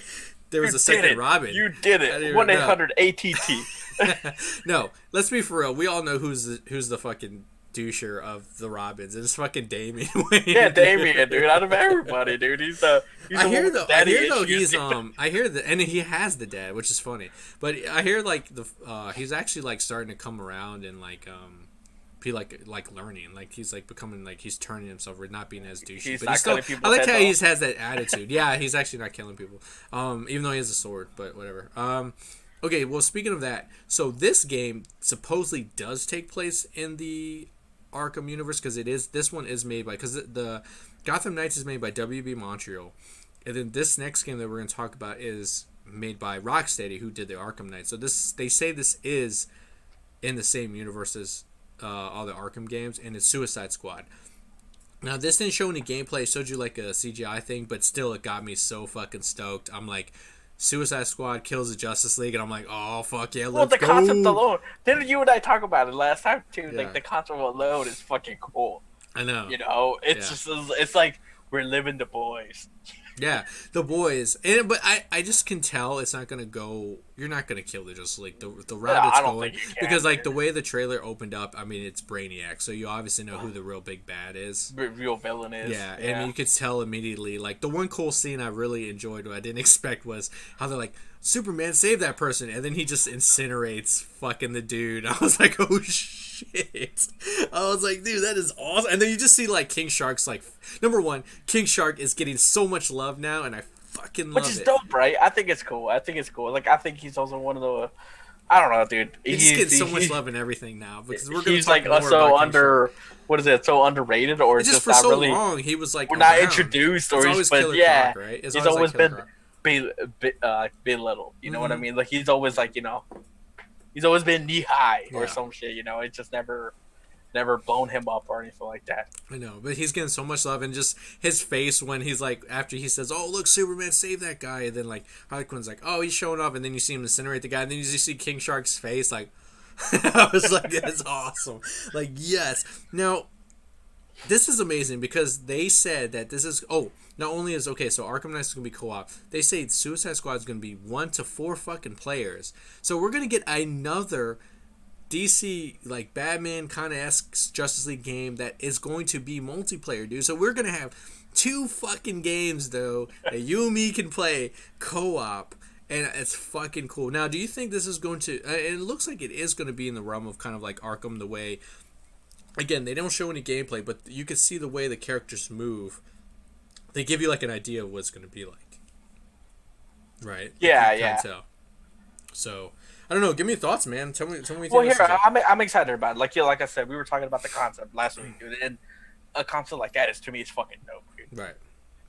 There was a second Robin. You did it. 1-800-ATT. No, let's be for real. We all know who's the fucking doucher of the Robins. It's fucking Damian Wayne. Yeah, Damian, dude. Out of everybody, dude, I hear that, and he has the dad, which is funny. But I hear like he's actually like starting to come around and like be like learning, like he's like becoming like he's turning himself, or not being as douchey. I like how he just has that attitude. Yeah, he's actually not killing people, even though he has a sword. But whatever. Okay, well, speaking of that, so this game supposedly does take place in the Arkham universe, because this one is made by, because the Gotham Knights is made by WB Montreal, and then this next game that we're going to talk about is made by Rocksteady, who did the Arkham Knights. So they say this is in the same universe as all the Arkham games, and it's Suicide Squad. Now, this didn't show any gameplay. It showed you like a CGI thing, but still, it got me so fucking stoked. I'm like, Suicide Squad kills the Justice League, and I'm like, oh, fuck yeah, let's go. Concept alone. Didn't you and I talk about it last time, too? Yeah. Like, the concept alone is fucking cool. I know. You know? It's just, it's like, we're living the boys. Yeah, the boys. But I just can tell it's not going to go... You're not going to kill the Justice League. The route it's going... Because, like, the way the trailer opened up, I mean, it's Brainiac. So you obviously know who the real big bad is. Real villain is. Yeah, and you could tell immediately. Like, the one cool scene I really enjoyed, what I didn't expect, was how they're like, Superman, save that person. And then he just incinerates fucking the dude. I was like, oh, shit. I was like, dude, that is awesome. And then you just see, like, King Shark's, like... Number one, King Shark is getting so much love now, and I fucking love it. Which is dope, right? I think it's cool. Like, I think he's also one of the... I don't know, dude. He's getting so much love and everything now. Because we're gonna he's, like, so under... What is it? So underrated? Or it's just for not so really, long, he was, like, we're around. not introduced, or he's... But, yeah. Croc, right? He's always been belittled. You know what I mean? Like, he's always, like, you know... He's always been knee-high or some shit, you know? It's just never blown him up or anything like that. I know, but he's getting so much love, and just his face when he's like, after he says, oh, look, Superman, save that guy, and then, like, Harley Quinn's like, oh, he's showing up, and then you see him incinerate the guy, and then you just see King Shark's face, like, I was like, that's awesome. Like, yes. Now, this is amazing, because they said that this is, not only is, okay, so Arkham Knight is going to be co-op, they say Suicide Squad is going to be 1 to 4 fucking players, so we're going to get another DC, like, Batman kind of esque Justice League game that is going to be multiplayer, dude. So we're going to have 2 fucking games, though, that you and me can play co-op, and it's fucking cool. Now, do you think this is going to... it looks like it is going to be in the realm of kind of like Arkham, the way... Again, they don't show any gameplay, but you can see the way the characters move. They give you, like, an idea of what it's going to be like. Right? Yeah. So... I don't know. Give me your thoughts, man. Tell me. Well, here I'm excited about it. Like I said, we were talking about the concept last week, dude, and a concept like that is, to me, it's fucking dope, dude. Right.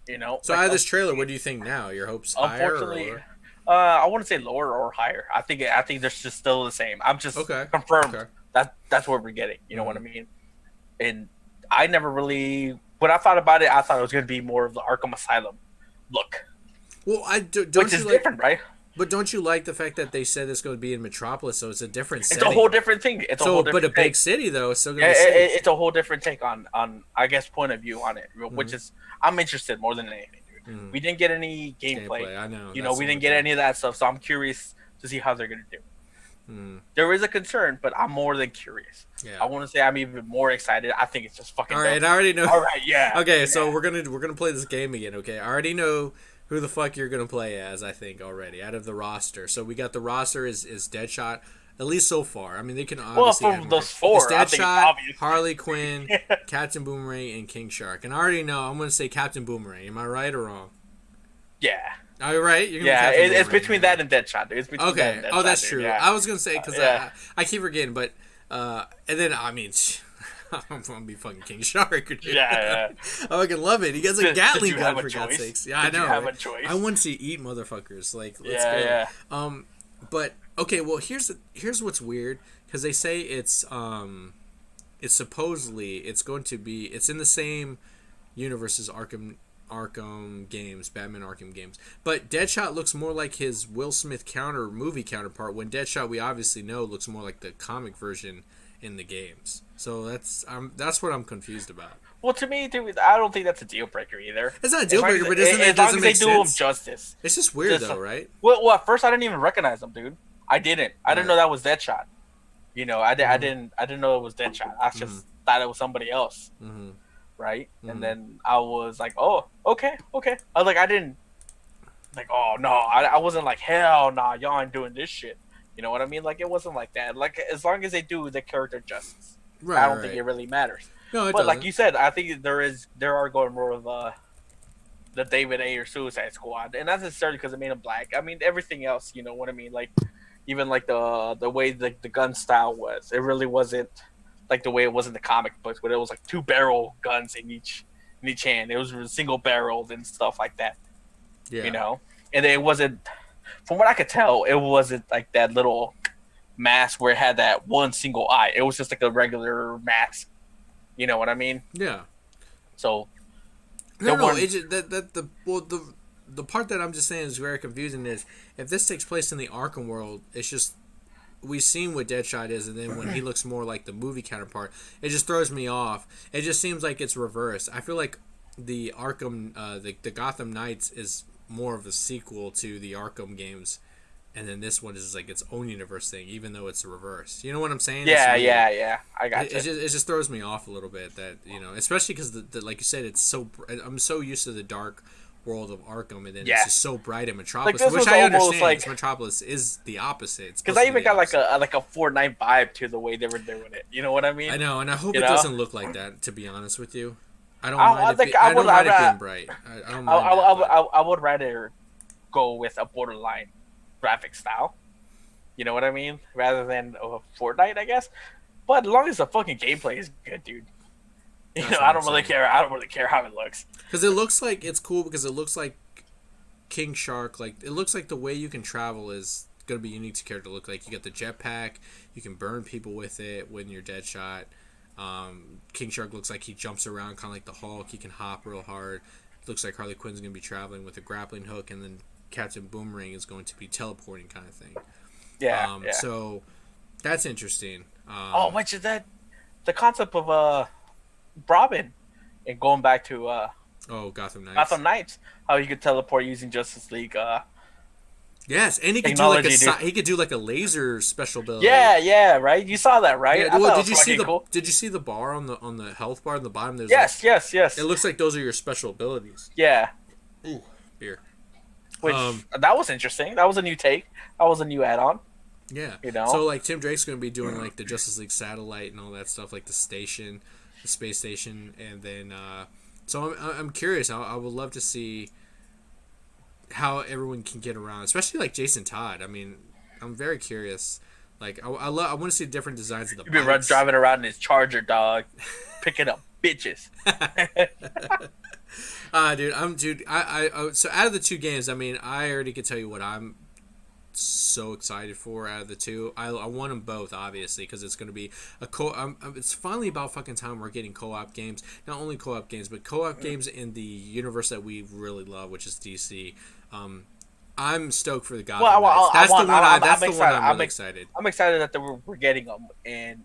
You know. So, out of this trailer, what do you think now? Your hopes higher or lower? I wouldn't say lower or higher. I think they're just still the same. I'm just confirmed that's what we're getting. You know what I mean? And I never really, when I thought about it, I thought it was going to be more of the Arkham Asylum look. Well, which is different, right? But don't you like the fact that they said it's going to be in Metropolis, so it's a different setting? It's a whole different thing. But a big city, though, it's still going to be it's a whole different take on, I guess, point of view on it, which is, I'm interested more than anything, dude. We didn't get any gameplay. I know. You know, we didn't get any of that stuff, so I'm curious to see how they're going to do. There is a concern, but I'm more than curious. Yeah. I want to say I'm even more excited. I think it's just fucking all right, dope. I already know. All right, yeah. Okay, so we're gonna play this game again, okay? I already know who the fuck you're gonna play as, I think, already, out of the roster. So we got the roster is Deadshot, at least so far. I mean, they can obviously... Well, from those 4, it's Deadshot, Harley Quinn, Captain Boomerang, and King Shark. And I already know, I'm gonna say Captain Boomerang. Am I right or wrong? Yeah. Are you right? It's between that and Deadshot, dude. It's between that and Deadshot, that's true. Yeah. I was gonna say, because I keep forgetting, but... and then, I mean... I'm gonna be fucking King Shark. Dude. Yeah. I fucking love it. He gets a Gatling gun, for God's sakes. Yeah, I know. You have a choice? I want to eat motherfuckers. Like, let's go. Yeah. But okay, well, here's what's weird, because they say it's supposedly it's going to be, it's in the same universe as Arkham games, Batman Arkham games. But Deadshot looks more like his Will Smith movie counterpart, when Deadshot, we obviously know, looks more like the comic version in the games. So that's what I'm confused about. Well, to me, dude, I don't think that's a deal breaker either. It's not a deal breaker, but as long as they do them justice. It's just weird, though, right? Well, at first I didn't even recognize them, dude. I didn't know that was Deadshot. You know, I didn't know it was Deadshot. I just thought it was somebody else. Right? And then I was like, oh, okay. I was like, I didn't, like, oh no, I wasn't like, hell nah, y'all ain't doing this shit. You know what I mean? Like, it wasn't like that. Like, as long as they do the character justice, I don't think it really matters. No, but like you said, I think there are going more of the David Ayer Suicide Squad, and not necessarily because it made him black. I mean, everything else, you know what I mean? Like, even like the way the gun style was, it really wasn't like the way it was in the comic books, where it was like 2 barrel guns in each hand. It was single barreled and stuff like that. Yeah. You know, and it wasn't. From what I could tell, it wasn't like that little mask where it had that one single eye. It was just like a regular mask. You know what I mean? Yeah. So No. It just, the part that I'm just saying is very confusing is if this takes place in the Arkham world, it's just we've seen what Deadshot is, and then when he looks more like the movie counterpart, it just throws me off. It just seems like it's reversed. I feel like the Arkham, the Gotham Knights is more of a sequel to the Arkham games, and then this one is like its own universe thing, even though it's a reverse. You know what I'm saying? Yeah. I got you. It just throws me off a little bit that especially because like you said, it's so I'm so used to the dark world of Arkham, and then it's just so bright in Metropolis, like, which I understand. Like, Metropolis is the opposite. Because I even got like a Fortnite vibe to the way they were doing it. You know what I mean? I know, and I hope it doesn't look like that. To be honest with you, I don't mind it being bright. I don't mind I would rather go with a Borderline graphic style. You know what I mean? Rather than a Fortnite, I guess. But as long as the fucking gameplay is good, dude. You know, I don't really care. I don't really care how it looks. Because it looks like it's cool because it looks like King Shark. Like it looks like the way you can travel is gonna be unique to character. Look like you got the jetpack. You can burn people with it when you're Deadshot. King Shark looks like he jumps around kind of like the Hulk. He can hop real hard. Looks like Harley Quinn's gonna be traveling with a grappling hook, and then Captain Boomerang is going to be teleporting kind of thing. Yeah. So that's interesting. Which is that the concept of Robin, and going back to Gotham Knights. Gotham Knights, how you could teleport using Justice League. Yes, and he could do like a laser special ability. Yeah, right. You saw that, right? Yeah, well, did you see the bar on the health bar on the bottom? There's yes. It looks like those are your special abilities. Yeah. Ooh, beer. Which that was interesting. That was a new take. That was a new add-on. Yeah. You know. So like Tim Drake's gonna be doing like the Justice League satellite and all that stuff, like the station, the space station, and then so I'm curious. I would love to see how everyone can get around, especially like Jason Todd. I mean, I'm very curious. Like I want to see different designs of the bikes. You've been driving around in his Charger, dog, picking up bitches. So out of the two games, I mean, I already can tell you what I'm so excited for out of the two. I want them both, obviously, because it's going to be a it's finally about fucking time we're getting co-op games. Not only co-op games, but co-op games in the universe that we really love, which is DC. I'm stoked for the Gotham Knights. That's the one I'm really excited. I'm excited that we're getting them, and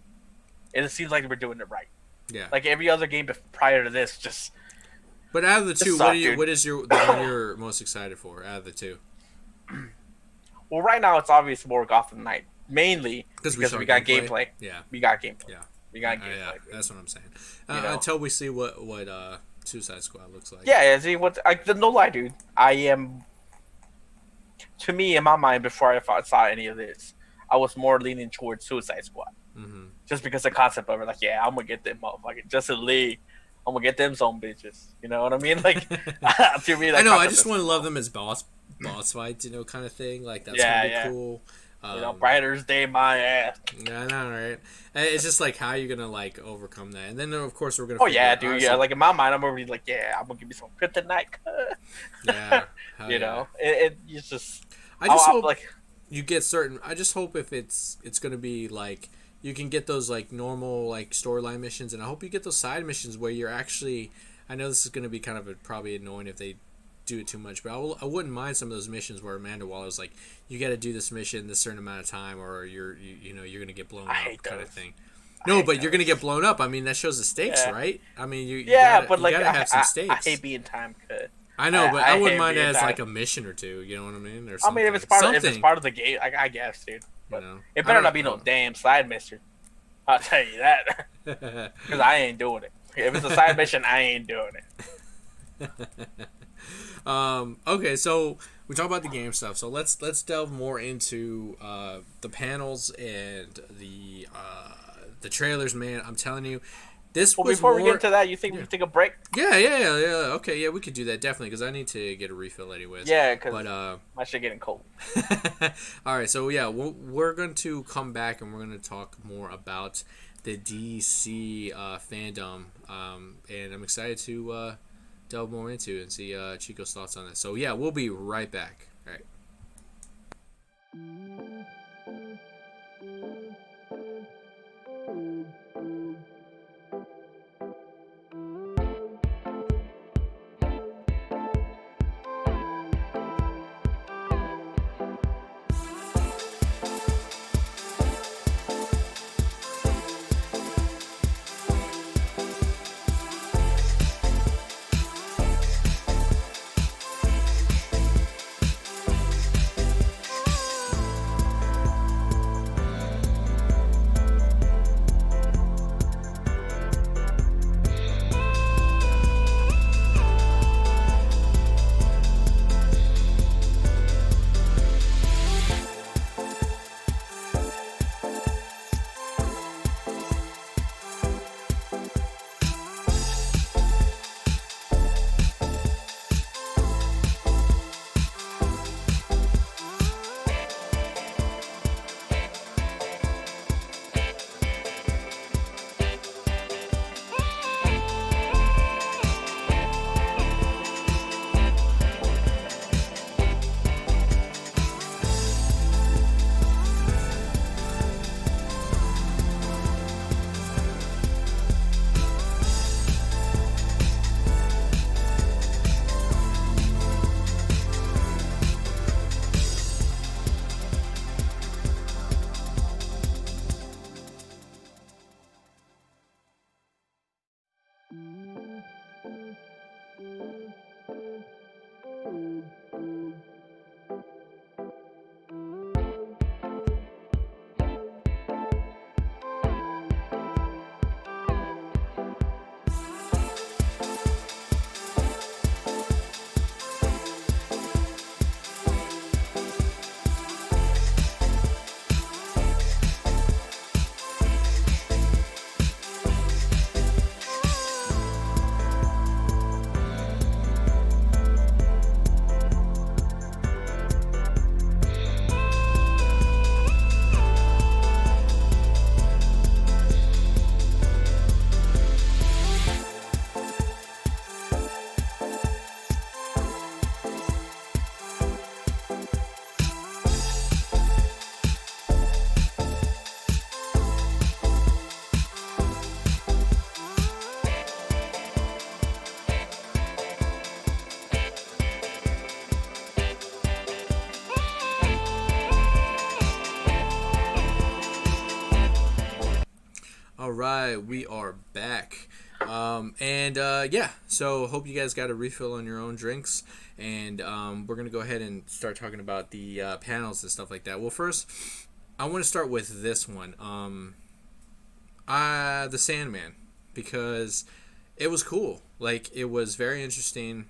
it seems like we're doing it right. Yeah. Like every other game prior to this, just. But out of the two, what is the one you're most excited for out of the two? Well, right now it's obvious more Gotham Knight, mainly because we got gameplay. Yeah, we got gameplay. Yeah, we got gameplay. Yeah, that's what I'm saying. Until we see what Suicide Squad looks like. Yeah, see no lie, dude. I am. To me, in my mind, before I saw any of this, I was more leaning towards Suicide Squad, just because the concept of it, like, yeah, I'm gonna get them motherfucking Justice League. I'm gonna get them some bitches. You know what I mean? Like, to me, I know. I just want to love them as boss fights, kind of thing. Like that's gonna be cool. Brighter's Day, my ass. Yeah, I know, right? It's just like how you're gonna like overcome that, and then of course we're gonna. Oh yeah, dude. Yeah, like in my mind, I'm already like, yeah, I'm gonna give me some kryptonite. Yeah, you know, it's just. I just hope you get certain. I just hope if it's gonna be like. You can get those like normal like storyline missions, and I hope you get those side missions where you're actually. I know this is going to be kind of probably annoying if they do it too much, but I wouldn't mind some of those missions where Amanda Waller's like, you got to do this mission this certain amount of time, or you're going to get blown up kind of thing. No, but you're going to get blown up. I mean, that shows the stakes, right? I mean, you gotta have some stakes. I hate being time cut. I know, but I wouldn't mind it as like a mission or two. You know what I mean? Or I mean, if it's part of the game, I guess, dude. But it better not be no damn side mission. I'll tell you that. Because I ain't doing it. If it's a side mission, I ain't doing it. Okay, so we talked about the game stuff. So let's delve more into the panels and the trailers, man. I'm telling you. Before we get into that, you think we take a break? Yeah. Okay, yeah, we could do that definitely because I need to get a refill anyways. Yeah, because my shit getting cold. All right, so yeah, we're going to come back and we're going to talk more about the DC fandom, and I'm excited to delve more into it and see Chico's thoughts on this. So yeah, we'll be right back. All right. right, we are back. Yeah, so hope you guys got a refill on your own drinks. And we're going to go ahead and start talking about the panels and stuff like that. Well, first, I want to start with this one The Sandman, because it was cool. Like, it was very interesting.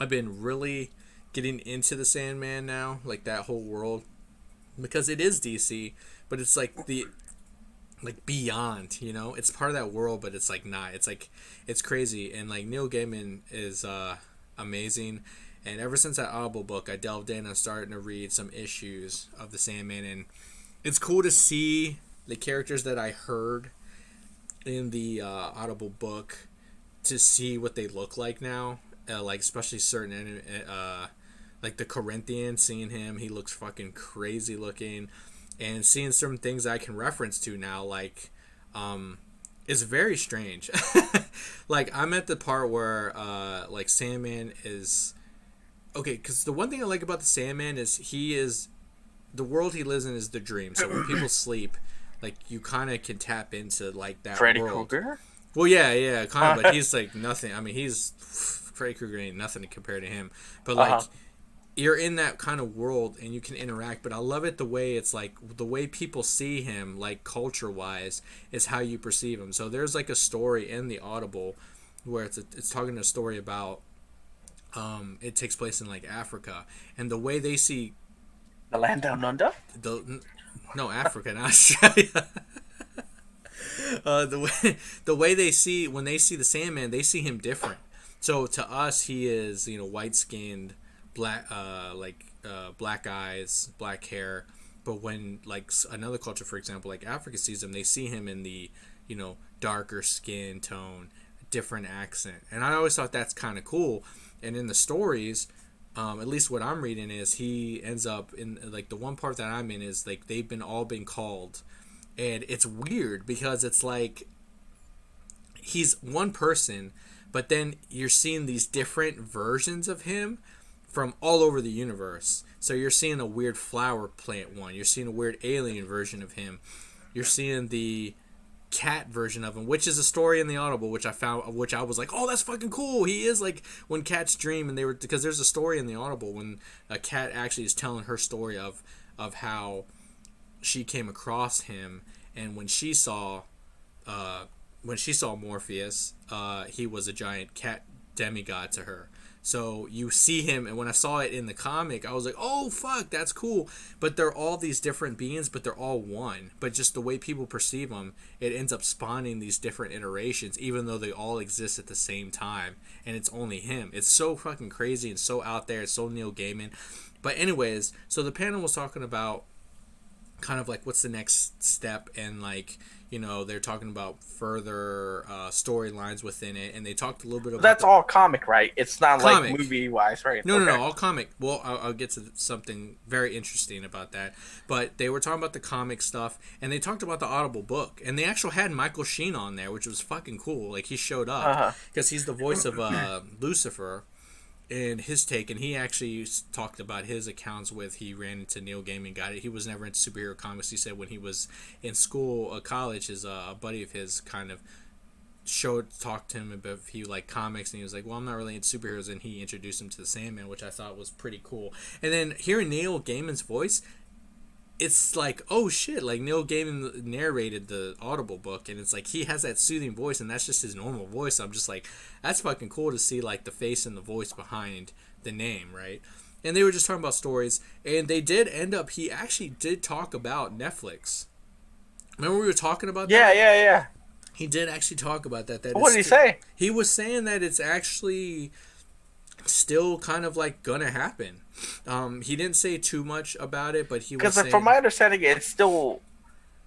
I've been really getting into the Sandman now, like that whole world, because it is DC, but it's like beyond, it's part of that world, but it's like not. It's like it's crazy, and like Neil Gaiman is amazing. And ever since that Audible book, I delved in and started to read some issues of the Sandman, and it's cool to see the characters that I heard in the Audible book, to see what they look like now. Like especially certain like the Corinthian, seeing him, he looks fucking crazy looking, and seeing certain things I can reference to now, like is very strange. Like I'm at the part where like Sandman is okay, because the one thing I like about the Sandman is the world he lives in is the dream. So when people sleep, like you kind of can tap into like that Freddy world. Krueger? Well, yeah, kind of, but he's like nothing. I mean, he's Freddy Krueger ain't nothing to compare to him. But like, you're in that kind of world and you can interact. But I love it the way it's like the way people see him, like culture wise, is how you perceive him. So there's like a story in the Audible where it's talking a story about it takes place in like Africa, and the way they see the land down under. Africa, not Australia. The way they see, when they see the Sandman, they see him different. So to us, he is white skinned, black black eyes, black hair. But when like another culture, for example, like Africa sees him, they see him in the darker skin tone, different accent, and I always thought that's kind of cool. And in the stories, at least what I'm reading is he ends up in like the one part that I'm in is like they've all been called. And it's weird because it's like he's one person, but then you're seeing these different versions of him from all over the universe. So you're seeing a weird flower plant one. You're seeing a weird alien version of him. You're seeing the cat version of him, which is a story in the Audible, which I was like, oh, that's fucking cool. He is like when cats dream, and because there's a story in the Audible when a cat actually is telling her story of how she came across him, and when she saw Morpheus, he was a giant cat demigod to her. So you see him, and when I saw it in the comic, I was like, oh fuck, that's cool. But they're all these different beings, but they're all one. But just the way people perceive them, it ends up spawning these different iterations, even though they all exist at the same time, and it's only him. It's so fucking crazy and so out there. It's so Neil Gaiman. But anyways, so the panel was talking about kind of like what's the next step, and like they're talking about further storylines within it, and they talked a little bit about that's all comic, right? It's not comic. Like movie wise, right? No, all comic. Well, I'll get to something very interesting about that, but they were talking about the comic stuff, and they talked about the Audible book, and they actually had Michael Sheen on there, which was fucking cool. Like he showed up because he's the voice of Lucifer. And his take, and he actually talked about his accounts with he ran into Neil Gaiman, got it. He was never into superhero comics. He said when he was in school, college, his a buddy of his kind of talked to him about if he liked comics, and he was like, well, I'm not really into superheroes, and he introduced him to the Sandman, which I thought was pretty cool. And then hearing Neil Gaiman's voice, it's like, oh shit, like Neil Gaiman narrated the Audible book, and it's like he has that soothing voice, and that's just his normal voice. I'm just like, that's fucking cool to see like the face and the voice behind the name, right? And they were just talking about stories, and they did end up, he actually did talk about Netflix. Remember we were talking about that? Yeah. He did actually talk about that. What did he say? He was saying that it's actually still kind of like gonna happen. He didn't say too much about it, but he was saying, from my understanding, it's still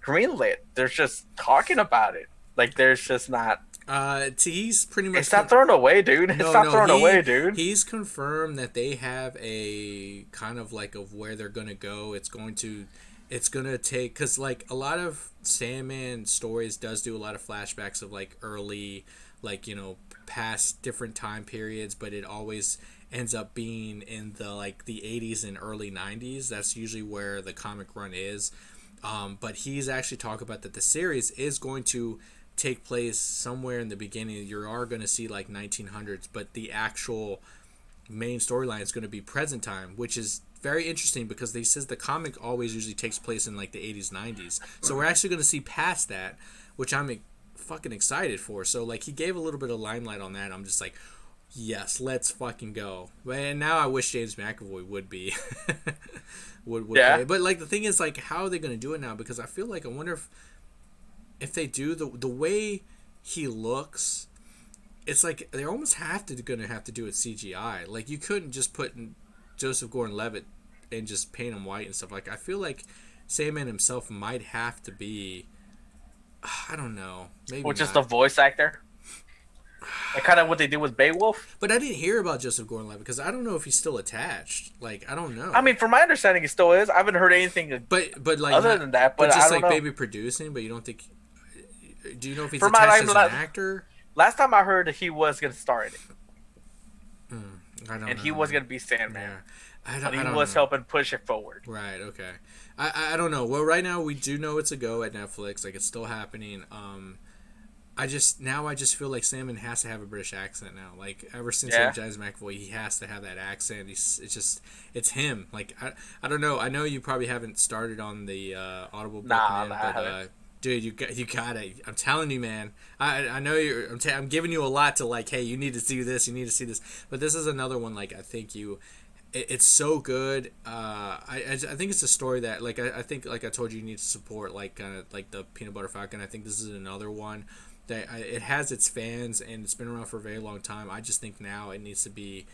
greenlit. They're just talking about it. Like there's just not. He's pretty much. It's not thrown away, dude. It's not thrown away, dude. He's confirmed that they have a kind of like of where they're gonna go. It's gonna take, because like a lot of Sandman stories does do a lot of flashbacks of like early, like past different time periods, but it always ends up being in the 80s and early 90s. That's usually where the comic run is. But he's actually talking about that the series is going to take place somewhere in the beginning. You are going to see like 1900s, but the actual main storyline is going to be present time, which is very interesting because he says the comic always usually takes place in like the 80s, 90s. So we're actually going to see past that, which I'm fucking excited for. So like he gave a little bit of limelight on that. I'm just like, yes, let's fucking go. And now I wish James McAvoy would be would play. But like the thing is like how are they going to do it now? Because I feel like I wonder if they do the way he looks, it's like they almost gonna have to do it CGI. Like you couldn't just put Joseph Gordon-Levitt and just paint him white and stuff. Like I feel like Sandman himself might have to be, I don't know, maybe which not. is the voice actor. Like kind of what they did with Beowulf. But I didn't hear about Joseph Gordon-Levitt because I don't know if he's still attached. Like I don't know. I mean, from my understanding, he still is. I haven't heard anything. But like other than that, but just I don't like know. maybe producing. But you don't think? Do you know if he's attached as an actor? Last time I heard, he was going to star in it. I don't know. And he was going to be Sandman. Yeah. But he was helping push it forward. Right, okay. I don't know. Well, right now we do know it's a go at Netflix. Like, it's still happening. I just feel like Sandman has to have a British accent now. Like, ever since James McAvoy, he has to have that accent. It's him. Like, I don't know. I know you probably haven't started on the Audible book, but dude, you gotta. I'm telling you, man. I know you're. I'm giving you a lot to like. Hey, you need to see this. You need to see this. But this is another one. Like I think it's so good. I think it's a story that like I think like I told you, you need to support like kind of like the Peanut Butter Falcon. I think this is another one that it has its fans and it's been around for a very long time. I just think now it needs to be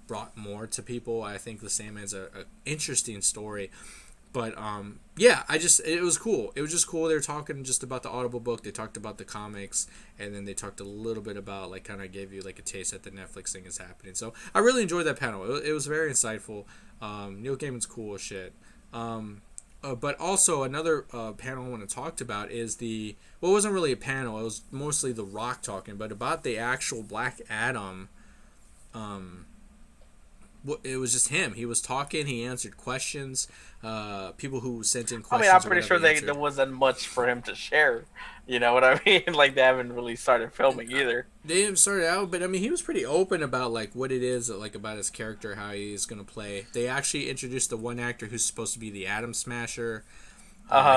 brought more to people. I think the Sandman's a interesting story. But yeah, it was cool. It was just cool. They were talking just about the Audible book. They talked about the comics, and then they talked a little bit about like kind of gave you like a taste that the Netflix thing is happening. So I really enjoyed that panel. It was very insightful. Neil Gaiman's cool as shit. But also another panel I want to talk about is it wasn't really a panel. It was mostly The Rock talking, but about the actual Black Adam. It was just him. He was talking. He answered questions. People who sent in questions. I mean, I'm pretty sure there wasn't much for him to share. You know what I mean? Like, they haven't really started filming either. They haven't started out, but I mean, he was pretty open about like what it is, like about his character, how he's gonna play. They actually introduced the one actor who's supposed to be the Atom Smasher.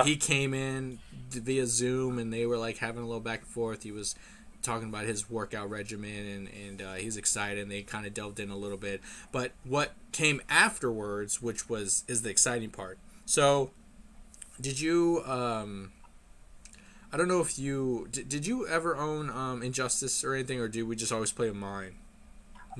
He came in via Zoom, and they were like having a little back and forth. He was talking about his workout regimen and he's excited, and they kind of delved in a little bit. But what came afterwards, which is the exciting part. So did you I don't know if you did you ever own Injustice or anything, or did we just always play with mine?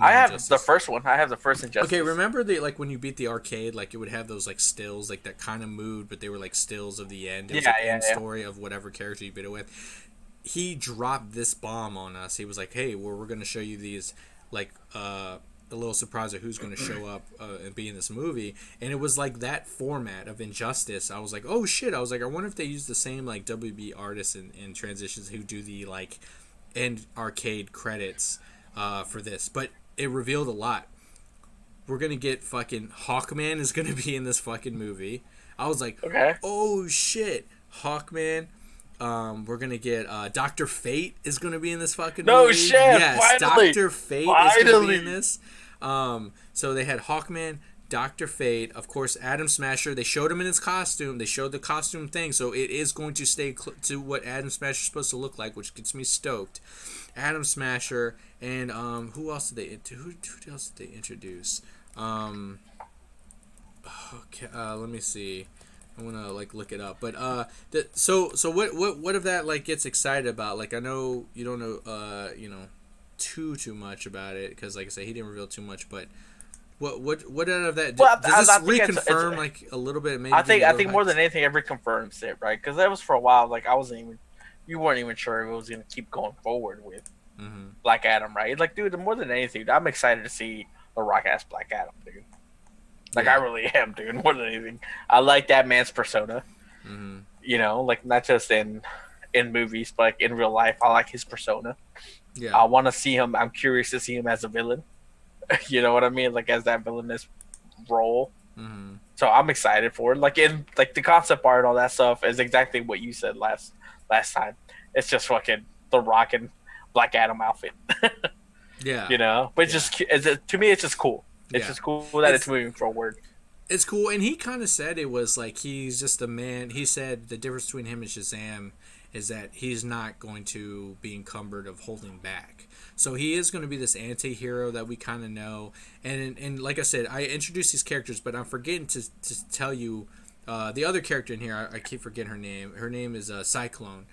I have the first one. I have the first Injustice. Okay, remember like when you beat the arcade, like it would have those like stills like that kind of moved, but they were like stills of the end. It was end story of whatever character you beat it with. He dropped this bomb on us. He was like, "Hey, we're going to show you these, like, a little surprise of who's going to show up and be in this movie." And it was like that format of Injustice. I was like, "Oh shit!" I was like, "I wonder if they use the same like WB artists and transitions who do the like end arcade credits for this." But it revealed a lot. We're gonna get fucking Hawkman is gonna be in this fucking movie. I was like, okay. "Oh shit, Hawkman." We're gonna get Dr. Fate is gonna be in this fucking movie. No shit! Yes, finally. Dr. Fate is gonna be in this. So they had Hawkman, Dr. Fate, of course, Atom Smasher. They showed him in his costume. They showed the costume thing, so it is going to stay to what Atom Smasher is supposed to look like, which gets me stoked. Atom Smasher and who else did they introduce? Okay, let me see. I want to like look it up, but so what if that like gets excited about? Like I know you don't know too much about it because like I said he didn't reveal too much, but what out of that does this reconfirm like a little bit? Maybe I think more than anything it reconfirms it, right? Because that was for a while like you weren't even sure if it was gonna keep going forward with Black Adam, right? Like dude, more than anything, I'm excited to see The Rock as Black Adam, dude. Like, I really am, dude, more than anything. I like that man's persona. Mm-hmm. You know, like, not just in movies, but like, in real life. I like his persona. Yeah. I want to see him. I'm curious to see him as a villain. You know what I mean? Like, as that villainous role. Mm-hmm. So I'm excited for it. Like in like the concept art and all that stuff is exactly what you said last time. It's just fucking the Rock and Black Adam outfit, Yeah, you know. But it's yeah, just to me, it's just cool. It's yeah. just cool that it's It's moving forward. it's cool, and he kind of said it was like he's just a man. He said the difference between him and Shazam is that he's not going to be encumbered of holding back. So he is going to be this anti-hero that we kind of know. And like I said, I introduced these characters, but I'm forgetting to tell you the other character in here. I keep forgetting her name. Her name is Cyclone.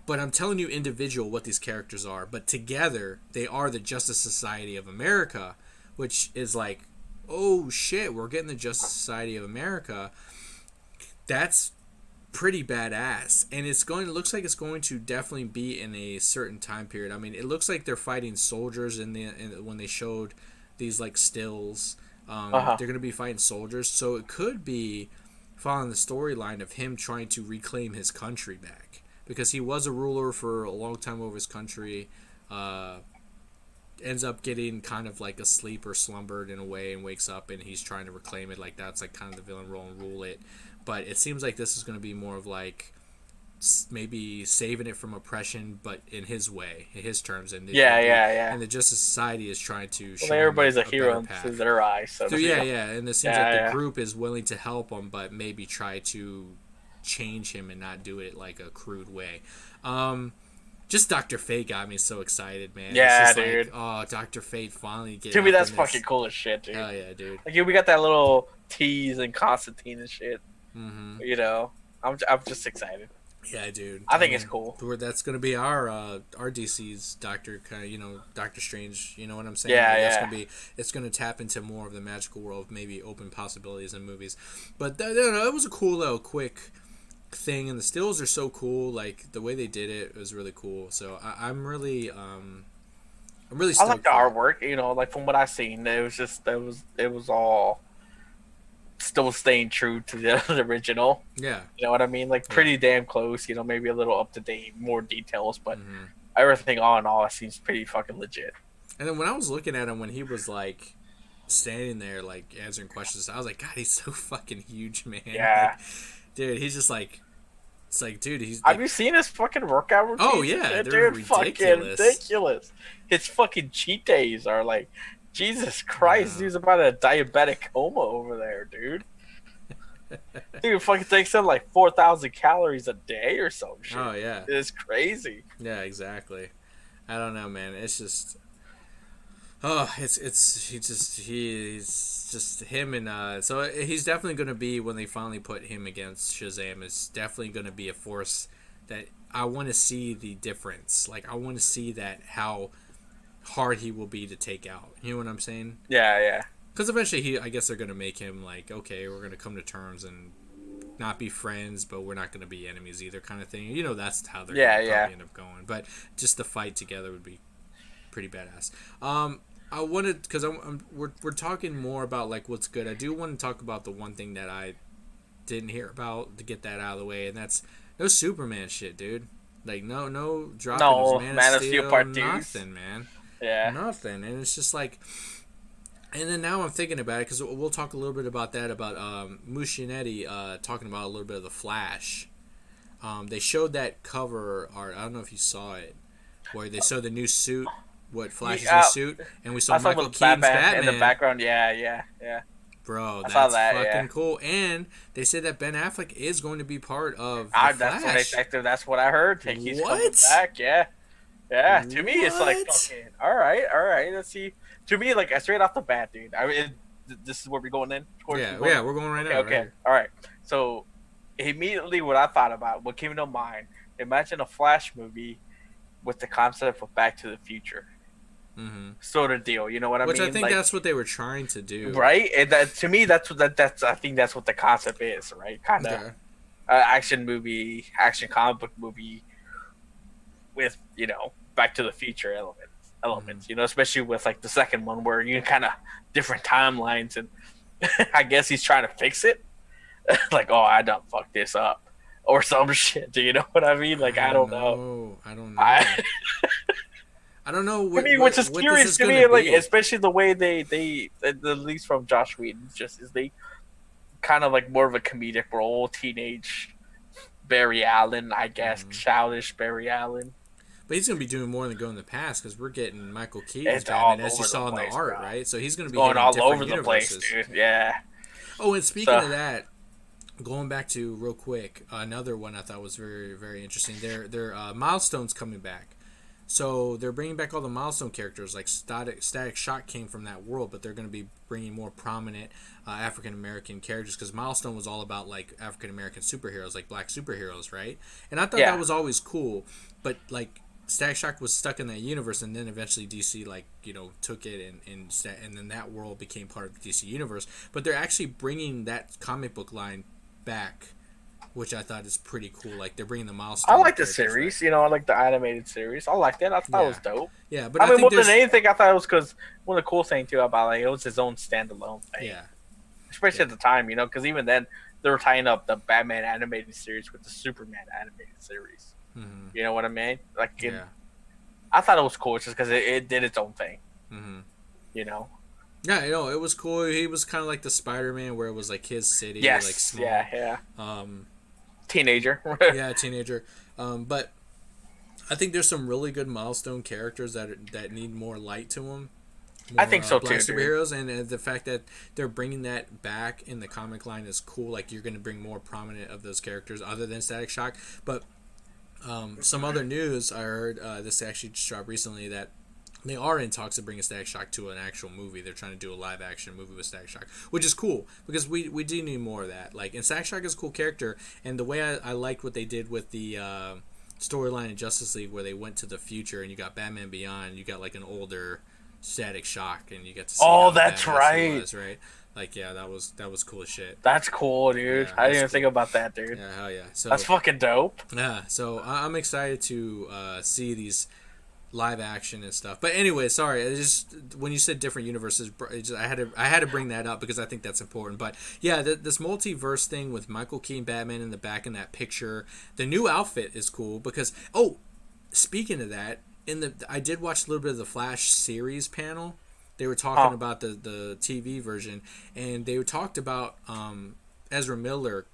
But I'm telling you individual what these characters are. But together, they are the Justice Society of America, which is like, oh shit, we're getting the Justice Society of America. That's pretty badass, and it looks like it's going to definitely be in a certain time period. I mean, it looks like they're fighting soldiers when they showed these like stills. Uh huh. They're going to be fighting soldiers, so it could be following the storyline of him trying to reclaim his country back because he was a ruler for a long time over his country. Uh, Ends up getting kind of like asleep or slumbered in a way and wakes up and he's trying to reclaim it. Like that's like kind of the villain role and rule it. But it seems like this is going to be more of like maybe saving it from oppression, but in his way, in his terms, Yeah, yeah, yeah. and the Justice Society is trying to Well, show him everybody's a a better hero through path. their eyes, so So to speak. yeah, yeah, and it seems like Yeah, the yeah. group is willing to help him, but maybe try to change him and not do it like a crude way. Just Doctor Fate got me so excited, man. It's Yeah, just like, dude. oh, Doctor Fate finally To getting me, up that's in this. fucking cool as shit, dude. Hell yeah, dude. Like, yeah, we got that little tease and Constantine and shit. Mm-hmm. You know, I'm just excited. Yeah, dude. I I think it's mean, cool. that's gonna be our DC's Doctor kind of Doctor Strange. You know what I'm saying? Yeah, Like, that's yeah. gonna be it's gonna tap into more of the magical world, maybe open possibilities in movies. But it was a cool little quick thing, and the stills are so cool. Like the way they did it was really cool. So I'm really I like stoked the for it. artwork. You know, like from what I've seen, it was all still staying true to the original. Yeah, You know what I mean? Like yeah. pretty damn close. You know, maybe a little up to date, more details, but Hmm. everything all in all, it seems pretty fucking legit. And then when I was looking at him when he was like standing there like answering questions, I was like, God, he's so fucking huge, man. Yeah. Like, dude, he's just like, it's like, dude, he's Have like, you seen his fucking workout oh routines and yeah, shit, they're dude? Fucking ridiculous. ridiculous. His fucking cheat days are like, Jesus Christ, Yeah. he's about a diabetic coma over there, dude. Dude, fucking takes in like 4,000 calories a day or some shit. Oh yeah. It's crazy. Yeah, exactly. I don't know, man. It's just, oh, he's just him and so he's definitely gonna be when they finally put him against Shazam. It's definitely gonna be a force that I want to see the difference. Like I want to see that how hard he will be to take out. You know what I'm saying? Yeah, yeah. Because eventually, I guess they're gonna make him like, okay, we're gonna come to terms and not be friends, but we're not gonna be enemies either, kind of thing. You know, that's how they're Yeah, gonna yeah. probably end up going. But just the fight together would be pretty badass. I wanted because we're talking more about like what's good. I do want to talk about the one thing that I didn't hear about to get that out of the way, and that's no Superman shit, dude. Like no dropping of No, Man of Man of Steel Steel, Part 2s. nothing, man, Yeah. nothing. And it's just like, and then now I'm thinking about it because we'll talk a little bit about that about Muschinetti talking about a little bit of the Flash. They showed that cover art. I don't know if you saw it, where they showed the new suit, what Flash's new Yeah, suit, and we saw I saw Michael with Keaton's Batman in the Batman. background. Yeah, yeah, yeah. Bro, I saw that's that. Yeah. fucking cool. And they said that Ben Affleck is going to be part of the Flash. That's what I heard. Think he's coming What? back. Yeah. Yeah. To me, it's like What? fucking. All right, all right. Let's see. To me, like straight off the bat, dude. I mean, this is where we're going in. Yeah, yeah, we're going right Okay, now. okay. Right All right. So immediately, what I thought about, what came to mind, imagine a Flash movie with the concept of Back to the Future, mm-hmm. sort of deal. You know what I Which mean? I think Like, that's what they were trying to do. right? And that to me, that's I think that's what the concept is, right? Kind of Okay. action movie, action comic book movie with Back to the Future elements. Mm-hmm. You know, especially with like the second one where you kind of different timelines, and I guess he's trying to fix it. Like, oh, I done fucked this up, or some shit. Do you know what I mean? Like, I don't know. I don't know. I I don't know I mean, which is what this curious is to gonna me, like be. especially the way they at least from Josh Whedon, just is they kind of like more of a comedic role, teenage Barry Allen, I guess, Mm-hmm. childish Barry Allen. But he's going to be doing more than go in the past because we're getting Michael Keaton's It's Batman, all as you over the saw in the place, art, bro. right? So he's going to It's be going hitting all different over the place, universes. dude. Yeah. Oh, and speaking So of that, going back to real quick, another one I thought was very, very interesting. Their Milestone's coming back. So they're bringing back all the Milestone characters. Like Static Shock came from that world, but they're going to be bringing more prominent African American characters because Milestone was all about like African American superheroes, like black superheroes, right? And I thought that yeah. was always cool. But like Static Shock was stuck in that universe, and then eventually DC took it and then that world became part of the DC universe. But they're actually bringing that comic book line back, which I thought is pretty cool. Like they're bringing the Milestone. I like the characters back. series, I like the animated series. I like that. I thought it was dope. Yeah, but I mean, think more than anything, I thought it was because one of the cool things too about like it was his own standalone thing. Yeah. Especially at the time, because even then they were tying up the Batman animated series with the Superman animated series. Mm-hmm. You know what I mean? I thought it was cool just because it did its own thing. Mm-hmm. Yeah, it was cool. He was kind of like the Spider-Man, where it was like his city, yes, like small. yeah. Teenager. Yeah, teenager. But I think there's some really good Milestone characters that need more light to them. I think so black too, superheroes, and the fact that they're bringing that back in the comic line is cool. Like you're going to bring more prominent of those characters other than Static Shock. But some other news I heard, this actually just dropped recently, that they are in talks of bringing Static Shock to an actual movie. They're trying to do a live action movie with Static Shock, which is cool because we do need more of that. Like, and Static Shock is a cool character, and the way I liked what they did with the storyline in Justice League, where they went to the future and you got Batman Beyond, you got like an older Static Shock, and you get to see how that's right. was, right? Like, yeah, that was cool as shit. That's cool, dude. Yeah, I didn't even think about that, dude. Yeah, hell yeah. So that's fucking dope. Yeah, so I'm excited to see these live action and stuff. But anyway, sorry, just when you said different universes, I had to bring that up because I think that's important. But yeah, this multiverse thing with Michael Keaton Batman in the back in that picture, the new outfit is cool because speaking of that, I did watch a little bit of the Flash series panel. They were talking about the TV version, and they talked about Ezra Miller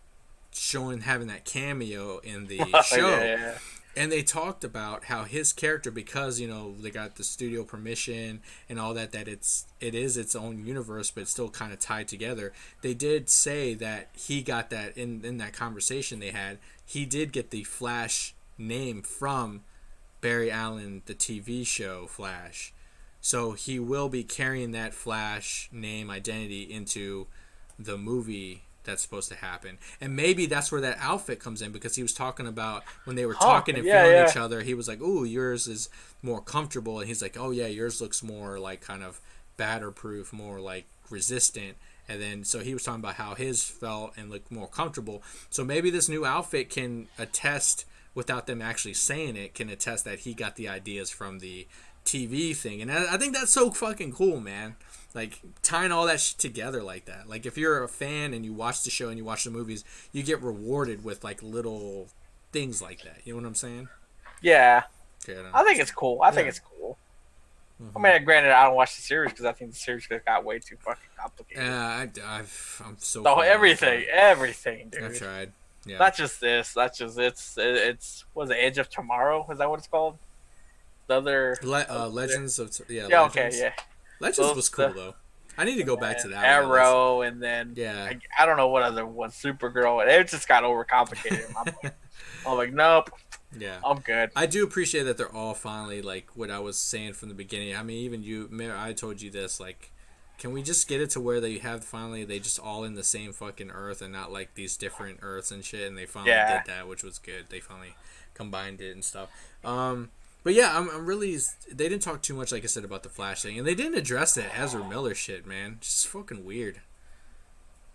having that cameo in the show. Yeah. And they talked about how his character, because they got the studio permission and all that it is its own universe, but it's still kind of tied together. They did say that he got that in that conversation they had. He did get the Flash name from Barry Allen, the TV show Flash. So he will be carrying that Flash name identity into the movie that's supposed to happen. And maybe that's where that outfit comes in, because he was talking about when they were talking and feeling each other, he was like, "Ooh, yours is more comfortable," and he's like, "Oh yeah, yours looks more like kind of batter proof, more like resistant." And then so he was talking about how his felt and looked more comfortable. So maybe this new outfit can attest, without them actually saying it, can attest that he got the ideas from the TV thing. And I think that's so fucking cool, man. Like, tying all that shit together like that. Like, if you're a fan and you watch the show and you watch the movies, you get rewarded with, like, little things like that. You know what I'm saying? Yeah. Okay, I think it's cool. I think it's cool. Mm-hmm. I mean, granted, I don't watch the series because I think the series got way too fucking complicated. Yeah, I'm so... So everything, dude. I've tried. Yeah. Not just this. Not just... It's... What is it? Edge of Tomorrow? Is that what it's called? The other... Legends of... Yeah, yeah, Legends. okay, yeah. Legends was cool, though. I need to go back to that Arrow, and then... Yeah. I don't know what other one. Supergirl. It just got overcomplicated in my mind. I'm like, nope. Yeah. I'm good. I do appreciate that they're all finally, like, what I was saying from the beginning. I mean, even you... I told you this, like... Can we just get it to where they just all in the same fucking Earth and not, like, these different Earths and shit? And they finally did that, which was good. They finally combined it and stuff. But yeah, I'm really... They didn't talk too much, like I said, about the Flash thing. And they didn't address that Ezra Miller shit, man. It's just fucking weird.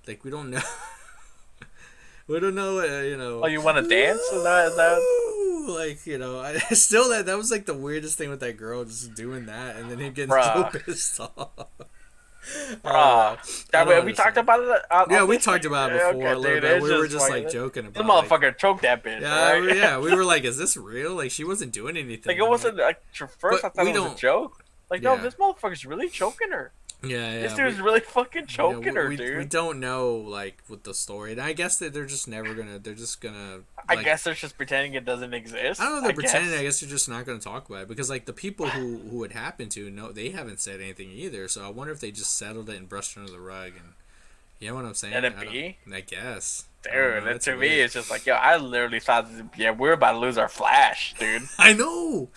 Like, we don't know... we don't know, Oh, you want to dance? Is that... Like, I still... That was, like, the weirdest thing with that girl, just doing that. And then him getting so pissed off. Bro, I don't we talked understand. about it. Yeah, we This talked thing? about it before Okay, a little dude, bit. it's We were just just like like joking this about like, motherfucker choked that bitch, yeah, right? yeah. We were like, is this real? Like she wasn't doing Like anything. it I'm like, wasn't like at first but I thought we it was a don't. joke. Like no, Yeah, this motherfucker's really choking her. yeah, This yeah. dude's really fucking Yeah, choking her, we dude. don't know like with the story, and I guess that they're just never gonna. They're just gonna I like. guess they're just pretending it doesn't I don't exist. know. They're I pretending. I guess. guess they're just not gonna talk about it because like the people who it happened to, no, they haven't said anything either. So I wonder if they just settled it and brushed it under the rug. And you know what I'm saying? Let it be. I guess. I don't Dude, know. that It's to me, weird. it's just like, yo, I literally thought, yeah, we're about to lose our Flash, dude. I know.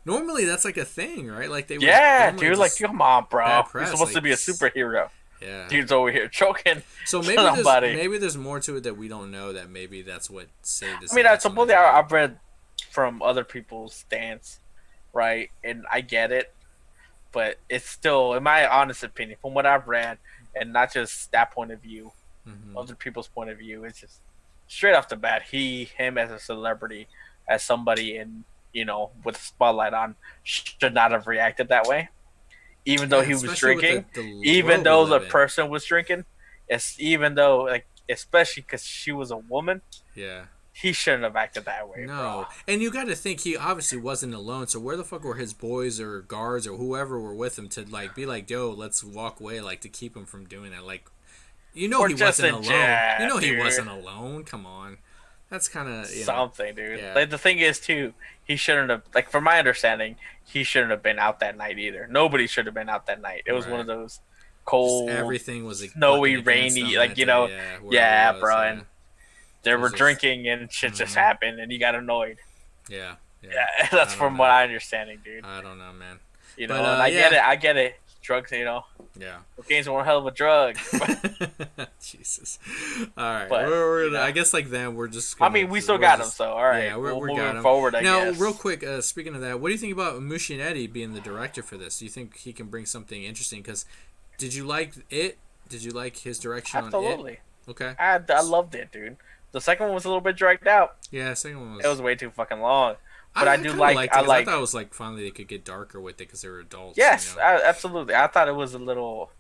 Normally that's like a thing, right? Like they would Yeah, normally dude, like, just come on, bro. bad You're press. supposed to Like be a superhero. yeah. Dude's over here choking So somebody. maybe there's more to it that we don't know. That maybe that's what saved his I mean, I ass on the supposedly job. I've read from other people's stance, right? And I get it, but it's still, in my honest opinion, from what I've read, and not just that point of view, Hmm. other people's point of view, it's just straight off the bat, him as a celebrity, as somebody in, with a spotlight on, should not have reacted that way. Even though Yeah, he was especially with drinking, the even world we though the live in. person was drinking, even though, like, especially because she was a woman, Yeah. he shouldn't have acted that way, bro. No, and you got to think he obviously wasn't alone. So where the fuck were his boys or guards or whoever were with him to like be like, "Yo, let's walk away," like to keep him from doing that? Like, Or he just wasn't a alone. jab, He dude. wasn't alone. Come on, that's kind of Something, dude. yeah, Like the thing is, too, he shouldn't have. Like from my understanding, he shouldn't have been out that night either. Nobody should have been out that night. It was one right. of those Just cold, everything was like, working snowy, against rainy, them like that day. Yeah, wherever it yeah, was. bro. Yeah, And they it was were just drinking, and shit just hmm happened, and he got annoyed. yeah, yeah. Yeah, that's I don't from what know. I understanding, dude. I don't know, man. And But I get yeah, it. I get it. Drugs, yeah. cocaine's one hell of a drug. Jesus. All right. But We're gonna, I guess like then we're just. I Gonna, mean, we still we're got him, just, so all right. Yeah, We're we got moving him. forward, I Now, guess. real quick, speaking of that, what do you think about Muschietti being the director for this? Do you think he can bring something interesting? Because did you like it? Did you like his direction on Absolutely. it? Okay. I loved it, dude. The second one was a little bit dragged out. Yeah, second one It was way too fucking long. But I I do kind of like. liked it I because I like. thought it was like finally they could get darker with it because they were adults. Yes, absolutely. I thought it was a little.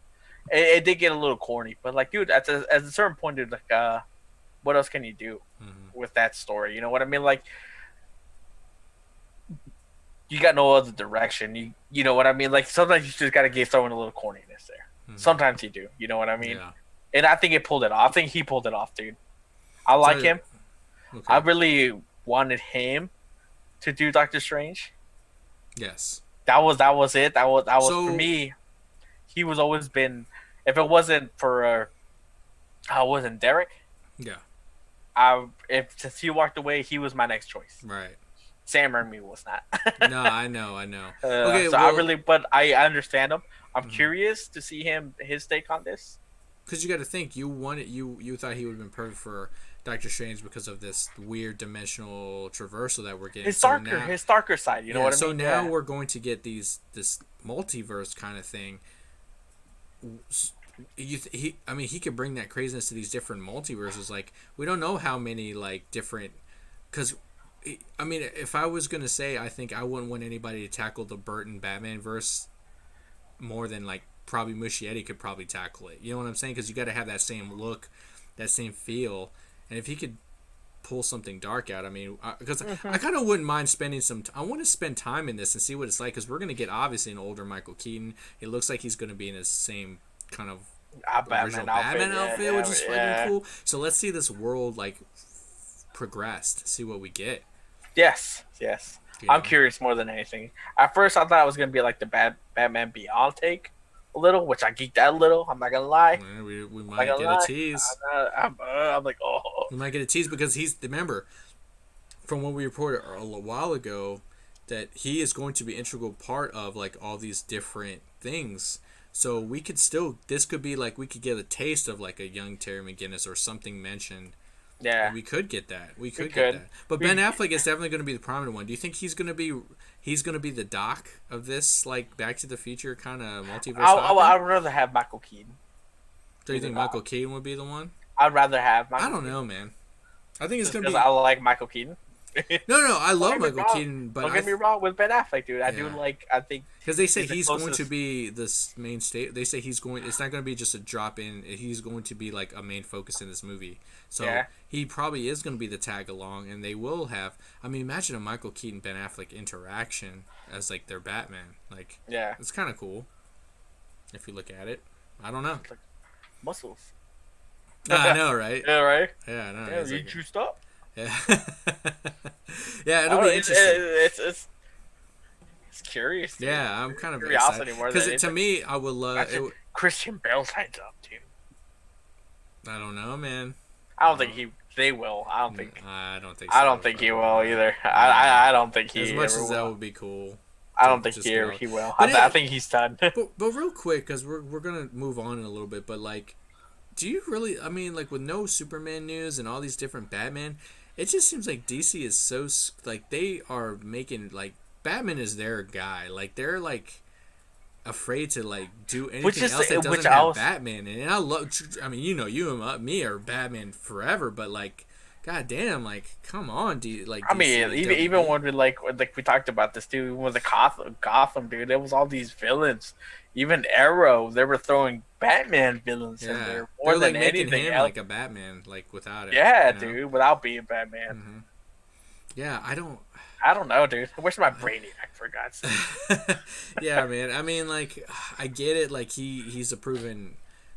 It did get a little corny, but like, dude, at a certain point, dude, like, what else can you do Mm-hmm. with that story? You know what I mean? Like, you got no other direction. You know what I mean? Like, sometimes you just got to give someone a little corniness there. Mm-hmm. Sometimes you do. You know what I mean? Yeah. And I think it pulled it off. I think he pulled it off, dude. I like So, him. okay. I really wanted him to do Doctor Strange. Yes. That was it. That was So for me. He was always been. If it wasn't for, I wasn't Derek. yeah. Since he walked away, he was my next choice. Right. Sam Raimi was not. No, I know. Okay. So but I understand him. I'm Mhm. curious to see his take on this. Because you got to think, you thought he would have been perfect for Doctor Strange because of this weird dimensional traversal that we're getting. His darker side. You know what I mean? So now we're going to get this multiverse kind of thing. He could bring that craziness to these different multiverses. Like we don't know how many like different, because. I mean, if I was gonna say, I think I wouldn't want anybody to tackle the Burton Batman verse more than like probably Muschietti could probably tackle it. You know what I'm saying? Because you got to have that same look, that same feel, and if he could pull something dark out, I mean, because I kind of wouldn't mind spending some. I want to spend time in this and see what it's like because we're gonna get obviously an older Michael Keaton. It looks like he's gonna be in his same kind of original Batman outfit, which is fucking cool. So let's see this world like progressed. See what we get. Yes. You I'm know? curious more than anything. At first, I thought it was gonna be like the Batman Beyond take a little, which I geeked out a little. I'm not gonna lie. Yeah, we might get a tease. I'm like, oh. We might get a tease because remember, from what we reported a while ago, that he is going to be integral part of like all these different things. So we could this could be like we could get a taste of like a young Terry McGinnis or something mentioned. Yeah, And we could get that. We could could. get that. But Ben Affleck is definitely going to be the prominent one. Do you think he's going to be the Doc of this like Back to the Future kind of multiverse? I'd rather have Michael Keaton. Do you think Michael Keaton would be the one? I'd rather have Michael I don't know, man. I think it's Keaton going to because be. I like Michael Keaton. No, I Don't love get me Michael wrong. Keaton, but Don't get me wrong with Ben Affleck, dude. I do yeah. like. I think Because they say he's the he's going to closest. be this main state. They say he's going. It's not going to be just a drop in. He's going to be like a main focus in this movie. So Yeah. he probably is going to be the tag along, and they will have. I mean, imagine a Michael Keaton Ben Affleck interaction as like their Batman. Like, Yeah. it's kind of cool if you look at it. I don't know. It's like muscles. I know, right? Yeah. Right. Yeah, I know. Yeah. He's You like, juiced up. yeah, yeah. I It'll don't be know, interesting. it's curious. Dude. Yeah, I'm kind of excited Curiosity more than because to anything. me, I would love. Imagine Christian Bale signs up, dude. I don't know, man. I don't think they will. I don't think. I don't think. So. I don't think he will either. I don't think he As much ever as that will. would be cool. I don't think just he go. he will. But I think he's done. But real quick, because we're gonna move on in a little bit. But like, do you really? I mean, like with no Superman news and all these different Batman, it just seems like DC is so like they are making like Batman is their guy. Like they're like afraid to like do anything else that doesn't have Batman in it. And I love. I mean, you know, you and me are Batman forever, but like. God damn! Like, come on, dude. Like, I mean, even when we like we talked about this too, with the Gotham, dude, there was all these villains. Even Arrow, they were throwing Batman villains in there more they're, than like, making anything him else. like a Batman, like without it. Yeah, you know? dude, without being Batman. Mm-hmm. Yeah, I don't know, dude. Where's my Brainiac, for God's sake? Yeah, man. I mean, like, I get it. Like, he's a proven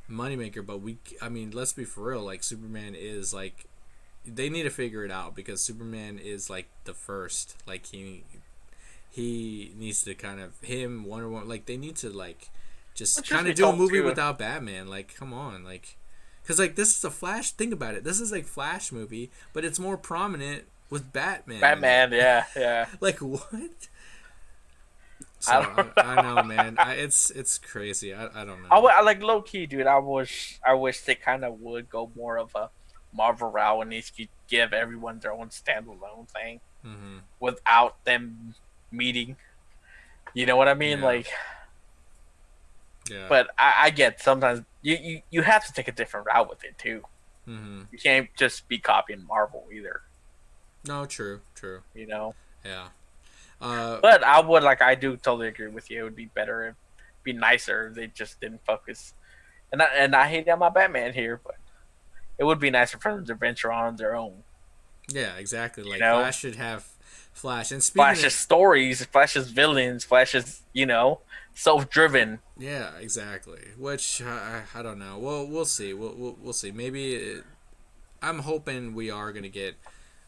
moneymaker, but I mean, let's be for real. Like, Superman is like. They need to figure it out because Superman is like the first. Like he needs to kind of Wonder Woman. Like they need to like just kind of do a movie without Batman. Like come on, like because like this is a Flash. Think about it. This is like Flash movie, but it's more prominent with Batman. Batman, yeah. Like what? So, I know, man. It's crazy. I don't know. I like low key, dude. I wish they kind of would go more of a Marvel route and these could give everyone their own standalone thing without them meeting. You know what I mean? Yeah. Like, yeah. But I get sometimes you have to take a different route with it too. Mm-hmm. You can't just be copying Marvel either. No, true. You know. Yeah. But I do totally agree with you. It would be better, be nicer if they just didn't focus. And I hate that my Batman here, but. It would be nicer for them to venture on their own. Yeah, exactly. Like Flash should have Flash and Flash's stories, Flash's villains, Flash's self-driven. Yeah, exactly. Which I don't know. Well, we'll see. We'll see. Maybe I'm hoping we are gonna get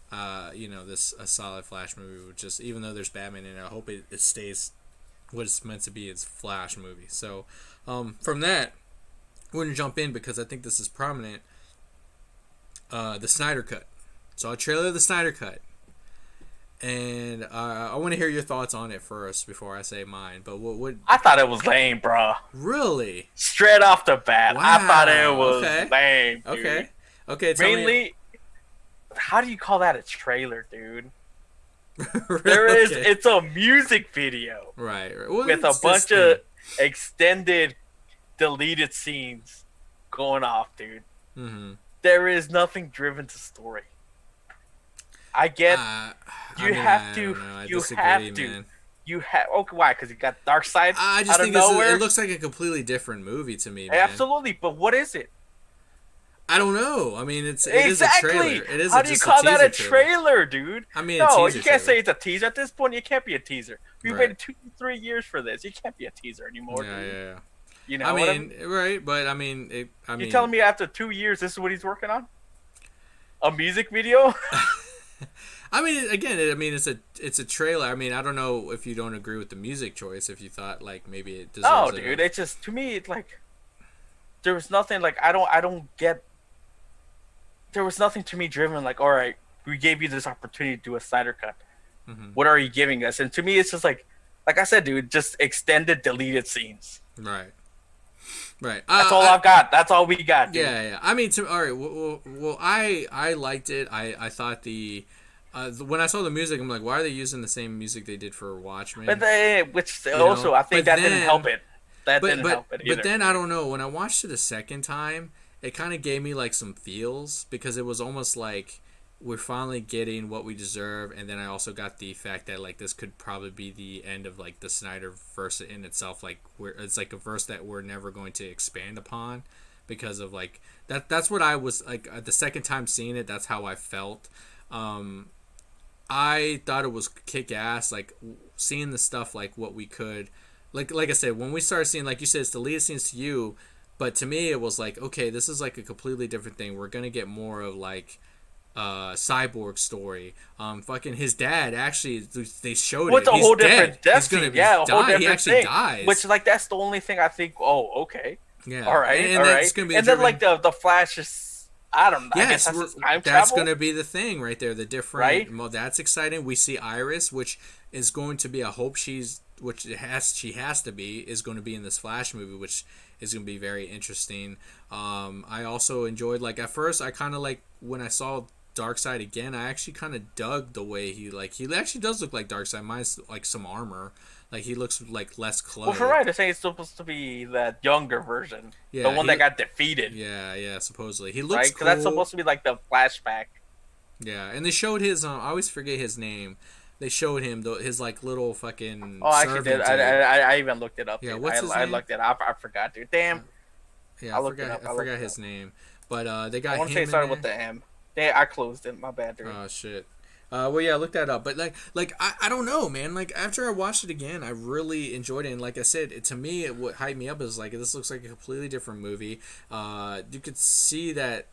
this a solid Flash movie. Just even though there's Batman in it, I hope it stays what it's meant to be. It's Flash movie. So from that, we're gonna jump in because I think this is prominent. The Snyder Cut. Saw a trailer of the Snyder Cut. And I want to hear your thoughts on it first before I say mine. But what I thought it was lame, bro. Really? Straight off the bat. Wow. I thought it was lame, dude. Okay. Mainly, how do you call that a trailer, dude? It's a music video. Right. Well, with a bunch of extended deleted scenes going off, dude. Mm-hmm. There is nothing driven to story. I get you have to. Okay, why? Because you got Dark Side. I just think it looks like a completely different movie to me, man. Absolutely, but what is it? I don't know. I mean, it exactly. is a trailer. It is. How do you call that a trailer, dude? I mean, no, you can't say it's a teaser at this point. You can't be a teaser. We waited 2-3 years for this. You can't be a teaser anymore, dude. Yeah. You know, I mean, right? But I mean, you're telling me after 2 years, this is what he's working on? A music video? I mean, again, it's a trailer. I mean, I don't know if you don't agree with the music choice. If you thought like maybe it deserves. No, dude. It's just to me, it's like there was nothing. Like I don't get. There was nothing to me driven. Like, all right, we gave you this opportunity to do a Snyder Cut. Mm-hmm. What are you giving us? And to me, it's just like I said, dude, just extended, deleted scenes. Right. That's all I've got. That's all we got, dude. Yeah. I mean, all right. Well, I liked it. I thought when I saw the music, I'm like, why are they using the same music they did for Watchmen? But I think that didn't help it. That didn't help it either. But then I don't know. When I watched it a second time, it kind of gave me like some feels because it was almost like we're finally getting what we deserve, and then I also got the fact that like this could probably be the end of like the Snyder verse in itself. Like where it's like a verse that we're never going to expand upon because of like that. That's what I was like the second time seeing it. That's how I felt. I thought it was kick ass. Like seeing the stuff like what we could, like I said, when we started seeing, like you said, it's the lead scenes to you, but to me it was like, okay, this is like a completely different thing. We're gonna get more of like Cyborg story. Fucking his dad actually, they showed What's it. a He's whole dead. different death He's gonna scene? be Yeah, a whole die. different He actually thing. dies. Which like that's the only thing I think. Oh, okay, Yeah, all right, and all that's right. gonna be And then like the Flash is, I don't know. I guess yes, that's his time that's travel, gonna be the thing right there. The right? different. Well, that's exciting. We see Iris, which is going to be. I hope she has to be is going to be in this Flash movie, which is going to be very interesting. I also enjoyed like at first I kind of like when I saw Darkseid again. I actually kind of dug the way he actually does look like Darkseid. Mine's like some armor. Like he looks like less Well, for clothed. right, they're saying it's supposed to be that younger version, the Yeah, one that got defeated, yeah. Supposedly he looks right? Because that's cool. supposed to be like the flashback. Yeah, and they showed his. I always forget his name. They showed him his like little fucking Oh, I actually did. servant dude. I even looked it up. Yeah, Dude. what's his I name? looked it up. I forgot, dude. Damn. Yeah, I looked it up. I I looked forgot it up. his name. But they I got want to say him it in started with there. the M. Damn, I closed it. My bad, dude. Oh shit. Well, yeah, look that up. But I don't know, man. Like after I watched it again, I really enjoyed it. And like I said, to me, what hyped me up is like this looks like a completely different movie. You could see that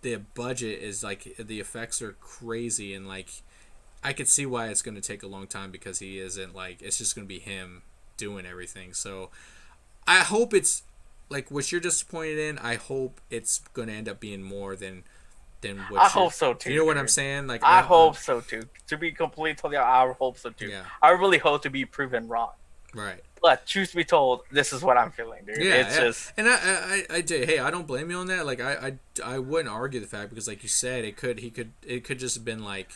the budget is like the effects are crazy, and like I could see why it's going to take a long time because he isn't like it's just going to be him doing everything. So I hope it's like what you're disappointed in. I hope it's going to end up being more than I what you're. hope so too. You know what I'm Dude. saying? Like I hope so too. To be completely, I hope so too. yeah, I really hope to be proven wrong. right. But truth be told, this is what I'm feeling, dude. Yeah, It's yeah. just And I did. Hey, I don't blame you on that. Like I wouldn't argue the fact because like you said, it could just have been like,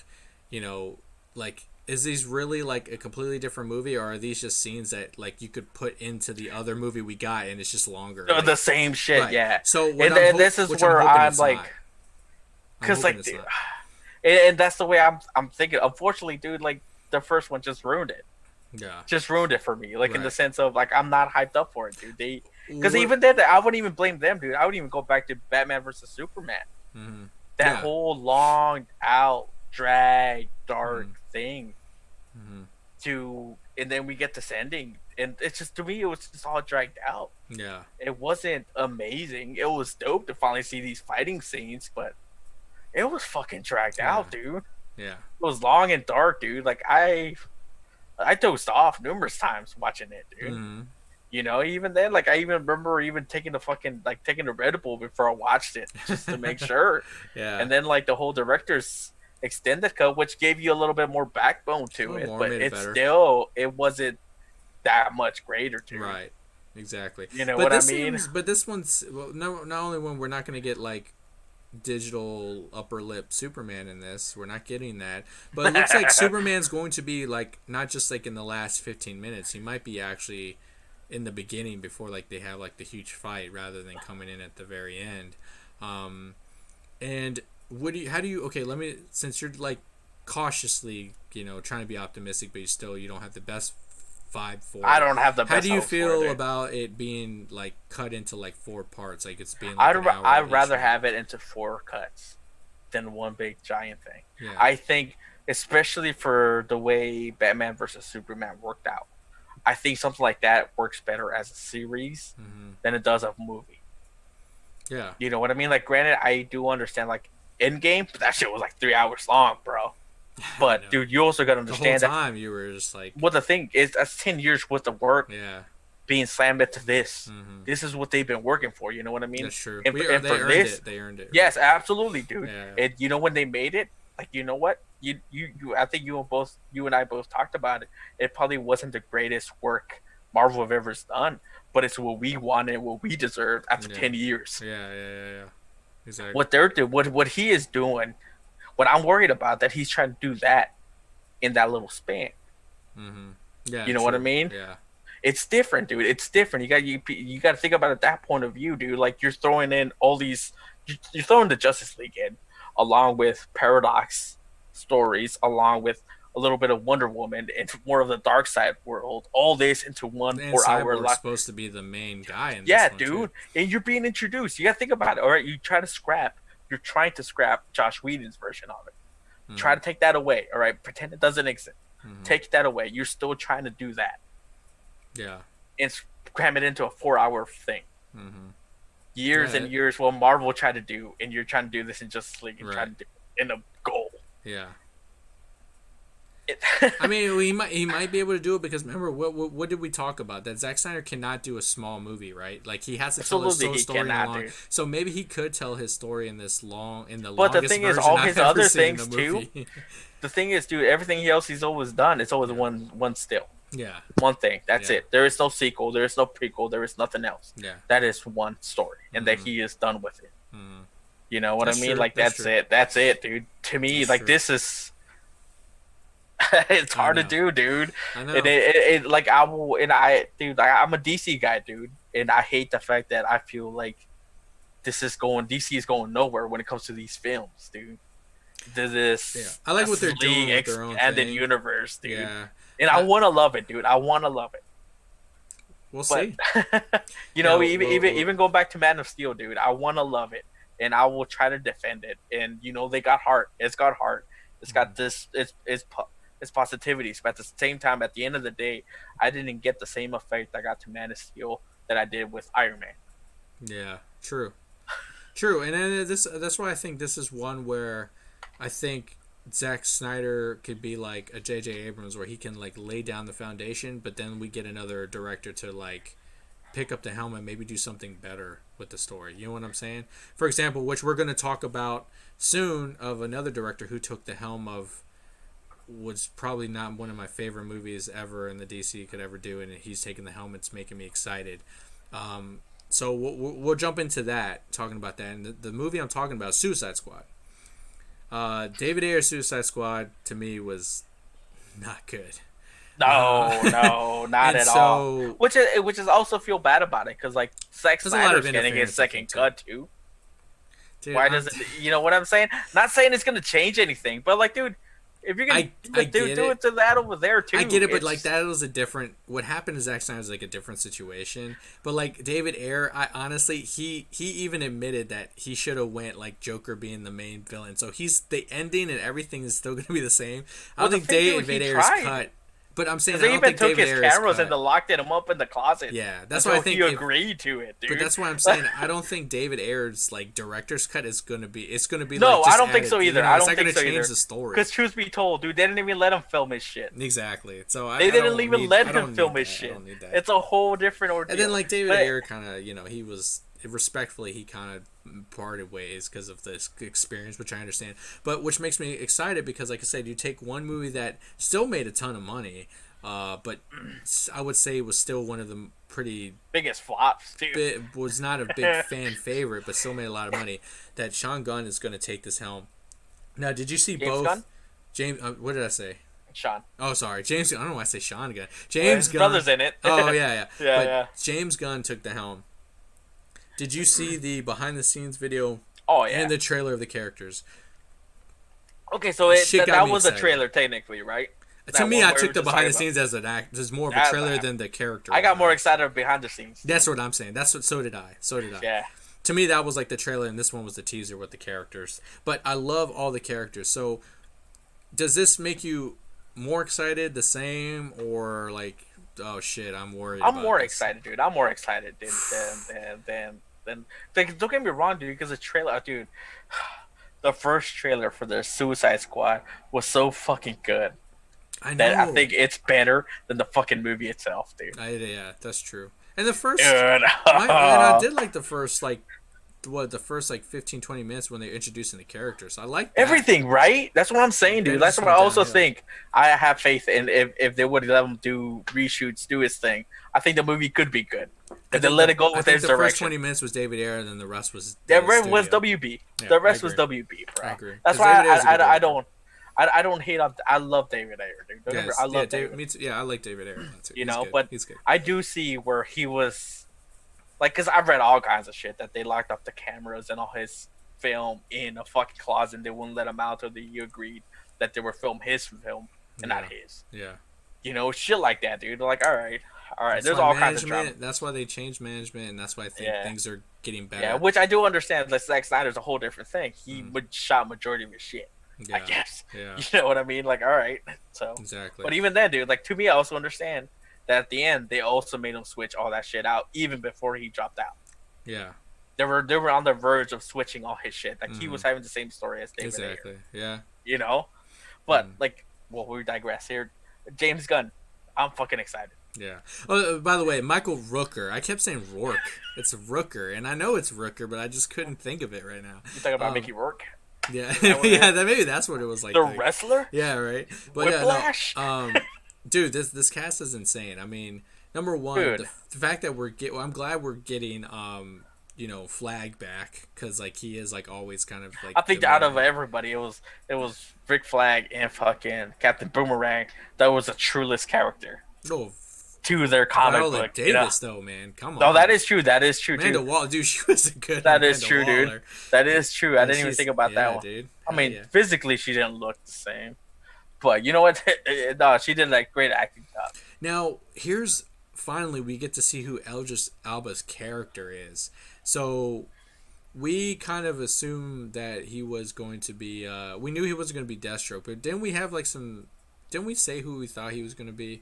you know, like is these really like a completely different movie or are these just scenes that like you could put into the other movie we got and it's just longer? Like, the same shit. right. Yeah. So And this is where I'm like, not. because like, It's not. and that's the way I'm thinking. Unfortunately, dude, like the first one just ruined it. Yeah. Just ruined it for me. Like in the Right. sense of like I'm not hyped up for it, dude. Because What- even then, I wouldn't even blame them, dude. I would even go back to Batman versus Superman. Mhm. That Yeah. whole long out, drag, dark thing Mhm. and then we get this ending, and it's just to me, it was just all dragged out. Yeah. It wasn't amazing. It was dope to finally see these fighting scenes, but it was fucking dragged out, dude. Yeah. It was long and dark, dude. Like I dozed off numerous times watching it, dude. Mhm. You know, even then, like I even remember even taking the Red Bull before I watched it just to make sure. Yeah. And then like the whole director's extended cut, which gave you a little bit more backbone to A it, little more, but made it it's better. still it wasn't that much greater, dude. Right. Exactly. You know but what I this mean? but this one's well, no, not only one we're not going to get like digital upper lip Superman in this. We're not getting that. But it looks like Superman's going to be like not just like in the last 15 minutes. He might be actually in the beginning before like they have like the huge fight rather than coming in at the very end. And how do you okay, let me since you're like cautiously, trying to be optimistic but you don't have the best vibe for I it. don't have the best. How do you hopes for feel it. about it being like cut into like 4 parts? Like it's being I'd, like an hour I'd each rather one? have it into 4 cuts than one big giant thing. Yeah. I think, especially for the way Batman versus Superman worked out, I think something like that works better as a series than it does a movie. Yeah. You know what I mean? Like, granted, I do understand like Endgame, but that shit was like 3 hours long, bro. But dude, you also gotta The whole understand that. time you were just like, Well, the thing is, that's 10 years worth of work yeah, being slammed into this. This is what they've been working for. You know what I mean? that's true. And, They and for earned this, it. They earned it. yes, absolutely, dude. Yeah. And you know when they made it, like you know what, you I think you and I both talked about it. It probably wasn't the greatest work Marvel have ever done, but it's what we wanted, what we deserved after 10 years. Yeah. Exactly. What they're doing, what he is doing, what I'm worried about that he's trying to do that in that little span. Yeah. You know what I mean? Yeah. It's different, dude. It's different. You got to think about it that point of view, dude. Like you're throwing in all these, you're throwing the Justice League in, along with Paradox stories, along with a little bit of Wonder Woman into more of the dark side world. All this into one And 4 hour Cyborg's supposed to be the main guy in Yeah, this one too. dude. And you're being introduced. You gotta think about it. All right, you're trying to scrap Josh Whedon's version of it. Mm-hmm. Try to take that away. All right, pretend it doesn't exist. Mm-hmm. Take that away. You're still trying to do that. Yeah. And cram it into a 4 hour thing. Mm-hmm. Years and years what Marvel tried to do, and you're trying to do this in Justice League and trying to do it in a goal. Yeah. I mean, he might be able to do it because remember what did we talk about? That Zack Snyder cannot do a small movie, right? Like he has to tell his story in a long. So maybe he could tell his story in this long But the thing is, all his other things too. The thing is, dude, everything else he's always done, it's always one still. Yeah. One thing. That's it. There is no sequel. There is no prequel. There is nothing else. Yeah. That is one story, and that he is done with it. Mm-hmm. You know what I mean? True. Like that's it. That's it, dude. To me, that's like true. This is. It's hard to do, dude. I know. And it like I will, and dude, I'm a DC guy, dude, and I hate the fact that I feel like DC is going nowhere when it comes to these films, dude. I like what they're doing with their own expanded universe, dude. Yeah. And I want to love it, dude. I want to love it. We'll see. You know, even go back to Man of Steel, dude. I want to love it, and I will try to defend it. And you know, they got heart. It's got heart. It's got this. It's positivities, but at the same time, at the end of the day, I didn't get the same effect I got to Man of Steel that I did with Iron Man. Yeah, true, and then that's why I think this is one where I think Zack Snyder could be like a J.J. Abrams, where he can like lay down the foundation, but then we get another director to like pick up the helm and maybe do something better with the story. You know what I'm saying? For example, which we're going to talk about soon, of another director who took the helm of. Was probably not one of my favorite movies ever in the DC could ever do, and he's taking the helm. It's making me excited. So we'll jump into that, talking about that. And the movie I'm talking about is Suicide Squad. David Ayer's Suicide Squad, to me, was not good. No, not at all. Which is also feel bad about it, because like Zack Snyder's getting his second cut too. Dude, why doesn't you know what I'm saying? Not saying it's gonna change anything, but like, dude. If you're gonna do it to that over there too, I get it, but like that was a different. What happened to Zack Snyder was like a different situation. But like David Ayer, I honestly he even admitted that he should have went like Joker being the main villain. So the ending and everything is still gonna be the same. I don't think David Ayer's cut. But I'm saying I don't think David Ayer's cut. They even took his cameras and locked him up in the closet. Yeah, that's why I think he agreed to it, dude. But that's why I'm saying I don't think David Ayer's like director's cut is gonna be. It's gonna be. No, like, I don't think so either. I don't think so either. It's not gonna change the story. Because truth be told, dude, they didn't even let him film his shit. Exactly. So they didn't even let him film his shit. It's a whole different ordeal. And then like David Ayer kind of, you know, he was respectfully he kind of parted ways because of this experience, which I understand. But which makes me excited because, like I said, you take one movie that still made a ton of money. But I would say it was still one of the pretty biggest flops too. It was not a big fan favorite, but still made a lot of money. That Sean Gunn is going to take this helm. Now, did you see James Gunn? James? What did I say? Sean. Oh, sorry, James. I don't know why I say Sean Gunn. James Gunn. Brother's in it. Oh yeah. Yeah. James Gunn took the helm. Did you see the behind the scenes video? Oh yeah. And the trailer of the characters. Okay, so that was excited. A trailer technically, right? To me, I took the behind the scenes as an act. There's more of a trailer than the character. I got more excited behind the scenes. That's what I'm saying. So did I. Yeah. To me, that was like the trailer, and this one was the teaser with the characters. But I love all the characters. So, does this make you more excited, the same, or like, oh shit, I'm worried? I'm more excited, dude. I'm more excited than. Like, don't get me wrong, dude. Because the trailer, dude, the first trailer for the Suicide Squad was so fucking good. I think it's better than the fucking movie itself, dude. Yeah, that's true. And the first, I did like the first, like, the first 15, 20 minutes when they're introducing the characters. I like everything, right? That's what I'm saying, dude. That's what I also think. I have faith in if they would let him do reshoots, do his thing. I think the movie could be good. If they let it go with his direction. The first 20 minutes was David Ayer, and then the rest was WB. Yeah, the rest was WB, bro. I agree. That's why I don't hate on. I love David Ayer, dude. Yes, I love David. Me too. Yeah, I like David Ayer too. You know, but I do see where he was, like, because I've read all kinds of shit that they locked up the cameras and all his film in a fucking closet, and they wouldn't let him out until you agreed that they were film his film and not his. Yeah. You know, shit like that, dude. They're like, all right. That's There's why all kinds of drama. management. That's why they changed management, and that's why I think things are getting better. Yeah, which I do understand. Like Zack Snyder's a whole different thing. He would shot majority of his shit. I guess. Yeah. You know what I mean? Like, all right. So. Exactly. But even then, dude, like to me, I also understand that at the end they also made him switch all that shit out even before he dropped out. Yeah. They were on the verge of switching all his shit. Like he was having the same story as David Exactly. Ayer. Yeah. You know, but like, well, we digress here. James Gunn, I'm fucking excited. Yeah. Oh, by the way, Michael Rooker. I kept saying Rourke. It's Rooker, and I know it's Rooker, but I just couldn't think of it right now. You talking about Mickey Rourke? Yeah, yeah. Maybe that's what it was like. The wrestler? Yeah, right. But Whiplash? Yeah, no, dude, this cast is insane. I mean, number one, the fact that I'm glad we're getting Flag back because like he is like always kind of like. I think out of everybody, it was Rick Flag and fucking Captain Boomerang that was a truest character. No. To their comic Viola book, Davis, though, man, come on. No, that is true. That is true. Amanda Waller, dude, she was a good. That is true, dude. That is true. I didn't even think about that one, dude. I mean, physically, she didn't look the same, but you know what? No, she did like great acting job. Now, finally we get to see who Idris Elba's character is. So we kind of assumed that he was going to be. We knew he wasn't going to be Deathstroke, but didn't we have like some? Didn't we say who we thought he was going to be?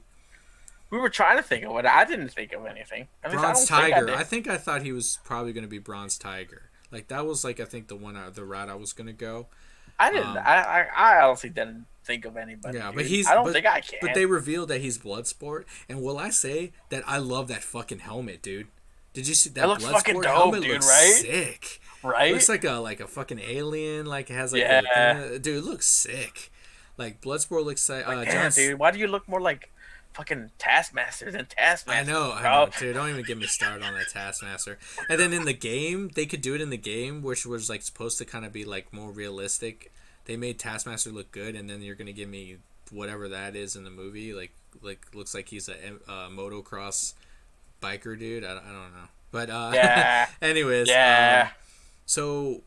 We were trying to think of it. I didn't think of anything. Bronze Tiger. I thought he was probably going to be Bronze Tiger. Like that was like I think the route I was going to go. I didn't. I honestly didn't think of anybody. Yeah, dude. but I don't think I can. But they revealed that he's Bloodsport, and will I say that I love that fucking helmet, dude? Did you see that? It looks fucking dope, helmet dude. Looks right? sick. Right? It looks like a fucking alien. Like it has like dude, it looks sick. Like Bloodsport looks like. Damn, dude, why do you look more like fucking Taskmaster than Taskmaster? I know, dude. Don't even get me started on that Taskmaster. And then in the game, they could do it in the game, which was like supposed to kind of be like more realistic. They made Taskmaster look good, and then you're gonna give me whatever that is in the movie. Like looks like he's a motocross biker dude. I don't know, but anyways, so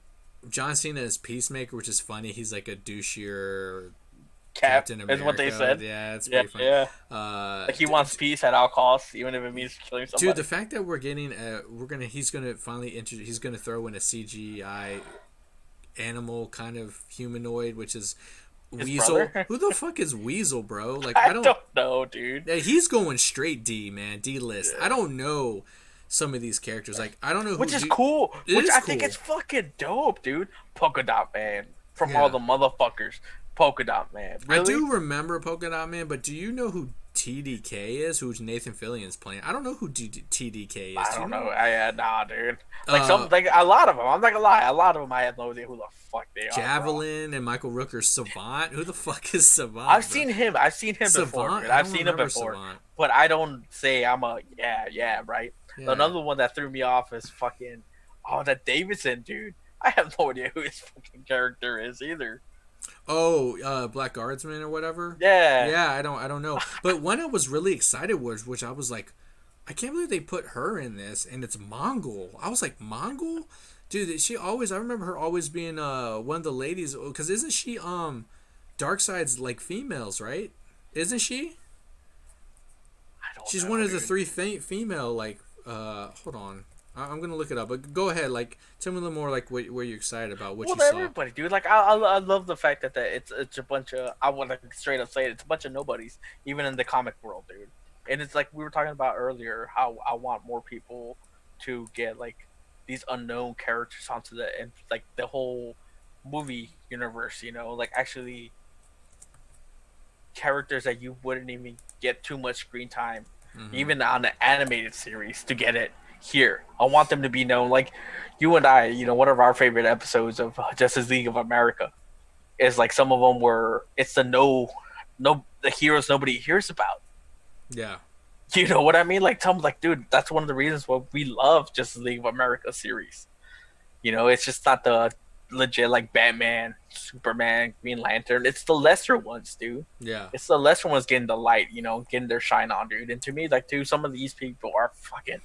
John Cena is Peacemaker, which is funny. He's like a douchier. Captain America. Is what they said. Yeah, it's pretty funny. Yeah. Like he wants peace at all costs, even if it means killing somebody. Dude, the fact that we're getting he's gonna finally he's gonna throw in a CGI animal kind of humanoid, which is His Weasel. brother? Who the fuck is Weasel, bro? Like I don't know, dude. He's going straight D, man, D list. I don't know some of these characters. Like I don't know, which is cool. I think it's fucking dope, dude. Polka Dot Man from all the motherfuckers. Polka Dot Man. Really? I do remember Polka Dot Man, but do you know who TDK is? Who's Nathan Fillion's playing? I don't know who TDK is. I don't know. Nah, dude. Like a lot of them. I'm not gonna lie. A lot of them, I have no idea who the fuck they are. Javelin and Michael Rooker's Savant. Who the fuck is Savant? I've seen him before. Dude. I've seen him before. Savant. But I don't say I'm a right. Yeah. Another one that threw me off is fucking that Davidson dude. I have no idea who his fucking character is either. Oh, Black Guardsman or whatever. Yeah. I don't know. But one I was really excited which I was like, I can't believe they put her in this, and it's Mongol. I was like, Mongol, dude. I remember her always being one of the ladies, because isn't she Darkseid's like females, right? Isn't she? She's one of the three female like. Hold on. I'm gonna look it up, but go ahead. Like, tell me a little more. Like, what you're excited about? What you saw? Everybody, dude. Like, I love the fact that it's a bunch of. I want to straight up say it. It's a bunch of nobodies, even in the comic world, dude. And it's like we were talking about earlier, how I want more people to get like these unknown characters onto the whole movie universe. You know, like actually characters that you wouldn't even get too much screen time, even on the animated series, to get it. Here, I want them to be known. Like you and I, you know, one of our favorite episodes of Justice League of America is like some of them were. It's the heroes nobody hears about. Yeah, you know what I mean. Like, dude, that's one of the reasons why we love Justice League of America series. You know, it's just not the legit like Batman, Superman, Green Lantern. It's the lesser ones, dude. Yeah, it's the lesser ones getting the light. You know, getting their shine on, dude. And to me, like, dude, some of these people are fucking.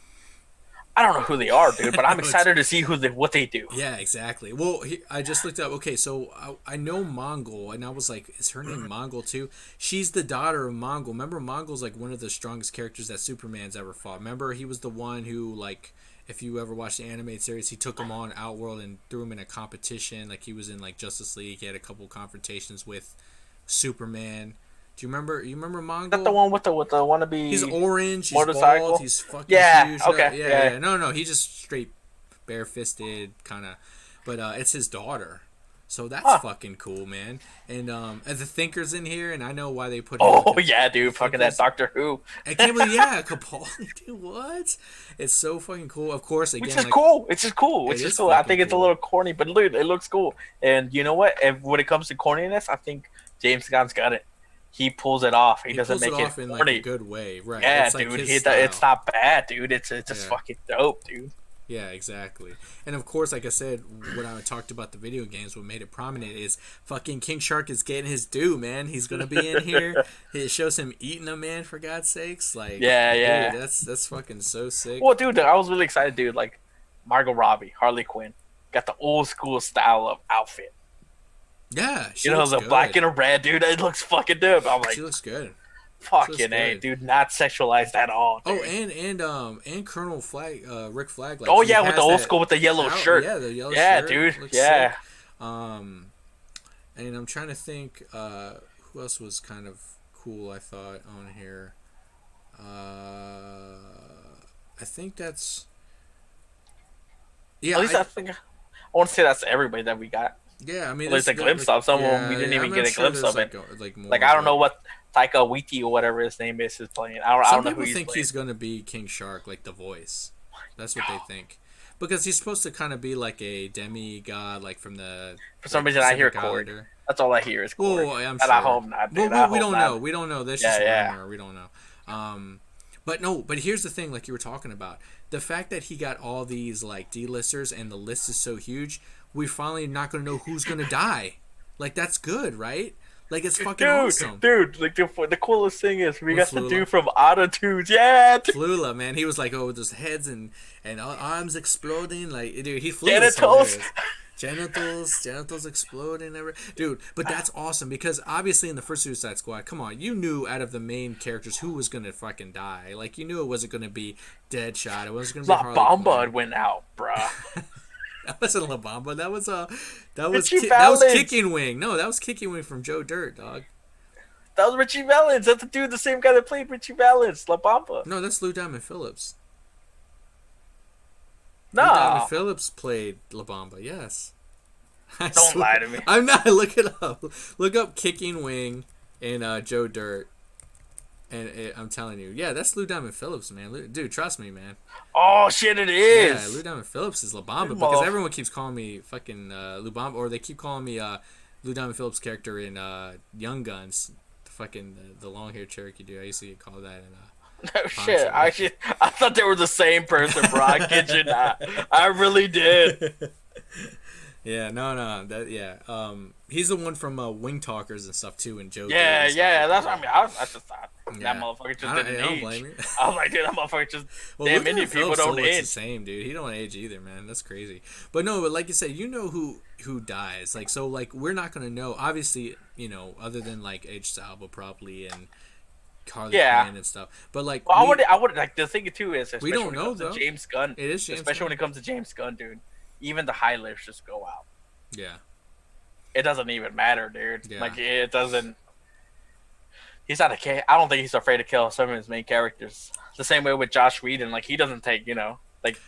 I don't know who they are, dude, but I'm excited to see what they do. Yeah, exactly. Well, I just looked up. Okay, so I know Mongol, and I was like, is her name Mongol too? She's the daughter of Mongol. Remember, Mongol's like one of the strongest characters that Superman's ever fought. Remember, he was the one who, like, if you ever watched the animated series, he took him on Outworld and threw him in a competition. Like, he was in like Justice League. He had a couple confrontations with Superman. Do you remember? You remember Mongol? Is that the one with the wannabe? He's orange. He's motorcycle. bald. He's fucking yeah. huge. Okay. Yeah. No. He's just straight bare-fisted kind of. But it's his daughter, so that's fucking cool, man. And the Thinker's in here, and I know why they put. Oh yeah, dude, fucking that Doctor Who. I can't believe, Capaldi, dude. What? It's so fucking cool. Of course, again, which is cool. It's just cool. Which is cool. I think it's cool. a little corny, but dude, it looks cool. And you know what? When it comes to corniness, I think James Gunn's got it. He pulls it off. He doesn't make it in corny. like a good way, right? Yeah, it's like dude. It's not bad, dude. It's just fucking dope, dude. Yeah, exactly. And of course, like I said, when I talked about the video games, what made it prominent is fucking King Shark is getting his due, man. He's gonna be in here. It shows him eating a man, for God's sakes. Like, yeah. Dude, that's fucking so sick. Well, dude, I was really excited, dude. Like, Margot Robbie, Harley Quinn, got the old school style of outfit. Yeah, the black and a red, dude. It looks fucking dope. I'm like, she looks good. Fucking A, dude, not sexualized at all. Dude. Oh, and Colonel Flag, Rick Flag. Like, oh yeah, with the old school with the yellow shirt. Yeah, the yellow shirt. Yeah, dude. Yeah. Sick. And I'm trying to think who else was kind of cool. I thought on here. I think that's. Yeah, at least I think I want to say that's everybody that we got. Yeah, I mean, there's a glimpse of someone we didn't even get a glimpse of it. Like I don't know what Taika Waititi or whatever his name is playing. I don't know who he's playing. Some people think he's gonna be King Shark, like the voice. That's what they think, because he's supposed to kind of be like a demigod, like from the. For some reason, I hear Cord. That's all I hear is Cord. Oh, I'm sure. And I hope not. Dude. Well, we don't know. We don't know. This just rumor. We don't know. But here's the thing, like you were talking about, the fact that he got all these like D-listers and the list is so huge, we're finally not gonna know who's gonna die. Like that's good, right? Like it's fucking awesome, dude. Like the coolest thing is we got the dude from Attitudes, yeah. Flula, man, he was like, with his heads and arms exploding, like dude, he flew. Genitals exploding, dude. But that's awesome because obviously in the first Suicide Squad, come on, you knew out of the main characters who was gonna fucking die. Like you knew it wasn't gonna be Deadshot. It wasn't gonna be La Bamba went out, bruh. That wasn't La Bamba. That was Kicking Wing. No, that was Kicking Wing from Joe Dirt, dog. That was Richie Valens. That's the dude, the same guy that played Richie Valens. La Bamba. No, that's Lou Diamond Phillips. No. Lou Diamond Phillips played La Bamba. Yes. Don't lie to me. I'm not. Look it up. Look up Kicking Wing and Joe Dirt. And I'm telling you, yeah, that's Lou Diamond Phillips, man. Dude, trust me, man. Oh, shit, it is. Yeah, Lou Diamond Phillips is La Bamba because everyone keeps calling me fucking Lou Bamba, or they keep calling me Lou Diamond Phillips' character in Young Guns, the long-haired Cherokee dude. I used to get called that in no shit. I thought they were the same person, bro. I kid you not. I really did. Yeah, no, he's the one from Wing Talkers and stuff too, and Joe. Yeah, that's what I mean. I just thought that motherfucker just didn't age. I don't blame you. I was like, dude, that motherfucker just damn Indian people don't age. The same, dude. He don't age either, man. That's crazy. But no, like you said, you know who dies. Like so, like we're not gonna know. Obviously, other than like Idris Elba probably and Harley Quinn and stuff. But like, I would like the thing too is we don't know though. James Gunn. It is James especially Gunn. When it comes to James Gunn, dude. Even the high lifts just go out. Yeah. It doesn't even matter, dude. Yeah. Like it doesn't. He's not I don't think he's afraid to kill some of his main characters. The same way with Josh Whedon, like he doesn't take, like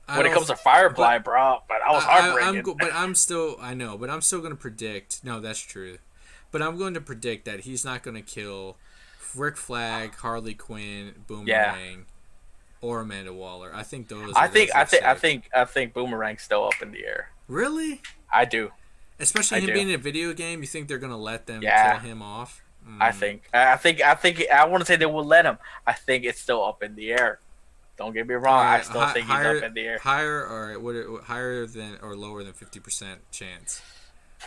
when it comes to Firefly, bro. But I was heartbreaking. I'm still gonna predict. No, that's true. But I'm going to predict that he's not gonna kill Rick Flag, Harley Quinn, Boomerang, or Amanda Waller. I think those. I think Boomerang's still up in the air. Really? I do. Especially him being in a video game, you think they're gonna let them kill him off? I think I want to say they will let him. I think it's still up in the air. Don't get me wrong. I still think he's up in the air. Higher than or lower than 50% chance?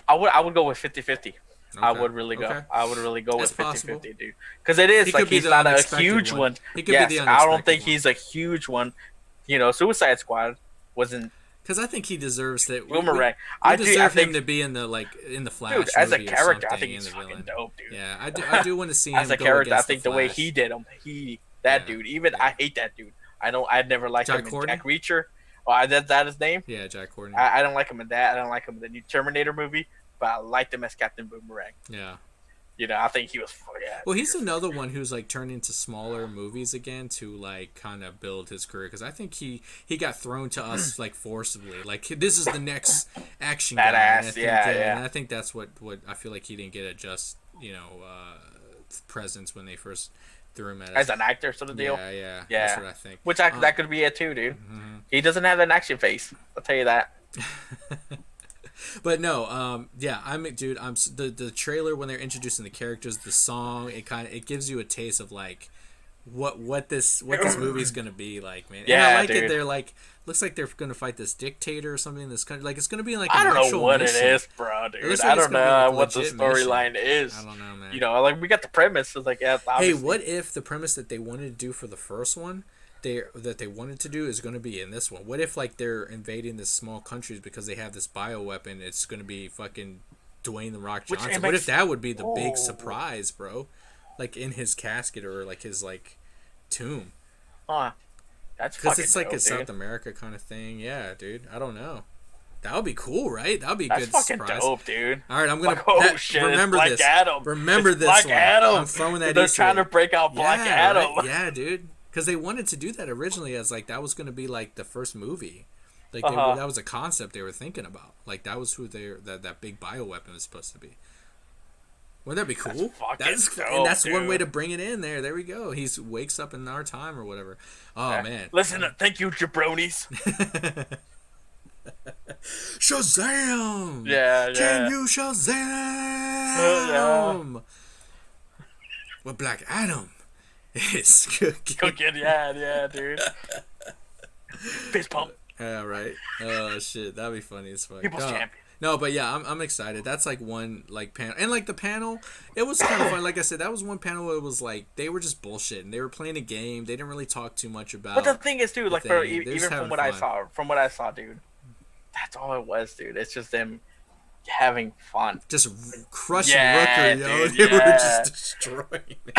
I would go with 50-50. Okay. I would really go. Okay. I would really go with 50-50, dude. Because it is like he's not a huge one. He could be the I don't think he's a huge one Suicide Squad wasn't Because I think he deserves that. Boomerang. We I deserve him think, to be in the dude, Flash as a movie or character, I something think in he's the fucking villain. dope, dude. Yeah, I do want to see As him a go character, I against the think the way Flash. he did him, that Yeah, dude. Even yeah. I hate that dude. I'd never liked Jack him in Courtney? Jack Reacher. Oh, that his name? Yeah, Jack Courtney. I don't like him in that. I don't like him in the new Terminator movie, but I liked him as Captain Boomerang. Yeah. I think he was. Yeah. Well, he's another one who's like turned into smaller movies again to like kind of build his career because I think he got thrown to us like forcibly. Like this is the next action guy. Badass. And I think that's what I feel like he didn't get a just presence when they first threw him at us. As an actor, sort of deal. Yeah. That's what I think. Which that could be it too, dude. Mm-hmm. He doesn't have an action face. I'll tell you that. But no, I'm the trailer when they're introducing the characters, the song, it gives you a taste of like what this movie's gonna be like, man. Yeah, and I like dude. it. They're like looks like they're gonna fight this dictator or something in this country. Like it's gonna be like I don't know what mission. it is, bro, dude. Like I don't know like what the storyline is. I don't know, man. Like we got the premise. It's like hey, what if the premise that they wanted to do for the first one? That they wanted to do is going to be in this one. What if like they're invading this small countries because they have this bioweapon? It's going to be fucking Dwayne the Rock Johnson. What if that would be the big surprise, bro? Like in his casket or like his like tomb. That's because it's like dope, a South America kind of thing. Yeah, dude. I don't know. That would be cool, right? That would be a good surprise. That's fucking dope, dude. All right, I'm gonna shit, remember this. Adam. Remember it's this Black one. Adam. I'm throwing that. They're trying to break out Black Adam. Right? Yeah, dude. Because they wanted to do that originally as like that was going to be like the first movie, like that was a concept they were thinking about. Like that was who that big bioweapon was supposed to be. Wouldn't that be cool? That's dope, and that's dude. one way to bring it in there. There we go. He wakes up in our time or whatever. Oh man! Listen, thank you, jabronis. Shazam! Yeah. Can you Shazam? Yeah. Well, Black Adam. It's cooking, yeah, dude. Fist pump. Yeah, right. Oh shit, that'd be funny as fuck. People's champion. No, but yeah, I'm excited. That's like one like panel, and like the panel, it was kind of fun. Like I said, that was one panel where it was like they were just bullshitting. They were playing a game. They didn't really talk too much about. But the thing is, dude, like even from what fun. I saw, dude, that's all it was, dude. It's just them having fun, just crushing Rooker, yo. Dude, they were just destroying it.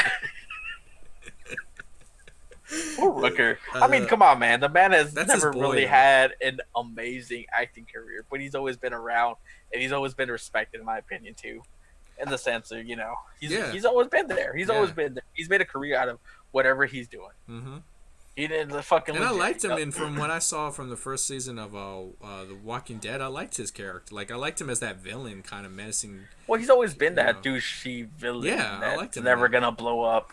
Poor Rooker. I mean, come on, man. The man has never really had an amazing acting career, but he's always been around and he's always been respected, in my opinion, too. In the sense of, he's always been there. He's always been there. He's made a career out of whatever he's doing. Mm-hmm. He did the fucking. And I liked him, and from what I saw from the first season of The Walking Dead, I liked his character. Like I liked him as that villain, kind of menacing. Well, he's always been that douchey villain. Yeah, I liked him. Never gonna blow up,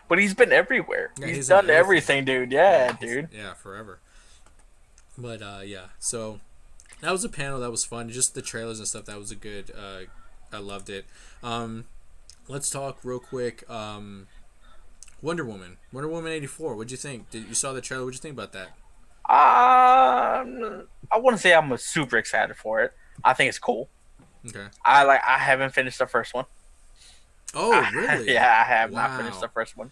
But he's been everywhere. Yeah, he's done everything, dude. Yeah, dude. Yeah, forever. But yeah, so that was a panel that was fun. Just the trailers and stuff. That was a good. I loved it. Let's talk real quick. Wonder Woman 84. What'd you think? You saw the trailer? What'd you think about that? I wouldn't say I'm super excited for it. I think it's cool. Okay. I haven't finished the first one. Oh, really? Yeah, I have not finished the first one.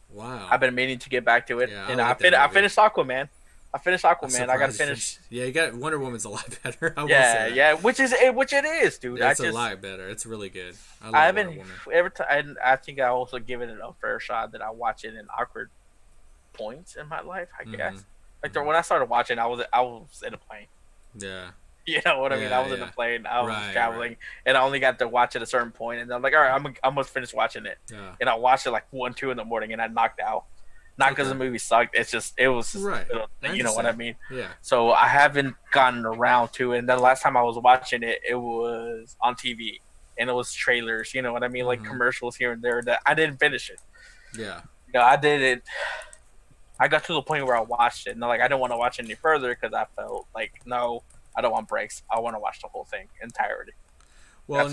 Wow. I've been meaning to get back to it, yeah, and I finished Aquaman. I gotta finish. Yeah, you got Wonder Woman's a lot better. Yeah, which it is, dude. It's a lot better. It's really good. I haven't every time. I think I also give it a fair shot that I watch it in awkward points in my life. I guess when I started watching, I was in a plane. Yeah. You know what I mean? I was in a plane. I was traveling, and I only got to watch it at a certain point. And I'm like, all right, I'm almost finished watching it. Yeah. And I watched it like 1, 2 in the morning, and I knocked out. Not because the movie sucked. It was right. You know what I mean? Yeah. So I haven't gotten around to it. And then the last time I was watching it, it was on TV, and it was trailers. You know what I mean? Like commercials here and there. That I didn't finish it. Yeah. I did it. I got to the point where I watched it, and I didn't want to watch it any further because I felt like, no, I don't want breaks. I want to watch the whole thing entirety. Well,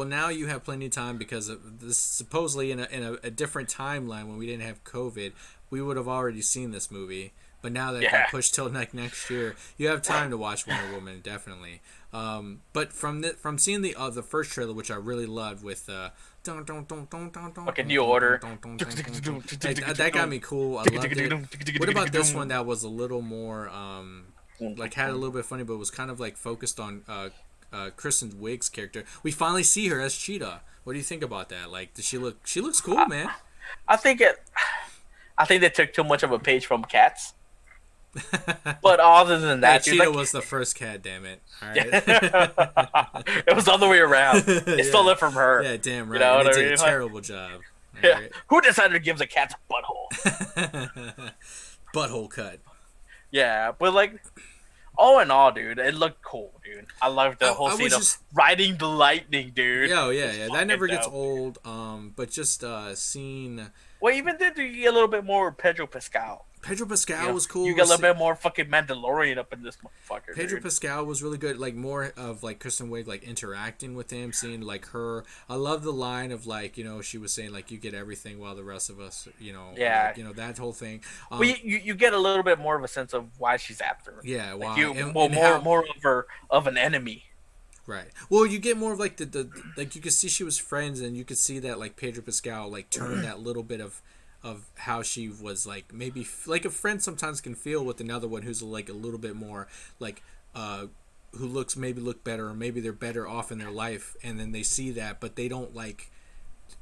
now you have plenty of time because of this. Supposedly in a different timeline when we didn't have COVID, we would have already seen this movie but now that got pushed till next year. You have time to watch Wonder Woman, definitely. But from seeing the first trailer, which I really loved, with fucking New Order, that got me cool. I loved it. What about this one that was a little more like had a little bit funny, but was kind of like focused on Kristen Wiig's character? We finally see her as Cheetah. What do you think about that? Like, does she look? She looks cool, man. I think they took too much of a page from Cats. But other than that, Cheetah was the first cat. Damn it! All right. It was the other way around. It stole it from her. Yeah, damn right. You know and what it I did mean? a terrible job. Yeah. Right. Who decided to give the cats a butthole? Butthole cut. Yeah, but like, all in all, dude, it looked cool, dude. I loved the whole scene of riding the lightning, dude. Yeah. That never gets old. But just seeing. Well, even did you get a little bit more Pedro Pascal? Pedro Pascal was cool. You get a little bit more fucking Mandalorian up in this motherfucker. Pedro dude. Pascal was really good. Like, more of like Kristen Wiig, like interacting with him, seeing like her. I love the line of like, she was saying like, you get everything while the rest of us, Yeah. like, that whole thing. But you get a little bit more of a sense of why she's after her. Yeah, why? Like more of her of an enemy. Right. Well, you get more of like the like, you could see she was friends, and you could see that like Pedro Pascal like turned that little bit of how she was like, maybe like a friend sometimes can feel with another one who's like a little bit more like who look better, or maybe they're better off in their life, and then they see that, but they don't like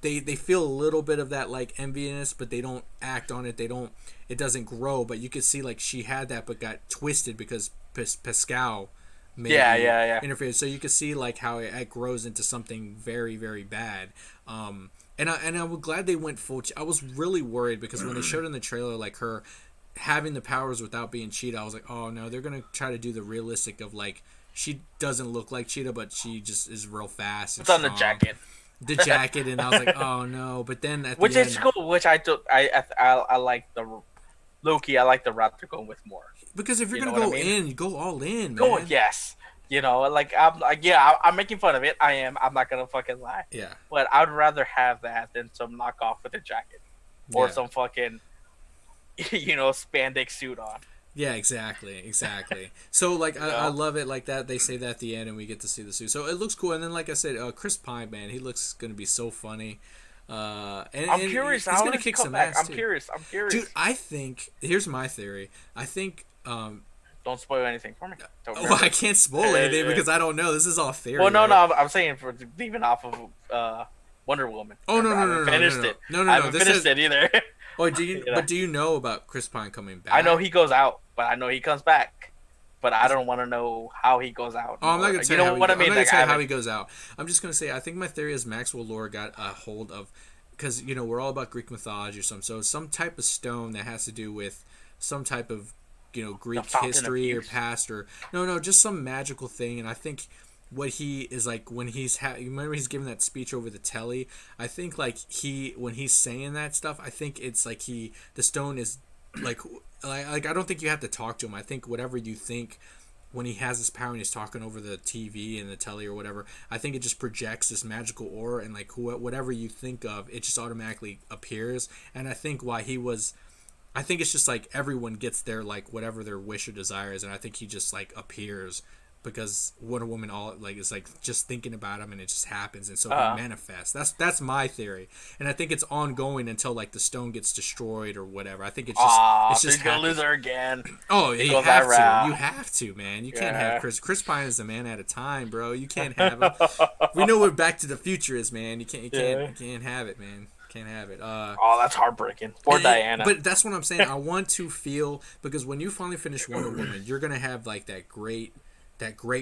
they feel a little bit of that like enviness, but they don't act on it. It doesn't grow, but you could see like she had that but got twisted because Pascal maybe interfered. So you could see like how it grows into something very, very bad. And I'm glad they went full. I was really worried because when they showed in the trailer like her having the powers without being Cheetah, I was like, oh no, they're gonna try to do the realistic of like, she doesn't look like Cheetah, but she just is real fast. And it's on the jacket. The jacket, and I was like, oh no. But then which is cool. Which I like the Loki. I like the route they're going with more. Because if you're gonna go in, you go all in, man. Go yes. I'm making fun of it. I am. I'm not gonna fucking lie. Yeah. But I'd rather have that than some knockoff with a jacket, or some fucking, spandex suit on. Yeah, exactly. So like, I love it like that. They say that at the end, and we get to see the suit. So it looks cool. And then, like I said, Chris Pine, man, he looks gonna be so funny. I'm curious. He's gonna kick some ass. I'm curious. Dude, I think here's my theory. I think. Don't spoil anything for me. Well, I can't spoil anything because I don't know. This is all theory. Well, no, right? I'm saying for leaving off of Wonder Woman. Oh no, I haven't finished it. I haven't finished it either. Oh, do you? But do you know about Chris Pine coming back? I know he goes out, but I know he comes back. But I don't want to know how he goes out. Oh, I'm not gonna tell you what I mean. I'm not gonna tell you how he goes out. I'm just gonna say I think my theory is Maxwell Lord got a hold of, because we're all about Greek mythology or something. So some type of stone that has to do with some type of Greek history or past, or no, just some magical thing. And I think what he is like when remember he's giving that speech over the telly. I think like when he's saying that stuff, I think it's like the stone is like I don't think you have to talk to him. I think whatever you think when he has this power and he's talking over the TV and the telly or whatever, I think it just projects this magical aura, and like whatever you think of, it just automatically appears. And I think I think it's just like everyone gets their like whatever their wish or desire is, and I think he just like appears because Wonder Woman all like is like just thinking about him, and it just happens, and so he manifests. That's my theory, and I think it's ongoing until like the stone gets destroyed or whatever. I think it's just he's gonna lose her again. Oh, you have to, man. You can't have Chris Pine is a man at a time, bro. You can't have him. We know what Back to the Future is, man. You can't have it, man. Can't have it. That's heartbreaking. Poor Diana. But that's what I'm saying. I want to feel, because when you finally finish Wonder Woman, you're gonna have like that great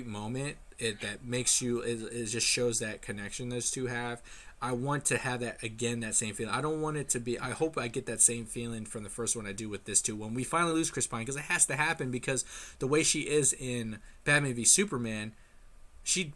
moment. That makes you. It just shows that connection those two have. I want to have that again. That same feeling. I don't want it to be. I hope I get that same feeling from the first one I do with this too. When we finally lose Chris Pine, because it has to happen, because the way she is in Batman v Superman. She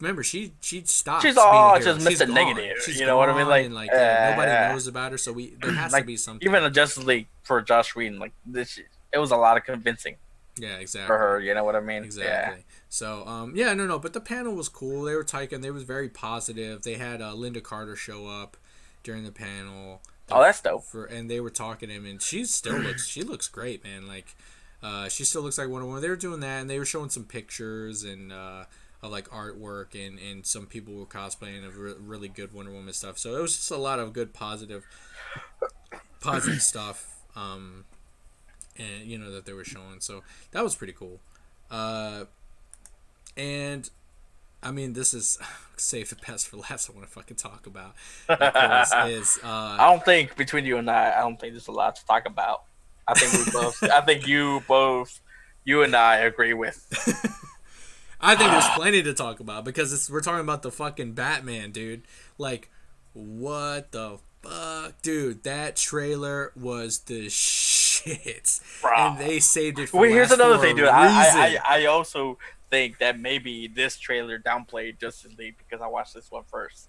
stopped. She's all just Mr. Negative. You know what I mean? Like nobody knows about her, so there has to be something. Even the Justice League for Joss Whedon, like this, it was a lot of convincing. Yeah, exactly. For her, you know what I mean? Exactly. Yeah. So, no, but the panel was cool. They were talking. They was very positive. They had Linda Carter show up during the panel. Oh, that's dope. And they were talking to him, and she looks great, man. Like, She still looks like Wonder Woman. They were doing that, and they were showing some pictures and of like artwork, and some people were cosplaying of really good Wonder Woman stuff. So it was just a lot of good positive stuff. And that they were showing. So that was pretty cool. And I mean, this is save the best for last. I want to fucking talk about. Of course, is I don't think between you and I don't think there's a lot to talk about. I think we both. I think you and I agree with. I think there's plenty to talk about because we're talking about the fucking Batman, dude. Like, what the fuck, dude? That trailer was the shit, Bro. and they saved it. Here's another thing, dude. I I also think that maybe this trailer downplayed Justice League because I watched this one first,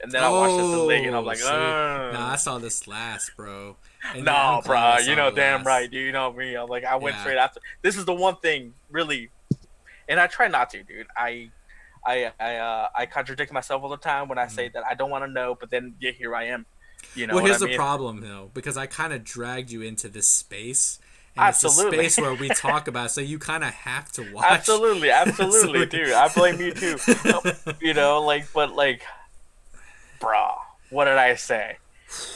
and then I watched Justice League, and I'm like, Nah, I saw this last, bro. And no, bro, you know damn right, dude. You know me. I'm like, I went straight after. This is the one thing, really, and I try not to, dude. I contradict myself all the time when I say that I don't want to know, but then here I am. You know. Well, here's the problem, though, because I kind of dragged you into this space. And Absolutely. It's a space where we talk about, so you kind of have to watch. Absolutely, so dude. I blame you too. Bro, what did I say?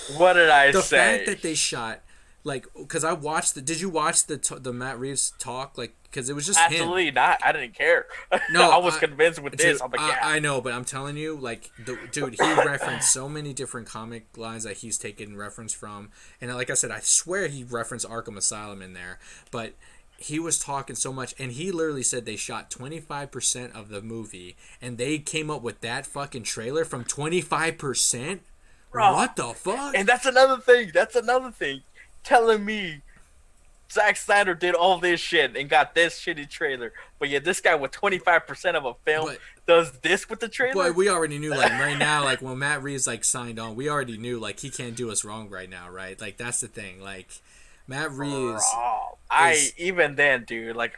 The fact that they shot, like, because I watched did you watch the Matt Reeves talk? Like, because it was just absolutely him. Not. I didn't care. No, I was convinced with this. Dude, I'm like, yeah. I know, but I'm telling you, like, dude, he referenced so many different comic lines that he's taken reference from, and like I said, I swear he referenced Arkham Asylum in there, but he was talking so much, and he literally said they shot 25% of the movie, and they came up with that fucking trailer from 25%. Bro, what the fuck? And that's another thing. Telling me Zack Snyder did all this shit and got this shitty trailer, but yet this guy with 25% of a film does this with the trailer. Boy, we already knew, like, right now, like, when Matt Reeves, like, signed on, we already knew, like, he can't do us wrong right now, right? Like, that's the thing. Like, Matt Reeves. Even then, dude, like,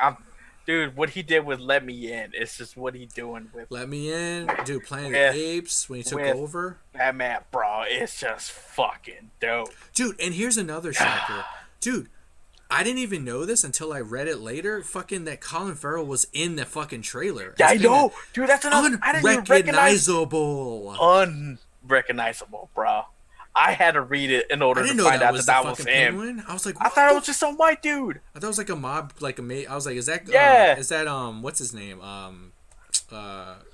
dude, what he did with Let Me In, it's just what he doing with Let Me In, dude, Planet of the Apes when he took over. Batman, bro, it's just fucking dope. Dude, and here's another shocker. Dude, I didn't even know this until I read it later. Fucking that Colin Farrell was in the fucking trailer. Yeah, I know. Dude, that's another unrecognizable. Unrecognizable, bro. I had to read it in order to find out that was him. Penguin? I was like, I thought it was just some white dude. I thought it was like a mob, like a mate. I was like, is that what's his name? Fuck,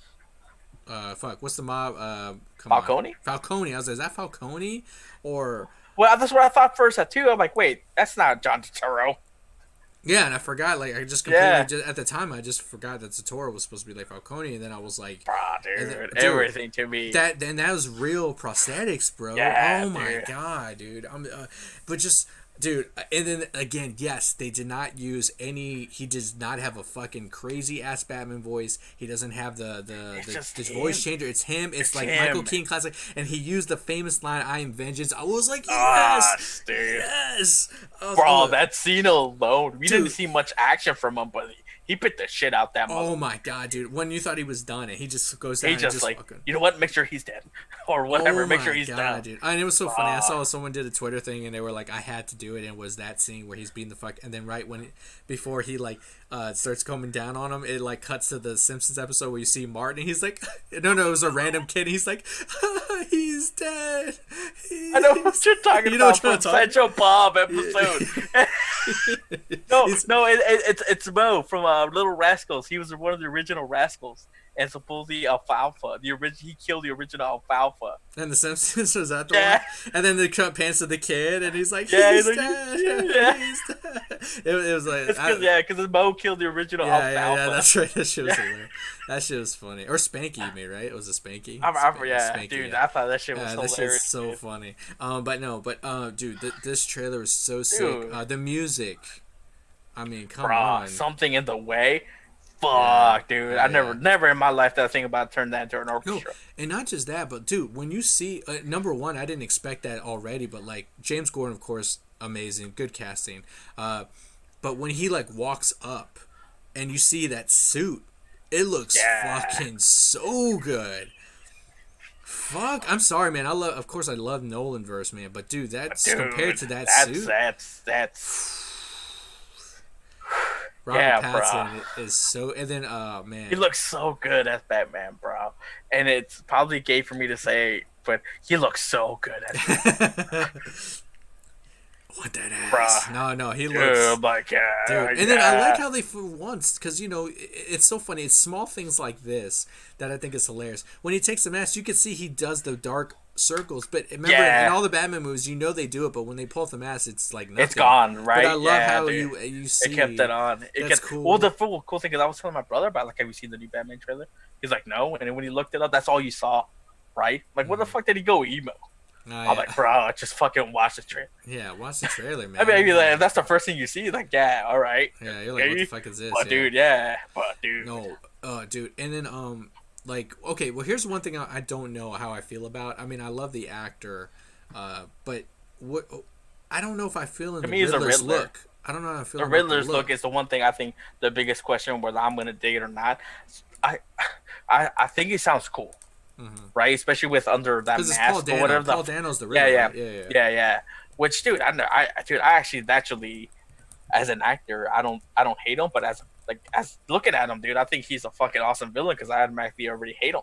what's the mob? Falcone? Falcone. I was like, is that Falcone or? Well, that's what I thought first too. I'm like, wait, that's not John Turturro. Yeah, and I forgot. Like, I just completely at the time I just forgot that Turturro was supposed to be like Falcone, and then I was like, dude, everything to me. That was real prosthetics, bro. Yeah, oh my god, dude. But just. Dude, and then again, yes, they did not use any. He does not have a fucking crazy ass Batman voice. He doesn't have the voice changer. It's him. It's like him. Michael Keaton classic, and he used the famous line "I am vengeance." I was like, yes, dude. Yes, bro. That scene alone, we didn't see much action from him, but he put the shit out that. Oh my god, dude! When you thought he was done, and he just goes down. He just like, fucking... you know what? Make sure he's dead, or whatever. Make sure he's down, dude. And it was so funny. I saw someone did a Twitter thing, and they were like, "I had to do it," and it was that scene where he's beating the fuck, and then before he like starts coming down on him, it like cuts to the Simpsons episode where you see Martin, and he's like, no, it was a random kid. And he's like, he's dead. I know what you're talking about. From Sancho Bob episode. No, it's Mo from Little Rascals. He was one of the original Rascals, and supposedly Alfalfa. He killed the original Alfalfa. And the Simpsons, was that the one? And then they cut pants to the kid, and he's like, he's dead. Yeah. He's dead. It was like, because Mo killed the original Alfalfa. Yeah, that's right. That shit was hilarious. That shit was funny. Or Spanky, you mean, right? It was a Spanky. Spanky, dude. Yeah. I thought that shit was hilarious. That shit's so funny. Dude, this trailer was so sick. The music. I mean, come on. Something in the Way. Fuck, dude. I never in my life did I think about turning that into an orchestra. No, and not just that, but dude, when you see number one, I didn't expect that already, but like James Gordon, of course, amazing, good casting. But when he like walks up, and you see that suit, it looks fucking so good. Fuck, I'm sorry, man. I love Nolanverse, man, but dude, compared to that suit. That's Robert Yeah, bro. Pattinson is so, and then He man, looks so good as Batman, bro. And it's probably gay for me to say, but he looks so good as Batman, what that bro. ass? No, he looks. Dude, like, Dude, yeah, and then I like yeah. how they for once, because it's so funny. It's small things like this that I think is hilarious. When he takes the mask, you can see he does the dark circles. But remember, in Yeah, all the Batman movies, they do it. But when they pull off the mask, it's like it's nothing. gone, But I right? love Yeah, how dude. you It kept it see. on. It That's kept. Well, cool. the cool thing is, I was telling my brother about like, have you seen the new Batman trailer? He's like, no. And then when he looked it up, that's all you saw, right? Like, where the Mm-hmm. fuck did he go emo? Oh I'm yeah, like, bro, just fucking watch the trailer. yeah. Watch the trailer, I mean, man. like, if that's the first thing you see, like, yeah, all right, Yeah, you're like, what the okay, fuck is this? but Yeah. dude, yeah, but dude, No, dude, and then like okay, well here's one thing I don't know how I feel about. I mean, I love the actor, but what I don't know if I feel in to the me, he's a Riddler's Riddler. look. I don't know how I feel The about the Riddler's look look is the one thing I think the biggest question whether I'm gonna dig it or not. I, I think it sounds cool, right? Especially with under that because it's Paul mask or Dano. whatever Paul the. Dano's the Yeah, Riddler, yeah, right? Yeah, yeah. yeah. Which, dude, I actually naturally, as an actor, I don't hate him, but as looking at him, dude, I think he's a fucking awesome villain because I automatically already hate him.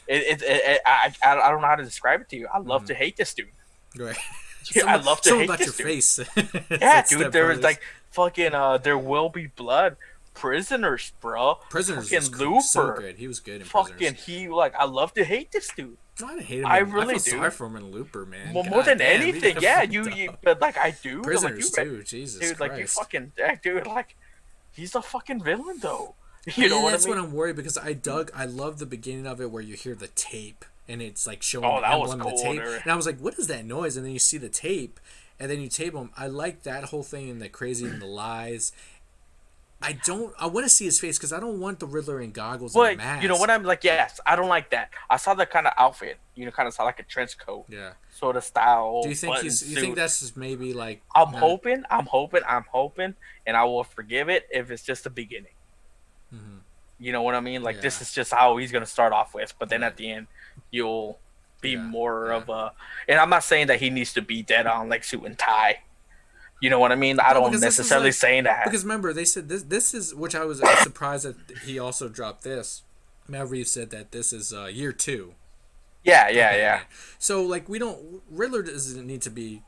I don't know how to describe it to you. I love to hate this dude. Right. Yeah, I love to Some hate about your this dude. face. It's Yeah, like dude, Step there was Brothers. like fucking There Will Be Blood, Prisoners, bro, Prisoners was fucking so Looper, good. He was good in fucking Prisoners. he like I love to hate this dude. No, I didn't hate him. I I really feel sorry do. for him in Looper, man. More God than damn, he anything, got yeah, fucked you, up. but like I do, like Prisoners too. Jesus dude, like you Christ. fucking, yeah, dude, like he's a fucking villain though. You know And what I that's mean? what I'm worried because I love the beginning of it where you hear the tape and it's like showing Oh, the that was emblem of the cool, tape. dude. And I was like, what is that noise? And then you see the tape and then you tape them. I like that whole thing and the crazy and the lies. I want to see his face because I don't want the Riddler in goggles and a But you know what mask. I'm like? Yes, I don't like that. I saw that kind of outfit. You know, kind of saw like a trench coat Yeah. sort of style. Do you think Button you think suit. that's just maybe like I'm not? hoping, and I will forgive it if it's just the beginning. Mm-hmm. You know what I mean? Like Yeah. this is just how he's gonna start off with, but then Right. at the end, you'll be Yeah. more Yeah. of a. And I'm not saying that he needs to be dead on like suit and tie. You know what I mean? I No, don't because this is necessarily like saying that. because remember they said this is which I was surprised that he also dropped this. Matt Reeves said that this is year 2 Yeah, of yeah, yeah. Batman. So like we don't Riddler doesn't need to be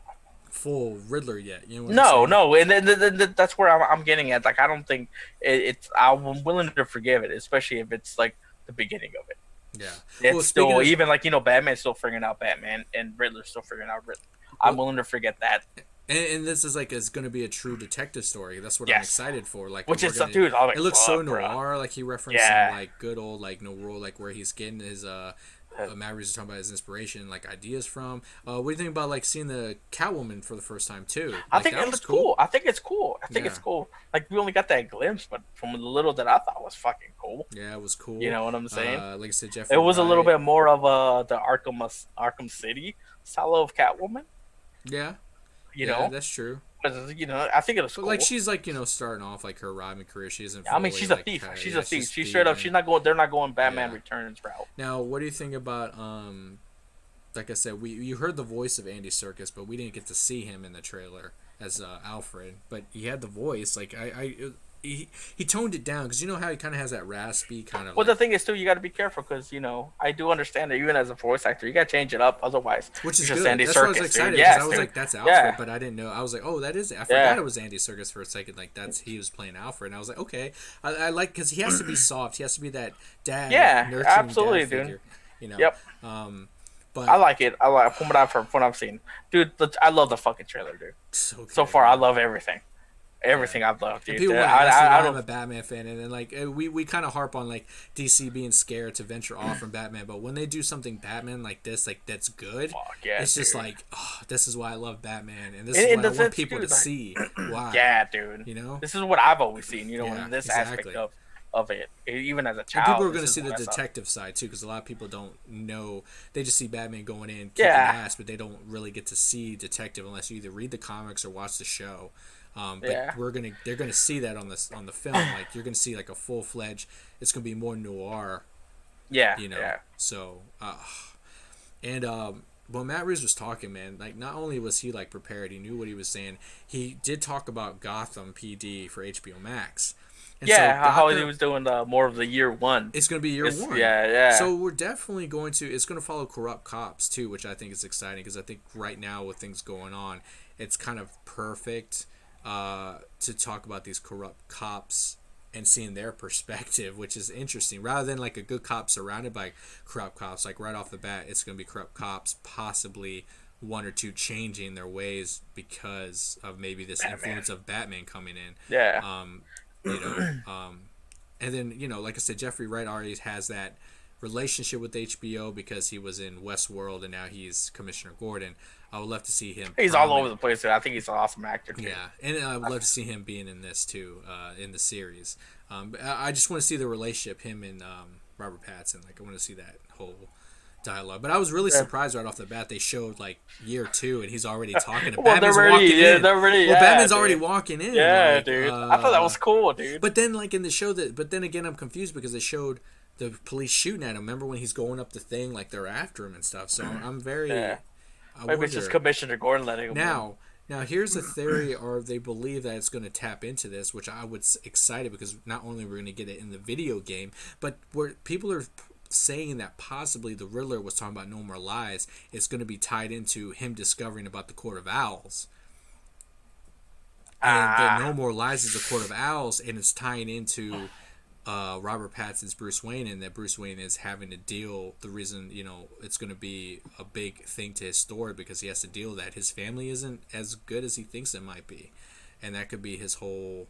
full Riddler yet. You know what I'm No, saying? no, and then that's where I'm getting at. Like, I don't think it's. I'm willing to forgive it, especially if it's like the beginning of it. Yeah. Well, It's speaking still of even like Batman's still figuring out Batman, and Riddler's still figuring out Riddler. I'm well, willing to forget that. and this is like it's going to be a true detective story. That's what I'm Yes, excited for. Like which we're is gonna. dude. I'm It like, looks so fuck, bro. noir. Like he referenced some Yeah. like good old like noir, like where he's getting his Matt Reeves is talking about his inspiration, like ideas from. What do you think about like seeing the Catwoman for the first time too? I Like think that it was looks cool. I think it's cool. I think Yeah. it's cool. Like we only got that glimpse, but from the little that I thought was fucking cool. Yeah, it was cool. You know what I'm saying? Like I said, It Jeffrey was a little Wright. bit more of the Arkham City style of Catwoman. Yeah, You yeah, know, that's true. but I think it was But cool. like she's like starting off like her rhyming career. She isn't. I mean, Fully, she's a like, thief. She's yeah, a thief. She's straight up. thieving. She's not going. They're not going Batman Yeah. Returns route. Now, what do you think about like I said, you heard the voice of Andy Serkis, but we didn't get to see him in the trailer as Alfred. But he had the voice. Like he toned it down because you know how he kind of has that raspy kind of. Well, Like, the thing is, too, you got to be careful because I do understand that even as a voice actor, you got to change it up. Otherwise, which is it's just good. Andy That's why I was Serkis, excited dude. because Yes, I was dude. like, "That's Alfred," Yeah, but I didn't know. I was like, "Oh, that is." I yeah, forgot it was Andy Serkis for a second. Like he was playing Alfred, and I was like, "Okay." I like because he has to be soft. He has to be that dad, yeah, nurturing absolutely, dad dude. figure. You know. Yep, But I like it. I like from what I've seen, dude. I love the fucking trailer, dude. so good, So far, I man. love everything. Everything Yeah. I've loved, And dude. people want to ask me I why I'm don't. a Batman fan, and then like we kind of harp on like DC being scared to venture off from Batman, but when they do something Batman like this, like that's good, Fuck yeah, it's just dude. like, oh, this is why I love Batman, and this And, is and what I the want sense, people dude, to like, see. Why? yeah, dude. You know? This is what I've always seen. Yeah, In this exactly. aspect of it, even as a And people child, are going to this see is the what I saw. detective side too, because a lot of people don't know. They just see Batman going in, kicking Yeah. ass, but they don't really get to see detective unless you either read the comics or watch the show. But Yeah. they're gonna see that on the film. Like you're gonna see like a full fledged. It's gonna be more noir, Yeah, you know. yeah. So and when Matt Reeves was talking, man, like not only was he like prepared, he knew what he was saying. He did talk about Gotham PD for HBO Max. And Yeah, so how he Gotham, was doing more of the year one. it's going to be year one. Yeah, yeah. So we're definitely going to. It's going to follow Corrupt Cops too, which I think is exciting because I think right now with things going on, it's kind of perfect to talk about these corrupt cops and seeing their perspective, which is interesting. Rather than like a good cop surrounded by corrupt cops, like right off the bat, it's going to be corrupt cops, possibly one or two changing their ways because of maybe this influence of Batman coming in. Yeah. You know, and then like I said, Jeffrey Wright already has that relationship with HBO because he was in Westworld and now he's Commissioner Gordon. I would love to see him. He's all over the place. I think he's an awesome actor too. Yeah, and I would love to see him being in this too, in the series. I just want to see the relationship him and Robert Pattinson. Like I want to see that whole dialogue. But I was really surprised right off the bat they showed like year 2 and he's already talking to Batman's walking in. Batman's already walking in. Yeah, like, dude. I thought that was cool, dude. But then like in the show but then again I'm confused because they showed the police shooting at him. Remember when he's going up the thing like they're after him and stuff. So I'm very Maybe it's just Commissioner Gordon letting him Now here's a theory, or they believe that it's going to tap into this, which I was excited because not only we're going to get it in the video game, but where people are saying that possibly the Riddler was talking about No More Lies, it's going to be tied into him discovering about the Court of Owls. And the No More Lies is the Court of Owls, and it's tying into Robert Pattinson's Bruce Wayne, and that Bruce Wayne is having to deal. The reason it's going to be a big thing to his story because he has to deal that his family isn't as good as he thinks it might be, and that could be his whole.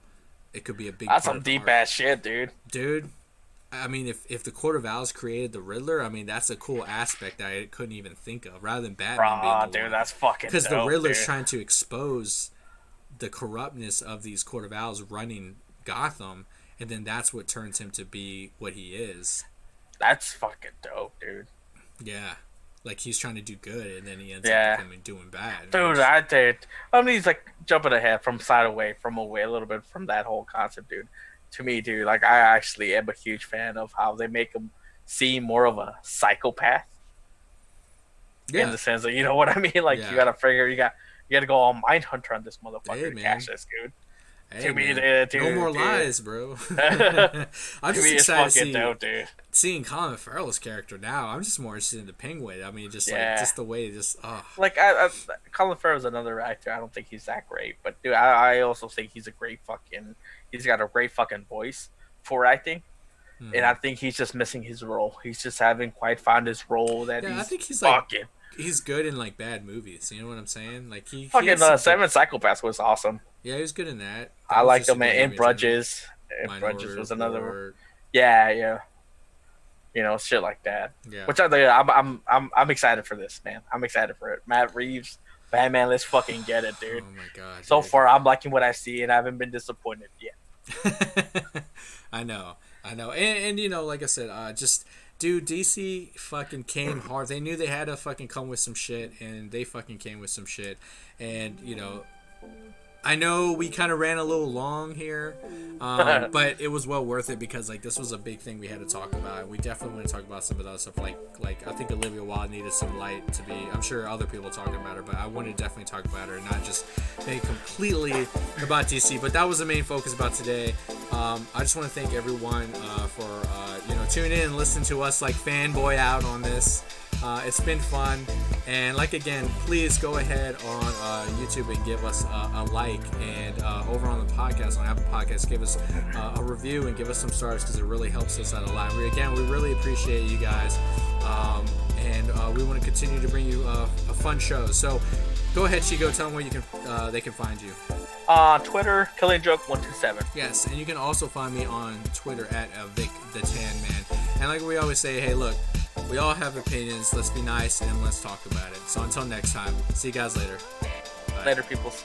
It could be a big. That's some deep ass shit, dude. Dude, I mean, if the Court of Owls created the Riddler, I mean that's a cool aspect that I couldn't even think of. Rather than Batman being the dude, that's fucking. Because the Riddler's trying to expose the corruptness of these Court of Owls running Gotham. And then that's what turns him to be what he is. That's fucking dope, dude. Yeah. Like, he's trying to do good, and then he ends up becoming doing bad. Dude, I did. I mean, he's, like, jumping ahead from a little bit from that whole concept, dude. To me, dude, like, I actually am a huge fan of how they make him seem more of a psychopath. Yeah. In the sense that, you know what I mean? Like, you gotta figure, you gotta go all Mindhunter on this motherfucker to catch this, dude. Hey, no more lies, bro. I'm just excited to seeing Colin Farrell's character now. I'm just more interested in the Penguin. I mean, just the way like Colin Farrell's another actor. I don't think he's that great, but dude, I also think he's he's got a great fucking voice for acting. And I think he's just missing his role. He's just haven't quite found his role that I think he's fucking. He's good in like bad movies. You know what I'm saying? Like he fucking Seven Psychopaths was awesome. Yeah, he was good in that. I liked him in Brudges. Brudges was another. Yeah. You know, shit like that. Yeah. Which I'm excited for this, man. I'm excited for it. Matt Reeves, Batman. Let's fucking get it, dude. Oh my god. So far, I'm liking what I see, and I haven't been disappointed yet. I know, and like I said, Dude, DC fucking came hard. They knew they had to fucking come with some shit, and they fucking came with some shit. And, I know we kind of ran a little long here, but it was well worth it because, like, this was a big thing we had to talk about. We definitely want to talk about some of that stuff. Like I think Olivia Wilde needed some light to be. I'm sure other people talking about her, but I wanted to definitely talk about her and not just make completely about DC. But that was the main focus about today. I just want to thank everyone for tuning in and listening to us like fanboy out on this. It's been fun, and again, please go ahead on YouTube and give us a like, and over on the podcast on Apple Podcasts, give us a review and give us some stars because it really helps us out a lot. We really appreciate you guys, and we want to continue to bring you a fun show. So go ahead, Chico, tell them where they can find you. Twitter, KillingJoke127. Yes, and you can also find me on Twitter at Vic the Tanman. And like we always say, hey, look, we all have opinions. Let's be nice and let's talk about it. So until next time, see you guys later. Bye. Later, peoples.